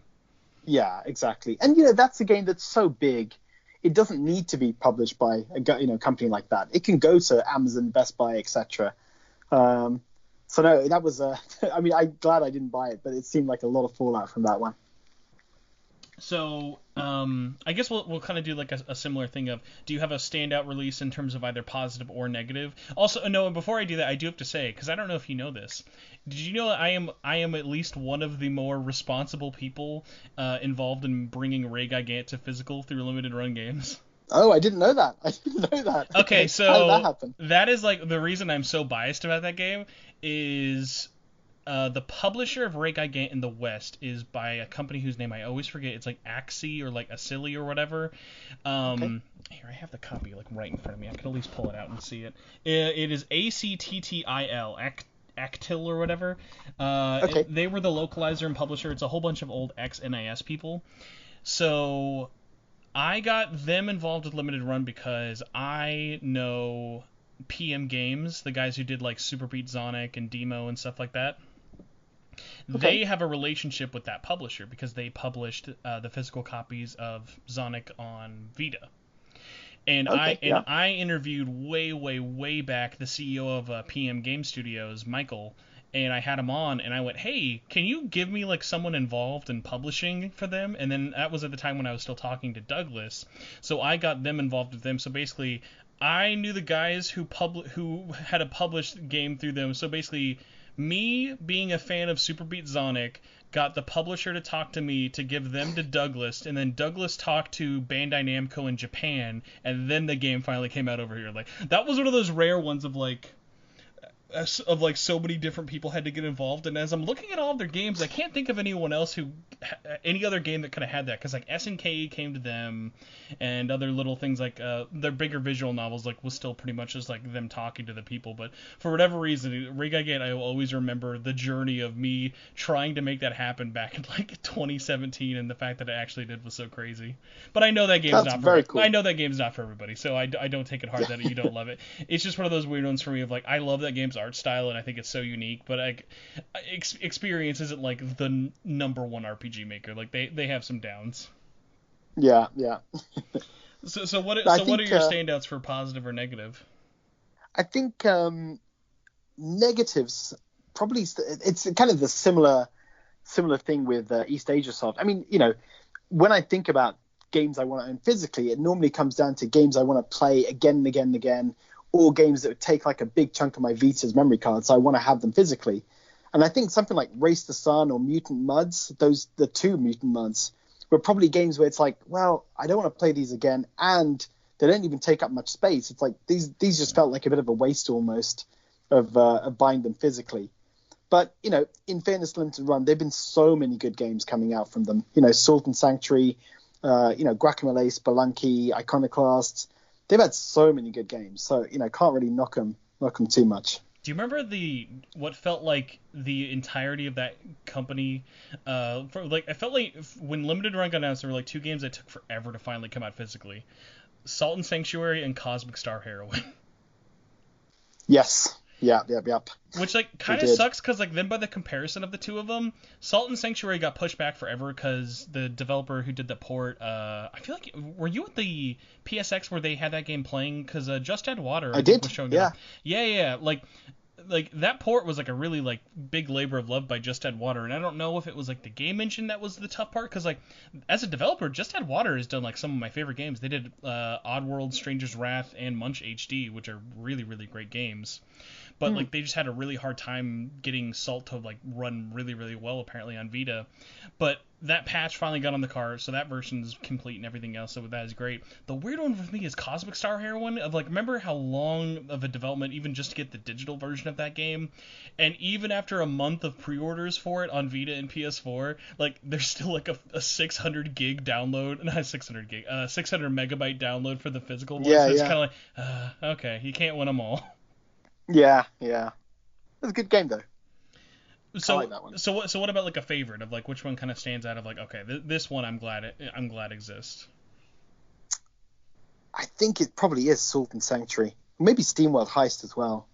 Yeah, exactly. And that's a game that's so big, it doesn't need to be published by a company like that. It can go to Amazon, Best Buy, etc. So no, that was I mean, I'm glad I didn't buy it, but it seemed like a lot of fallout from that one. So, I guess we'll kind of do like a similar thing of, do you have a standout release in terms of either positive or negative? Also, no, before I do that, I do have to say, because I don't know if you know this, did you know that I am at least one of the more responsible people involved in bringing Ray Gigant to physical through limited run games? Oh, I didn't know that. I didn't know that. Okay, How did that so happen? that is like the reason I'm so biased about that game is the publisher of Ray Gigant in the West is by a company whose name I always forget. It's like Axie or like Acili or whatever. Okay. Here, I have the copy like right in front of me. I can at least pull it out and see it. It is ACTTIL, Actil or whatever. Okay. They were the localizer and publisher. It's a whole bunch of old ex-NIS people. So I got them involved with Limited Run because I know PM Games, the guys who did like Super Beat Sonic and Demo and stuff like that. Okay. They have a relationship with that publisher because they published the physical copies of Sonic on Vita. And Okay. I interviewed way back the CEO of PM Game Studios, Michael, and I had him on, and I went, hey, can you give me like someone involved in publishing for them? And then that was at the time when I was still talking to Douglas, so I got them involved with them. So basically, I knew the guys who had a published game through them. So basically, me being a fan of Super Beat Sonic got the publisher to talk to me to give them to Douglas, and then Douglas talked to Bandai Namco in Japan, and then the game finally came out over here. Like, that was one of those rare ones of like so many different people had to get involved. And as I'm looking at all of their games, I can't think of anyone else any other game that could have had that, because like SNK came to them, and other little things like their bigger visual novels like was still pretty much just like them talking to the people. But for whatever reason, Ray Gigant, I will always remember the journey of me trying to make that happen back in like 2017, and the fact that it actually did was so crazy. But I know that game's That's not for very cool. I know that game's not for everybody, so I don't take it hard that you don't love it. It's just one of those weird ones for me of like, I love that game's art style and I think it's so unique, but like experience isn't like the number one RPG maker. Like they have some downs. Yeah. So what I are think, your standouts for positive or negative? I think negatives probably it's kind of the similar thing with East Asia Soft. I mean, when I think about games I want to own physically, it normally comes down to games I want to play again and again and again, or games that would take like a big chunk of my Vita's memory card, so I want to have them physically. And I think something like Race the Sun or Mutant Muds, the two Mutant Muds, were probably games where it's like, well, I don't want to play these again, and they don't even take up much space. It's like these just felt like a bit of a waste almost of buying them physically. But, in fairness, Limited Run, there have been so many good games coming out from them. Salt and Sanctuary, Guacamelee, Spelunky, Iconoclast. They've had so many good games, so can't really knock them too much. Do you remember what felt like the entirety of that company? I felt like when Limited Run got announced, there were like two games that took forever to finally come out physically: Salt and Sanctuary and Cosmic Star Heroine. Yes. Yep. Which like kind of sucks, because like then by the comparison of the two of them, Salt and Sanctuary got pushed back forever because the developer who did the port, I feel like, were you at the PSX where they had that game playing? Because Just Add Water I did. was showing Yeah. up. Yeah. Like that port was like a really like big labor of love by Just Add Water, and I don't know if it was like the game engine that was the tough part, because like as a developer, Just Add Water has done like some of my favorite games. They did Oddworld, Stranger's Wrath, and Munch HD, which are really great games. But like they just had a really hard time getting Salt to like run really well apparently on Vita. But that patch finally got on the car, so that version's complete and everything else, so that is great. The weird one for me is Cosmic Star Heroine. Of like, remember how long of a development even just to get the digital version of that game? And even after a month of pre-orders for it on Vita and PS4, like there's still like a 600 gig download, not 600 gig, 600 megabyte download for the physical one. Yeah, so it's yeah. kind of like, okay, you can't win them all. Yeah. It was a good game though. I like that one. So what about like a favorite of like which one kind of stands out of like, okay, this one I'm glad exists. I think it probably is Salt and Sanctuary. Maybe SteamWorld Heist as well.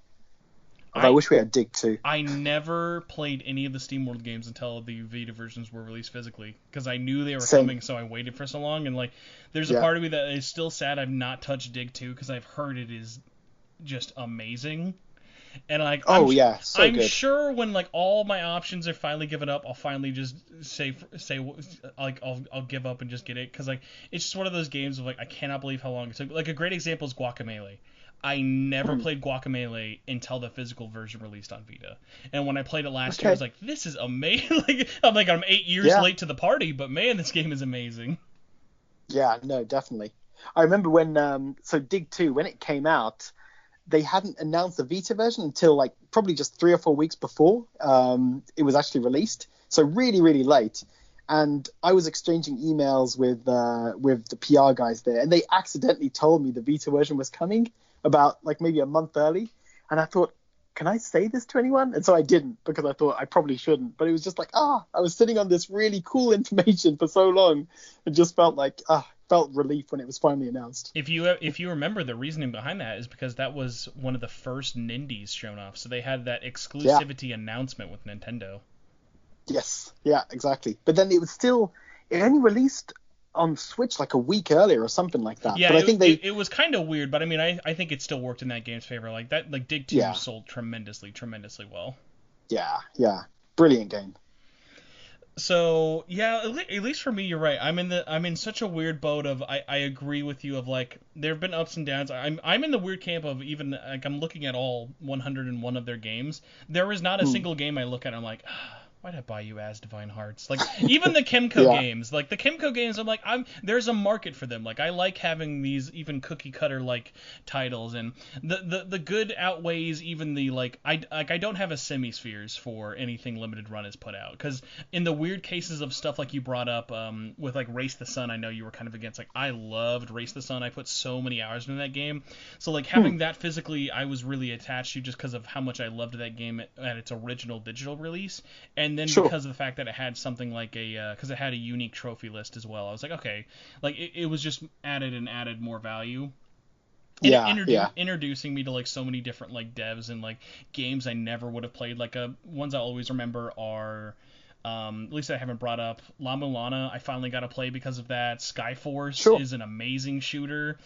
Although I wish we had Dig 2. I never played any of the SteamWorld games until the Vita versions were released physically, because I knew they were coming, so I waited for so long. And like, there's a part of me that is still sad I've not touched Dig 2, because I've heard it is just amazing. And like, I'm good. sure when like all my options are finally given up, I'll finally just say like I'll give up and just get it, because like it's just one of those games of like I cannot believe how long it took. Like a great example is Guacamelee. I never played Guacamelee until the physical version released on Vita. And when I played it last year, I was like, this is amazing. I'm 8 years late to the party, but man, this game is amazing. Yeah, no, definitely. I remember when so Dig 2, when it came out, they hadn't announced the Vita version until like probably just 3 or 4 weeks before it was actually released. So really, really late. And I was exchanging emails with the PR guys there, and they accidentally told me the Vita version was coming about like maybe a month early. And I thought, can I say this to anyone? And so I didn't, because I thought I probably shouldn't. But it was just like, I was sitting on this really cool information for so long, and just felt like, felt relief when it was finally announced. If you remember, the reasoning behind that is because that was one of the first Nindies shown off, so they had that exclusivity announcement with Nintendo. Yes, yeah, exactly. But then it only released on Switch like a week earlier or something like that. Yeah, but I think it was kind of weird, but I mean, I think it still worked in that game's favor. Like that, like Dig 2 sold tremendously well. Yeah, brilliant game. So yeah, at least for me, you're right. I'm in such a weird boat of I agree with you of like there have been ups and downs. I'm in the weird camp of even like I'm looking at all 101 of their games. There is not a single game I look at and I'm like, why'd I buy you As Divine Hearts? Like even the Kimco games, like the Kimco games, I'm like there's a market for them. Like I like having these even cookie cutter like titles, and the good outweighs even the like I don't have a semi-spheres for anything limited run is put out, because in the weird cases of stuff like you brought up with like Race the Sun, I know you were kind of against. Like I loved Race the Sun. I put so many hours into that game, so like having that physically I was really attached to, just because of how much I loved that game at its original digital release. And then because of the fact that it had something like because it had a unique trophy list as well, I was like, okay, like it was just added more value. And introducing me to like so many different like devs and like games I never would have played. Like ones I always remember are at least I haven't brought up La Mulana. I finally got to play because of that. Skyforce is an amazing shooter.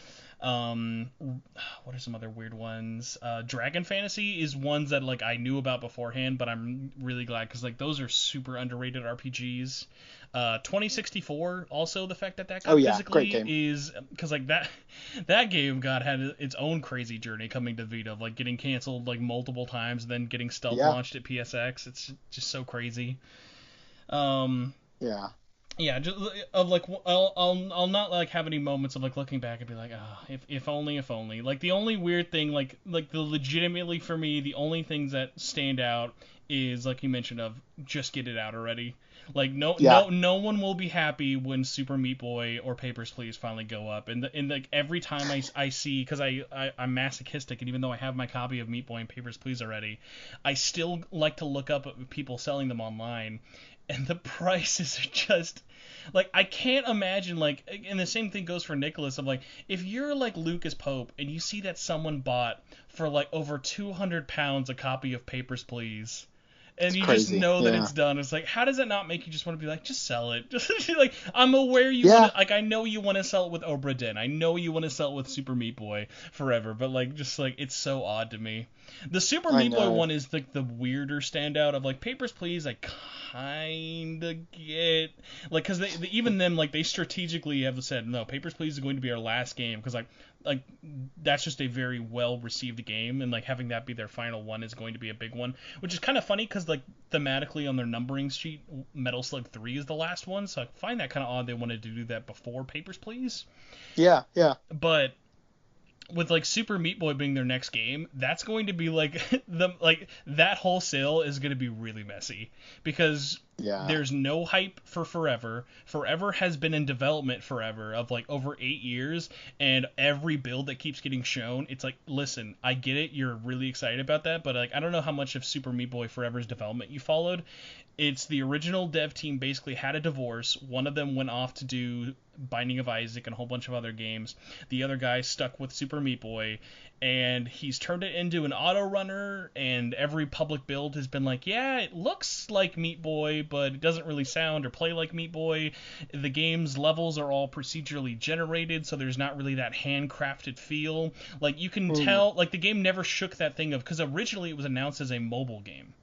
What are some other weird ones? Dragon Fantasy is ones that like I knew about beforehand, but I'm really glad because like those are super underrated RPGs. 2064, also the fact that got physically is because like that game had its own crazy journey coming to Vita, of like getting canceled like multiple times, then getting stealth launched at PSX. It's just so crazy. Yeah, just of like I'll not like have any moments of like looking back and be like, if only. Like the only weird thing, like the legitimately for me, the only things that stand out is like you mentioned of just get it out already. Like no one will be happy when Super Meat Boy or Papers, Please finally go up. And like every time I see, because I'm masochistic, and even though I have my copy of Meat Boy and Papers, Please already, I still like to look up at people selling them online. And the prices are just like I can't imagine, like, and the same thing goes for Nicholas of like if you're like Lucas Pope and you see that someone bought for like over 200 pounds a copy of Papers, Please, and you just know that it's done. It's like, how does it not make you just want to be like, just sell it? Just like, I'm aware you want to, like, I know you want to sell it with Obra Dinn. I know you want to sell it with Super Meat Boy forever, but like, just like, it's so odd to me. The Super Meat Boy one is like the weirder standout of like Papers, Please. I kind of get like, because they even them like they strategically have said no, Papers, Please is going to be our last game, because like that's just a very well received game, and like having that be their final one is going to be a big one, which is kind of funny because like thematically on their numbering sheet, Metal Slug 3 is the last one, so I find that kind of odd they wanted to do that before Papers, Please. Yeah. But with like Super Meat Boy being their next game, that's going to be like that whole sale is going to be really messy because there's no hype for Forever. Forever has been in development forever of like over 8 years, and every build that keeps getting shown, it's like, listen, I get it, you're really excited about that, but like I don't know how much of Super Meat Boy Forever's development you followed. It's the original dev team basically had a divorce. One of them went off to do Binding of Isaac and a whole bunch of other games. The other guy stuck with Super Meat Boy, and he's turned it into an auto runner, and every public build has been like, yeah, it looks like Meat Boy, but it doesn't really sound or play like Meat Boy. The game's levels are all procedurally generated, so there's not really that handcrafted feel. Like, you can tell, like, the game never shook that thing of, because originally it was announced as a mobile game.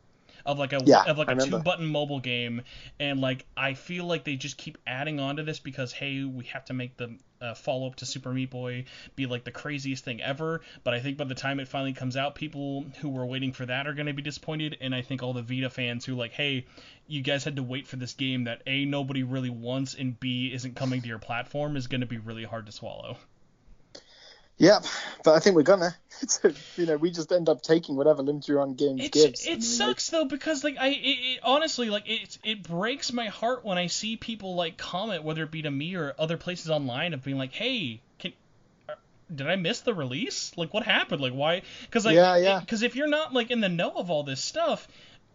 Of like a 2-button mobile game, and like I feel like they just keep adding on to this because hey, we have to make the follow-up to Super Meat Boy be like the craziest thing ever. But I think by the time it finally comes out, people who were waiting for that are going to be disappointed, and I think all the Vita fans who like, hey, you guys had to wait for this game that A, nobody really wants, and B, isn't coming to your platform is going to be really hard to swallow. Yeah, but I think we're gonna. We just end up taking whatever limited run games gives. It sucks though because like honestly like it breaks my heart when I see people like comment, whether it be to me or other places online, of being like, hey, did I miss the release? Like, what happened? Like, why? Because like because if you're not like in the know of all this stuff,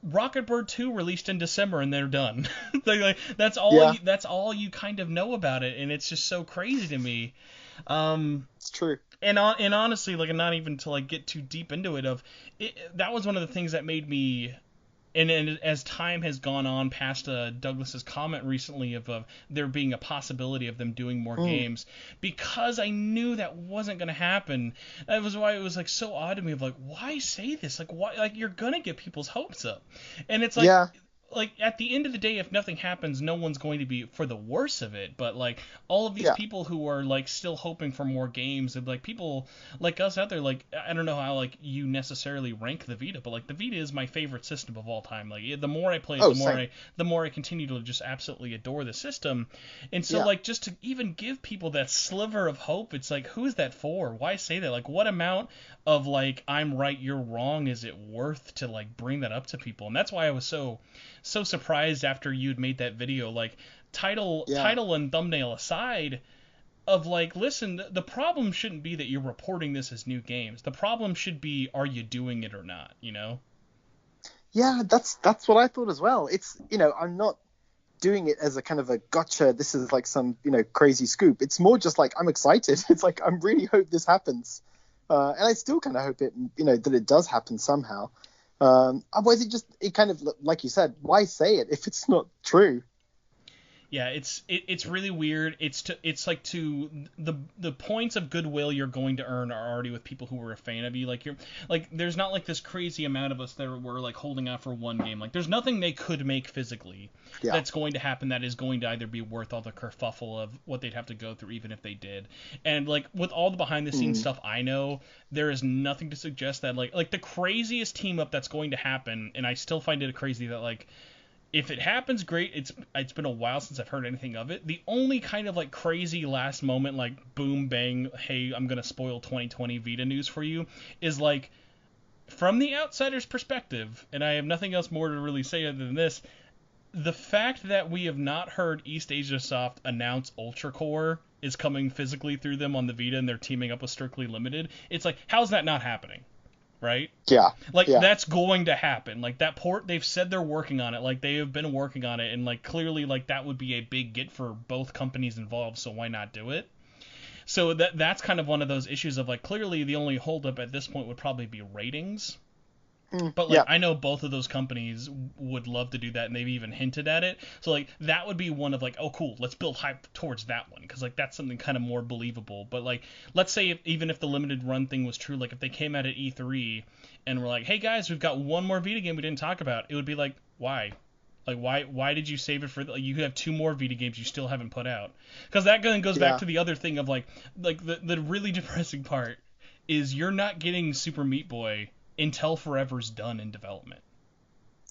Rocket Bird 2 released in December and they're done. like that's all you kind of know about it, and it's just so crazy to me. It's true. And honestly, like, not even to like get too deep into it, that was one of the things that made me, and as time has gone on past Douglas's comment recently of there being a possibility of them doing more games, because I knew that wasn't going to happen. That was why it was like so odd to me of like, why say this? Like, why? Like, you're gonna get people's hopes up, and it's like. Like, at the end of the day, if nothing happens, no one's going to be for the worse of it. But, like, all of these people who are, like, still hoping for more games, and, like, people like us out there, like, I don't know how, like, you necessarily rank the Vita, but, like, the Vita is my favorite system of all time. Like, the more I play it, the more I continue to just absolutely adore the system. And so, like, just to even give people that sliver of hope, it's like, who is that for? Why say that? Like, what amount of, like, I'm right, you're wrong is it worth to, like, bring that up to people? And that's why I was so surprised after you'd made that video, like, title and thumbnail aside, of like, listen, the problem shouldn't be that you're reporting this as new games. The problem should be, are you doing it or not, you know? Yeah, that's what I thought as well. It's, I'm not doing it as a kind of a gotcha, this is like some, crazy scoop. It's more just like, I'm excited. It's like, I really hope this happens. And I still kind of hope it, that it does happen somehow. Otherwise, it kind of, like you said, why say it if it's not true? Yeah, it's really weird. It's like the points of goodwill you're going to earn are already with people who were a fan of you. Like, you're like, there's not like this crazy amount of us that were like holding out for one game. Like, there's nothing they could make physically that's going to happen that is going to either be worth all the kerfuffle of what they'd have to go through, even if they did. And like, with all the behind the scenes stuff I know, there is nothing to suggest that like the craziest team up that's going to happen. And I still find it crazy that like, if it happens, great. It's been a while since I've heard anything of it. The only kind of like crazy last moment, like boom bang, hey, I'm gonna spoil 2020 Vita news for you, is like, from the outsider's perspective, and I have nothing else more to really say other than this, the fact that we have not heard East Asia Soft announce Ultra Core is coming physically through them on the Vita, and they're teaming up with Strictly Limited. It's like, how's that not happening? Right? Yeah. Like, that's going to happen. Like, that port, they've said they're working on it. Like, they have been working on it. And, like, clearly, like, that would be a big get for both companies involved. So why not do it? So that's kind of one of those issues of, like, clearly the only holdup at this point would probably be ratings. But, like, I know both of those companies would love to do that, and they've even hinted at it. So, like, that would be one of, like, oh, cool, let's build hype towards that one, because, like, that's something kind of more believable. But, like, let's say even if the limited run thing was true, like, if they came out at E3 and were like, hey, guys, we've got one more Vita game we didn't talk about, it would be like, why? Like, why did you save it for... Like, you have 2 more Vita games you still haven't put out. Because that goes back to the other thing of, like the really depressing part is you're not getting Super Meat Boy until Forever's done in development.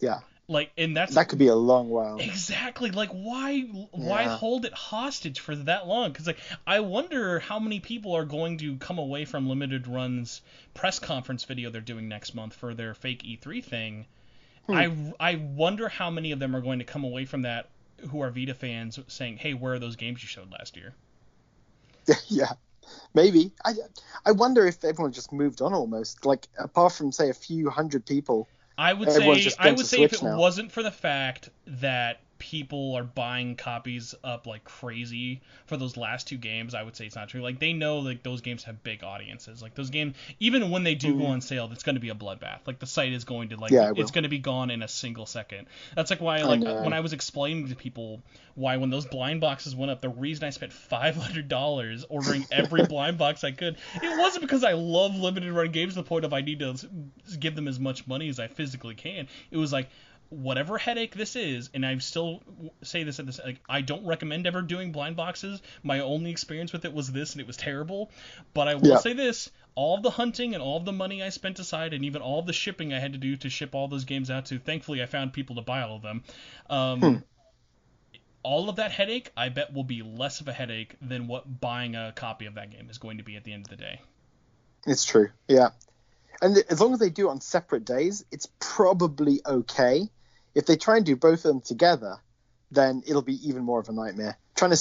Yeah. Like, and That could be a long while. exactly, like, why hold it hostage for that long? Because, like, I wonder how many people are going to come away from Limited Run's press conference video they're doing next month for their fake E3 thing. I wonder how many of them are going to come away from that who are Vita fans saying, hey, where are those games you showed last year? Yeah, maybe. I wonder if everyone just moved on almost. Like, apart from, say, a few hundred people, I would everyone's say just gone to if Switch it now. wasn't for the fact that people are buying copies up like crazy for those last two games, I would say it's not true. Like, they know, like, those games have big audiences. Like, those games, even when they do go on sale, it's going to be a bloodbath. Like, the site is going to, like, it's going to be gone in a single second. That's like why, like, when I was explaining to people why when those blind boxes went up, the reason I spent $500 ordering every blind box I could, it wasn't because I love limited run games to the point of I need to give them as much money as I physically can. It was like, whatever headache this is, and I still say this at this, like, I don't recommend ever doing blind boxes. My only experience with it was this, and it was terrible. But I will say this: all of the hunting and all of the money I spent aside, and even all of the shipping I had to do to ship all those games out to, thankfully I found people to buy all of them. All of that headache, I bet, will be less of a headache than what buying a copy of that game is going to be at the end of the day. It's true, yeah. And as long as they do it on separate days, it's probably okay. If they try and do both of them together, then it'll be even more of a nightmare. Trying to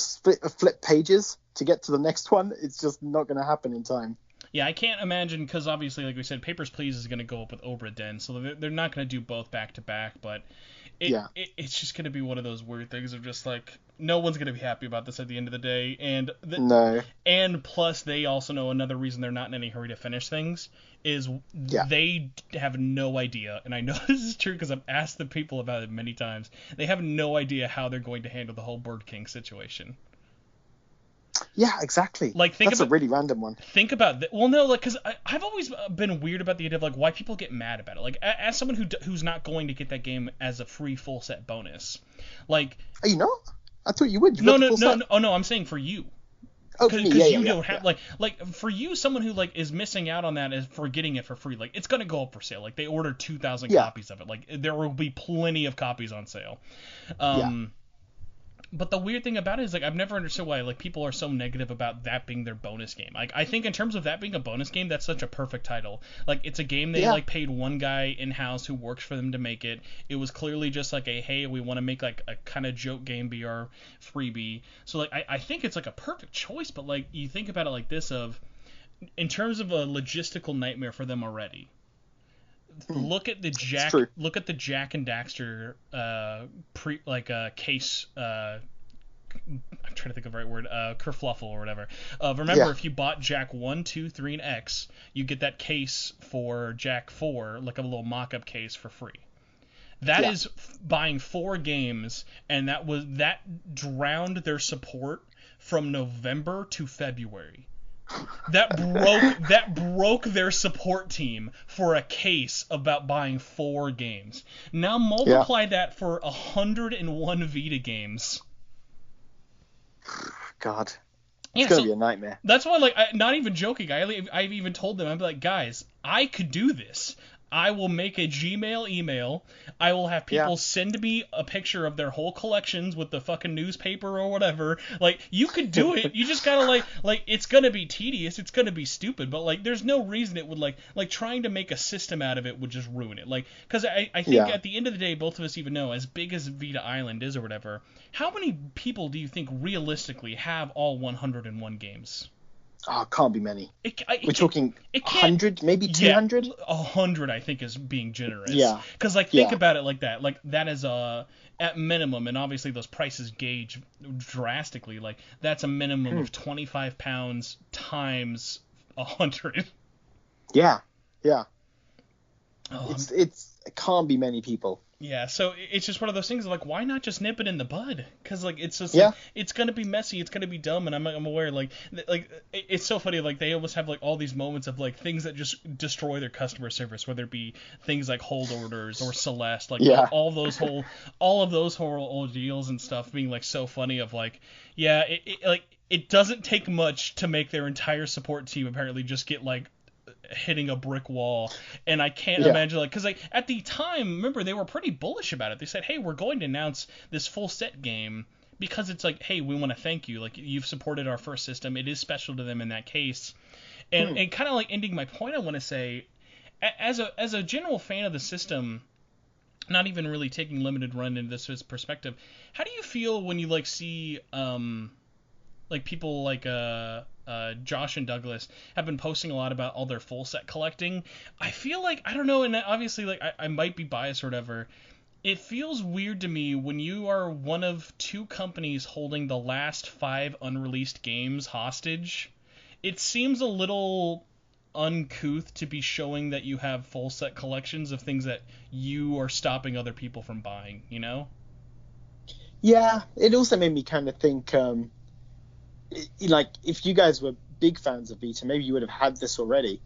flip pages to get to the next one, it's just not going to happen in time. Yeah, I can't imagine, because obviously, like we said, Papers, Please is going to go up with Obra Dinn, so they're not going to do both back to back, but it's just going to be one of those weird things of just like, no one's going to be happy about this at the end of the day, and plus they also know another reason they're not in any hurry to finish things is they have no idea, and I know this is true because I've asked the people about it many times, they have no idea how they're going to handle the whole Bird King situation. Yeah, exactly. Like, that's a really random one. Think about that. Well, no, like, because I've always been weird about the idea of, like, why people get mad about it. Like, as someone who's not going to get that game as a free full set bonus, like. Are you not? I thought you would. No. Oh no, I'm saying for you. Oh, for me, yeah, you don't have like for you, someone who like is missing out on that is for getting it for free. Like, it's gonna go up for sale. Like, they ordered 2,000 copies of it. Like, there will be plenty of copies on sale. But the weird thing about it is, like, I've never understood why, like, people are so negative about that being their bonus game. Like, I think in terms of that being a bonus game, that's such a perfect title. Like, it's a game they, like, paid one guy in-house who works for them to make it. It was clearly just, like, hey, we want to make, like, a kind of joke game be our freebie. So, like, I think it's, like, a perfect choice, but, like, you think about it like this in terms of a logistical nightmare for them already. Look at the Jack and Daxter case. I'm trying to think of the right word. Kerfluffle or whatever. Remember, if you bought Jack 1, 2, 3, and X, you get that case for Jack 4, like a little mock-up case for free. That is buying 4 games, and that drowned their support from November to February. That broke their support team for a case about buying 4 games. Now multiply that for 101 Vita games. God, it's gonna be a nightmare. That's why, like, not even joking. I've even told them, I'm like, guys, I could do this. I will make a Gmail email. I will have people send me a picture of their whole collections with the fucking newspaper or whatever. Like, you could do it. You just gotta, like, it's gonna be tedious. It's gonna be stupid. But, like, there's no reason it would, like trying to make a system out of it would just ruin it. Like, because I think at the end of the day, both of us even know, as big as Vita Island is or whatever, how many people do you think realistically have all 101 games? Oh, can't be many. We're talking 100, maybe 200? 100, I think, is being generous. Yeah. Because, like, think about it like that. Like, that is at minimum, and obviously those prices gauge drastically. Like, that's a minimum of £25 times 100. Yeah. It can't be many people. Yeah, so it's just one of those things, like, why not just nip it in the bud? Because, like, it's just, it's going to be messy, it's going to be dumb, and I'm aware, like, it's so funny, like, they almost have, like, all these moments of, like, things that just destroy their customer service, whether it be things like hold orders or Celeste, like, all of those whole ordeals and stuff being, like, so funny of, like, it doesn't take much to make their entire support team apparently just get, like, hitting a brick wall. And I can't imagine, like, because, like, at the time, remember, they were pretty bullish about it. They said, hey, we're going to announce this full set game because it's like, hey, we want to thank you. Like, you've supported our first system. It is special to them in that case. And kind of like ending my point, I want to say, as a general fan of the system, not even really taking limited run into this perspective, how do you feel when you like see like people like Josh and Douglas have been posting a lot about all their full set collecting? I feel like, I don't know, and obviously like I might be biased or whatever, it feels weird to me when you are one of two companies holding the last 5 unreleased games hostage. It seems a little uncouth to be showing that you have full set collections of things that you are stopping other people from buying, you know? Yeah, it also made me kind of think, like, if you guys were big fans of Vita, maybe you would have had this already.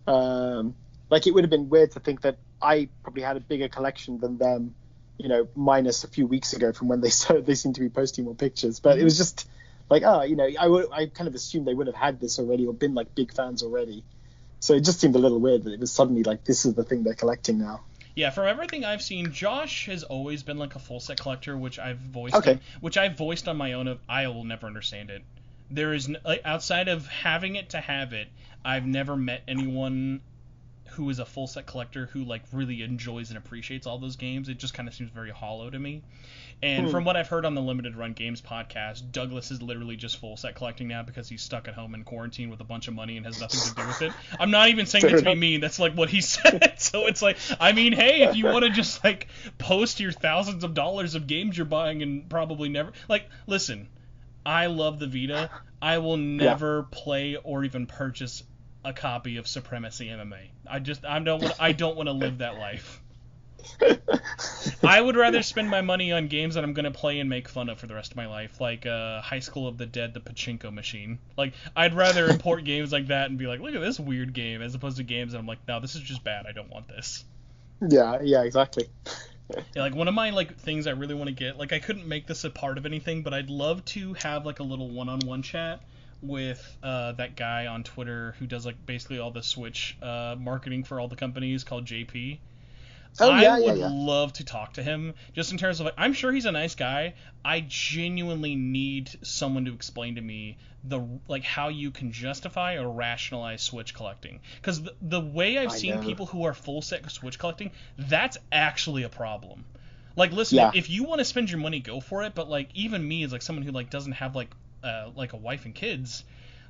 Like, it would have been weird to think that I probably had a bigger collection than them, you know, minus a few weeks ago from when they seemed to be posting more pictures. But it was just like, you know, I kind of assumed they would have had this already or been like big fans already. So it just seemed a little weird that it was suddenly like, this is the thing they're collecting now. Yeah, from everything I've seen, Josh has always been like a full set collector, which I've voiced on my own. I will never understand it. There is like, outside of having it to have it, I've never met anyone who is a full set collector who like really enjoys and appreciates all those games. It just kind of seems very hollow to me. And from what I've heard on the Limited Run Games podcast, Douglas is literally just full set collecting now because he's stuck at home in quarantine with a bunch of money and has nothing to do with it. I'm not even saying that to be mean. That's like what he said. So it's like, I mean, hey, if you want to just like post your thousands of dollars of games you're buying and probably never, like, listen, I love the Vita. I will never play or even purchase a copy of Supremacy MMA. I don't want to live that life. I would rather spend my money on games that I'm going to play and make fun of for the rest of my life, like High School of the Dead, the Pachinko Machine. Like, I'd rather import games like that and be like, look at this weird game, as opposed to games that I'm like, no, this is just bad, I don't want this. Yeah, exactly. Yeah, like, one of my, like, things I really want to get, like, I couldn't make this a part of anything, but I'd love to have, like, a little one-on-one chat with that guy on Twitter who does, like, basically all the Switch marketing for all the companies, called JP. I would love to talk to him, just in terms of, like, I'm sure he's a nice guy. I genuinely need someone to explain to me how you can justify or rationalize Switch collecting. Because the way I've seen people who are full set Switch collecting, that's actually a problem. Like, listen, if you want to spend your money, go for it. But like, even me as like someone who like doesn't have like a wife and kids,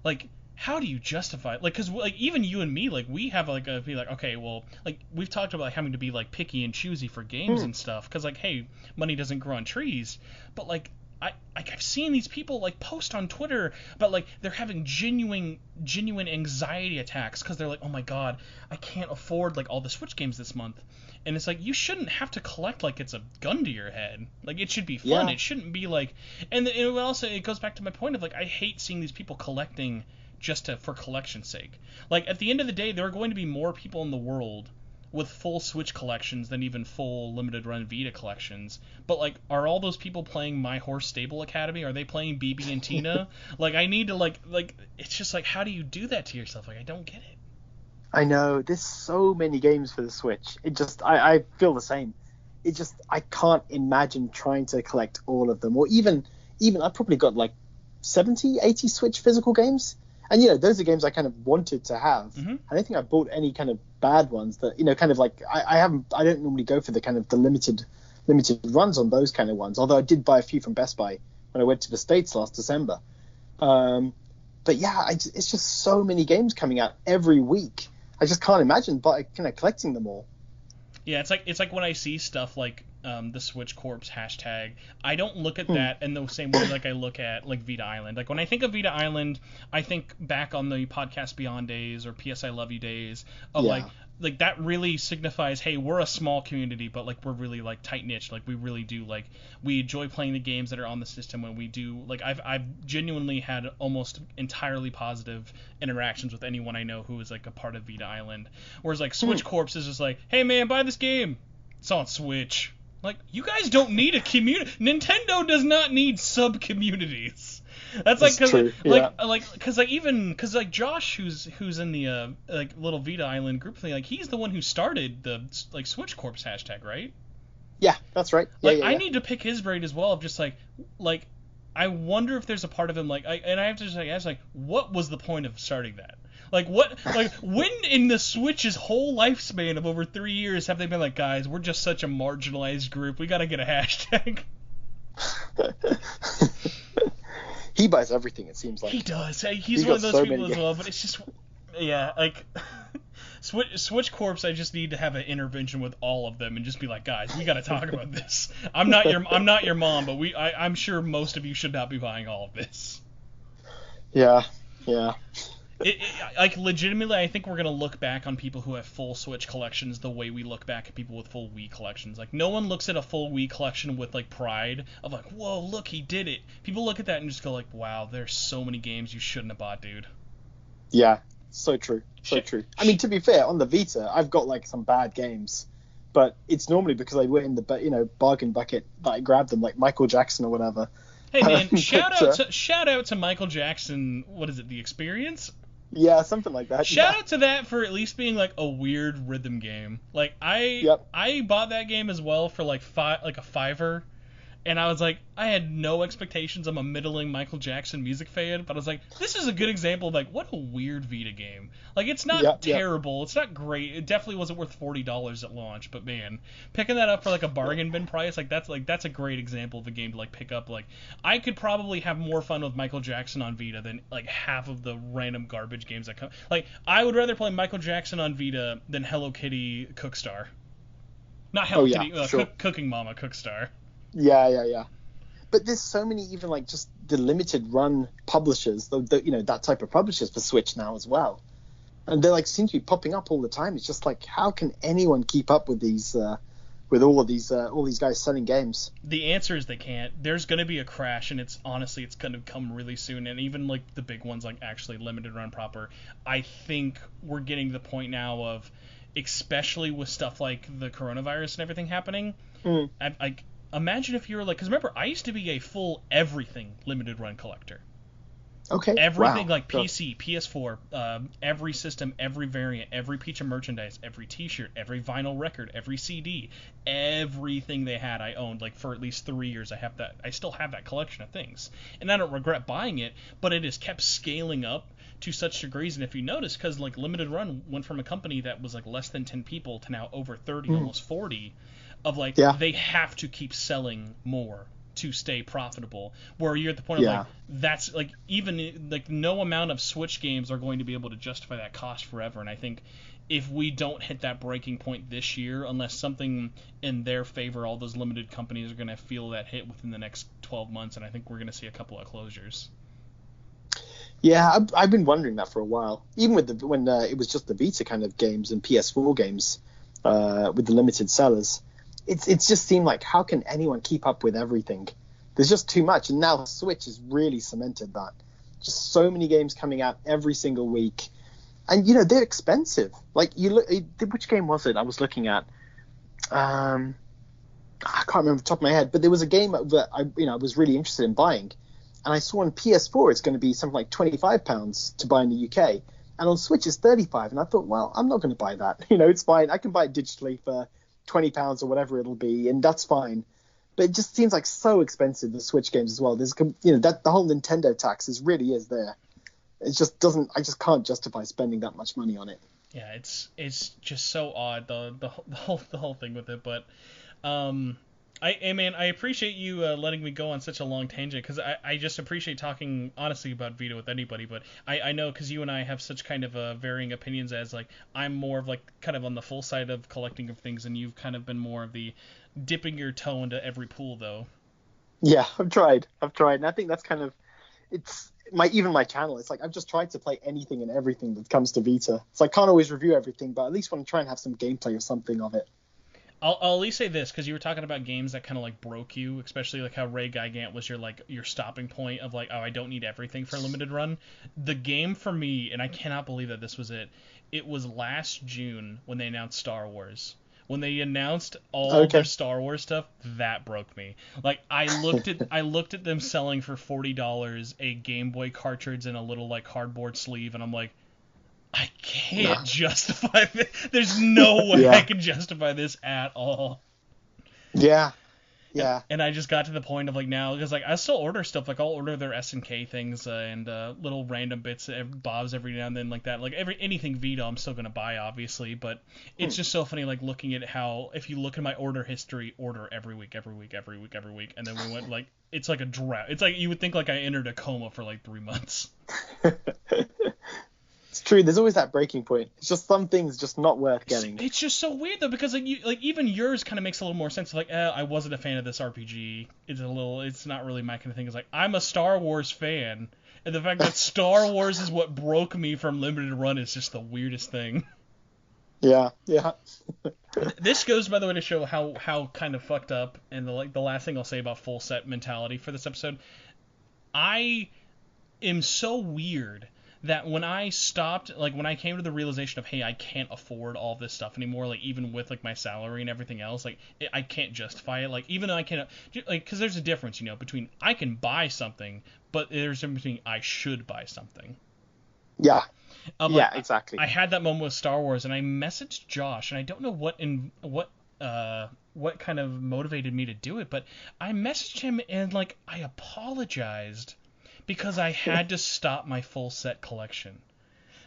like, how do you justify it? Like, because like even you and me, like, we have like be like, okay, well, like, we've talked about like, having to be like picky and choosy for games and stuff, because like, hey, money doesn't grow on trees. But like, I've seen these people like post on Twitter about like they're having genuine anxiety attacks because they're like, oh my god, I can't afford like all the Switch games this month. And it's like, you shouldn't have to collect like it's a gun to your head. Like, it should be fun. It shouldn't be like, and it goes back to my point of like, I hate seeing these people collecting just for collection's sake. Like, at the end of the day, there are going to be more people in the world with full Switch collections than even full limited run Vita collections. But like, are all those people playing My Horse Stable Academy? Are they playing BB and Tina? Like, I need to like it's just like, how do you do that to yourself? Like, I don't get it. I know, there's so many games for the Switch. It just, I feel the same. It just, I can't imagine trying to collect all of them, or even I've probably got like 70, 80 Switch physical games. And, you know, those are games I kind of wanted to have. I don't think I bought any kind of bad ones that, you know, kind of like, I don't normally go for the kind of the limited runs on those kind of ones. Although I did buy a few from Best Buy when I went to the States last December. But yeah, it's just so many games coming out every week. I just can't imagine collecting them all. Yeah, it's like when I see stuff like the Switch Corps hashtag, I don't look at that in the same way like I look at like Vita Island. Like, when I think of Vita Island, I think back on the Podcast Beyond days or PS I Love You days of like that really signifies, hey, we're a small community, but like we're really like tight knit. Like, we really do like, we enjoy playing the games that are on the system. When we do, like, I've genuinely had almost entirely positive interactions with anyone I know who is like a part of Vita Island. Whereas like Switch Corps is just like, hey man, buy this game, it's on Switch. Like, you guys don't need a community. Nintendo does not need sub communities. That's like It's true. because Josh, who's in the like little Vita Island group thing, like he's the one who started the like Switch Corps hashtag, right? Yeah, that's right. Yeah, Like yeah, I yeah. need to pick his brain as well of just like I wonder if there's a part of him and I have to just like ask like what was the point of starting that? Like when in the Switch's whole lifespan of over 3 years have they been like, guys, we're just such a marginalized group, we gotta get a hashtag. He buys everything, it seems like. He does. He's He's one of got those so people many as well, games. but it's just yeah, like Switch Corps, I just need to have an intervention with all of them and just be like, guys, we got to talk about this. I'm not your mom, but I'm sure most of you should not be buying all of this. Yeah, yeah. Like legitimately, I think we're gonna look back on people who have full Switch collections the way we look back at people with full Wii collections. Like no one looks at a full Wii collection with like pride of like, whoa, look, he did it. People look at that and just go like, wow, there's so many games you shouldn't have bought, dude. Yeah, so true. So true. I mean, to be fair, on the Vita, I've got like some bad games, but it's normally because I went in the bargain bucket that I grabbed them, like Michael Jackson or whatever. Hey man, shout out to Michael Jackson. What is it? The Experience? Yeah, something like that. Shout out to that for at least being like a weird rhythm game. Like I bought that game as well for like a $5, and I was like, I had no expectations. I'm a middling Michael Jackson music fan, but I was like, this is a good example of like what a weird Vita game. Like it's not terrible, it's not great. It definitely wasn't worth $40 at launch, but man, picking that up for like a bargain bin price, that's a great example of a game to like pick up. Like I could probably have more fun with Michael Jackson on Vita than like half of the random garbage games that come. Like I would rather play Michael Jackson on Vita than Hello Kitty Cookstar. Not Hello Kitty, sure. Cooking Mama Cookstar. Yeah. But there's so many even like just the limited run publishers, that type of publishers for Switch now as well. And they like seem to be popping up all the time. It's just like, how can anyone keep up with these, with all these guys selling games? The answer is they can't. There's going to be a crash, and it's going to come really soon. And even like the big ones, like actually limited run proper, I think we're getting to the point now of, especially with stuff like the coronavirus and everything happening. Imagine if you were like, because remember, I used to be a full everything limited run collector. Okay. Everything, wow. like PC, PS4, every system, every variant, every piece of merchandise, every T-shirt, every vinyl record, every CD, everything they had, I owned. Like for at least 3 years, I still have that collection of things, and I don't regret buying it. But it has kept scaling up to such degrees, and if you notice, because like limited run went from a company that was like less than 10 people to now over 30, almost 40. Of like they have to keep selling more to stay profitable, where you're at the point of like that's like even like no amount of Switch games are going to be able to justify that cost forever. And I think if we don't hit that breaking point this year, unless something in their favor, all those limited companies are going to feel that hit within the next 12 months, and I think we're going to see a couple of closures. Yeah, I've been wondering that for a while, even with when it was just the Vita kind of games and PS4 games with the limited sellers. It's just seemed like, how can anyone keep up with everything? There's just too much, and now Switch has really cemented that. Just so many games coming out every single week, and they're expensive. Like you look, which game was it I was looking at? I can't remember off the top of my head, but there was a game that I was really interested in buying, and I saw on PS4 it's going to be something like £25 to buy in the UK, and on Switch it's £35, and I thought, well, I'm not going to buy that. It's fine. I can buy it digitally for £20 or whatever it'll be, and that's fine. But it just seems like so expensive, the Switch games as well. There's that the whole Nintendo tax really is there. It just doesn't. I just can't justify spending that much money on it. Yeah, it's just so odd the whole thing with it. But I appreciate you letting me go on such a long tangent, because I just appreciate talking honestly about Vita with anybody. But I know, because you and I have such kind of varying opinions, as like I'm more of like kind of on the full side of collecting of things, and you've kind of been more of the dipping your toe into every pool though. Yeah, I've tried, and I think that's kind of it's my channel. It's like I've just tried to play anything and everything that comes to Vita. So I can't always review everything, but at least want to try and have some gameplay or something of it. I'll at least say this, because you were talking about games that kind of like broke you, especially like how Ray Gigant was your stopping point of like, oh, I don't need everything for a limited run. The game for me, and I cannot believe that this was it. It was last June when they announced Star Wars, When they announced all Okay. their Star Wars stuff, that broke me. Like I looked at them selling for $40 a Game Boy cartridge in a little like cardboard sleeve, and I'm like, I can't justify this. There's no way I can justify this at all. Yeah. Yeah. And I just got to the point of like now, because like I still order stuff, like I'll order their SNK things and little random bits, bobs every now and then like that. Like anything Vita, I'm still gonna buy obviously, but it's just so funny like looking at how if you look at my order history, order every week, and then we went like it's like a drought. It's like you would think like I entered a coma for like 3 months. It's true. There's always that breaking point. It's just some things just not worth getting. It's just so weird though, because like you like even yours kind of makes a little more sense. Like, I wasn't a fan of this RPG. It's not really my kind of thing. It's like I'm a Star Wars fan, and the fact that Star Wars is what broke me from limited run is just the weirdest thing. Yeah. This goes, by the way, to show how kind of fucked up, and the last thing I'll say about full set mentality for this episode. I am so weird that when I stopped, like when I came to the realization of, hey, I can't afford all this stuff anymore, like even with like my salary and everything else, like I can't justify it, like even though I can, like, because there's a difference, between I can buy something, but there's a difference between I should buy something. Yeah. Like, exactly. I had that moment with Star Wars, and I messaged Josh, and I don't know what kind of motivated me to do it, but I messaged him and like I apologized because I had to stop my full set collection.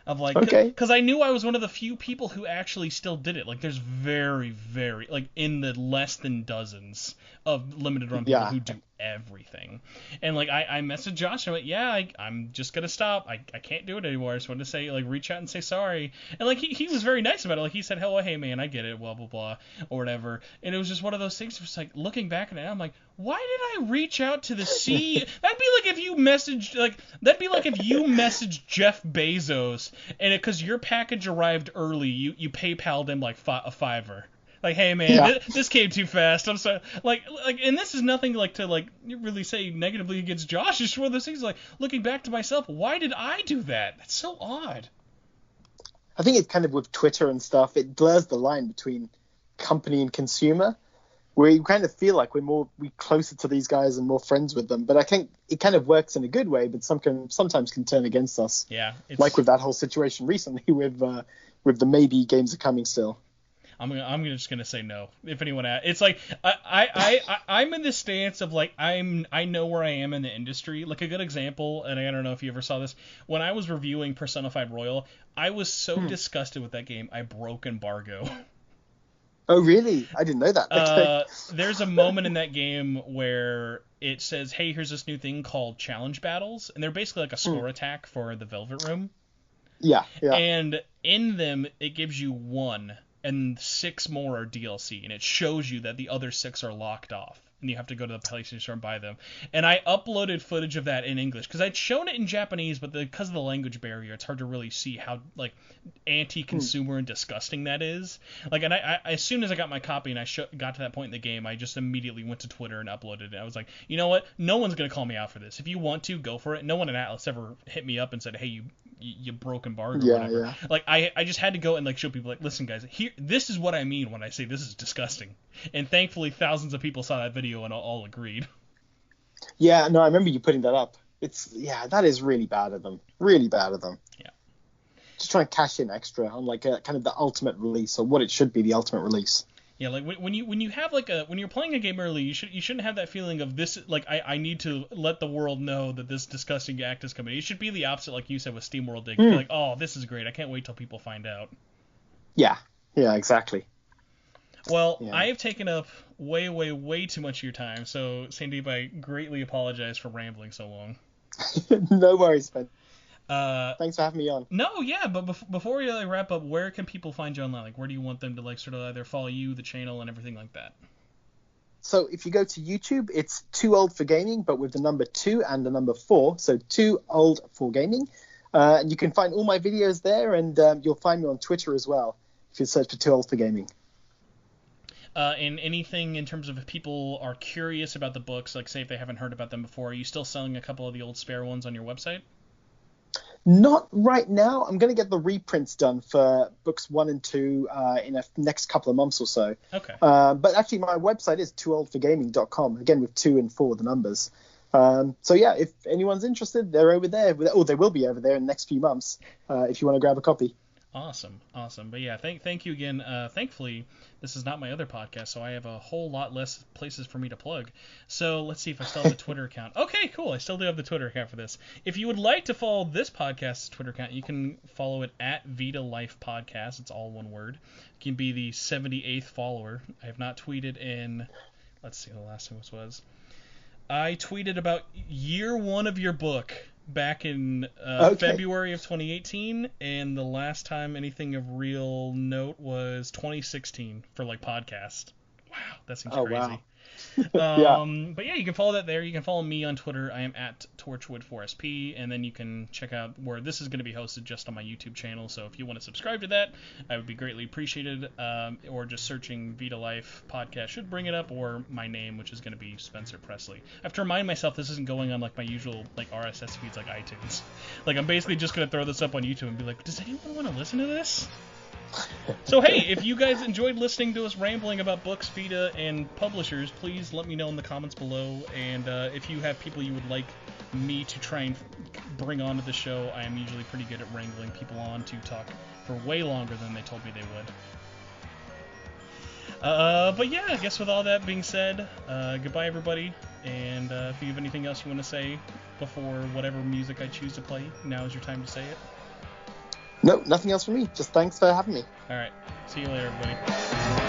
Of like, because I knew I was one of the few people who actually still did it. Like, there's very, very, like, in the less than dozens of limited run people who do everything. And like, I messaged Josh, and I went, yeah, I'm just gonna stop. I can't do it anymore. I just wanted to say, like, reach out and say sorry. And like, he was very nice about it. Like, he said, oh, hey man, I get it, blah blah blah, or whatever. And it was just one of those things. It's like looking back at it, I'm like, why did I reach out to the CEO? That'd be like if you messaged Jeff Bezos, and because your package arrived early, you PayPal'd him like a $5. Like, hey man, this came too fast. I'm sorry. Like, and this is nothing like to like really say negatively against Josh. It's one of those things like looking back to myself, why did I do that? That's so odd. I think it's kind of with Twitter and stuff, it blurs the line between company and consumer, where you kind of feel like we're closer to these guys and more friends with them. But I think it kind of works in a good way, but sometimes can turn against us. Yeah. Like with that whole situation recently with the maybe games are coming still. I'm just gonna say no. If anyone asks, it's like I'm in this stance of like I know where I am in the industry. Like a good example, and I don't know if you ever saw this, when I was reviewing Persona 5 Royal, I was so disgusted with that game, I broke embargo. Oh really? I didn't know that. There's a moment in that game where it says, hey, here's this new thing called challenge battles, and they're basically like a score attack for the Velvet Room. Yeah. And in them, it gives you 1, and 6 more are DLC, and it shows you that the other 6 are locked off, and you have to go to the PlayStation Store and buy them. And I uploaded footage of that in English, because I'd shown it in Japanese, but because of the language barrier, it's hard to really see how like anti-consumer and disgusting that is. Like, and I as soon as I got my copy and I got to that point in the game, I just immediately went to Twitter and uploaded it. I was like, you know what? No one's gonna call me out for this. If you want to, go for it. No one in Atlas ever hit me up and said, hey, you broke embargo or whatever. Yeah. Like, I just had to go and like show people, like, listen guys, this is what I mean when I say this is disgusting. And thankfully thousands of people saw that video and all agreed. Yeah, no, I remember you putting that up. That is really bad of them. Really bad of them. Yeah. Just trying to cash in extra on like a kind of the ultimate release, or what it should be the ultimate release. Yeah, like when you have like when you're playing a game early, you shouldn't have that feeling of this, like I need to let the world know that this disgusting act is coming. It should be the opposite, like you said with SteamWorld Dig. Like, oh, this is great. I can't wait till people find out. Yeah, exactly. Well, I have taken up way, way, way too much of your time, so Sandeep, I greatly apologize for rambling so long. No worries, man. Thanks for having me on. No, yeah, but before we wrap up, where can people find you online? Like, where do you want them to like sort of either follow you, the channel, and everything like that? So if you go to YouTube, it's Too Old for Gaming, but with the number 2 and the number 4, so Too Old for Gaming. And you can find all my videos there, and you'll find me on Twitter as well if you search for Too Old for Gaming. And anything in terms of if people are curious about the books, like say if they haven't heard about them before, are you still selling a couple of the old spare ones on your website? Not right now. I'm going to get the reprints done for books 1 and 2 in the next couple of months or so. Okay. But actually, my website is tooOldForGaming.com, again with 2 and 4, the numbers. So yeah, if anyone's interested, they're over there. They will be over there in the next few months if you want to grab a copy. Awesome. But yeah, thank you again. Thankfully, this is not my other podcast, so I have a whole lot less places for me to plug. So let's see if I still have the Twitter account. Okay, cool. I still do have the Twitter account for this. If you would like to follow this podcast's Twitter account, you can follow it at Vita Life Podcast. It's all one word. You can be the 78th follower. I have not tweeted in, let's see, the last time this was. I tweeted about year 1 of your book back in February of 2018, and the last time anything of real note was 2016 for like podcast. Wow, that seems crazy. Wow. But yeah, you can follow that there. You can follow me on Twitter. I am at Torchwood4SP, and then you can check out where this is going to be hosted just on my YouTube channel. So if you want to subscribe to that, I would be greatly appreciated. Or just searching Vita Life Podcast should bring it up, or my name, which is going to be Spencer Presley. I have to remind myself this isn't going on like my usual like RSS feeds like iTunes. Like I'm basically just going to throw this up on YouTube and be like, does anyone want to listen to this? So hey, if you guys enjoyed listening to us rambling about books, Vita, and publishers, please let me know in the comments below. And if you have people you would like me to try and bring onto the show, I am usually pretty good at wrangling people on to talk for way longer than they told me they would. But yeah, I guess with all that being said, goodbye everybody. And if you have anything else you want to say before whatever music I choose to play, now is your time to say it. No, nothing else from me. Just thanks for having me. All right. See you later, everybody.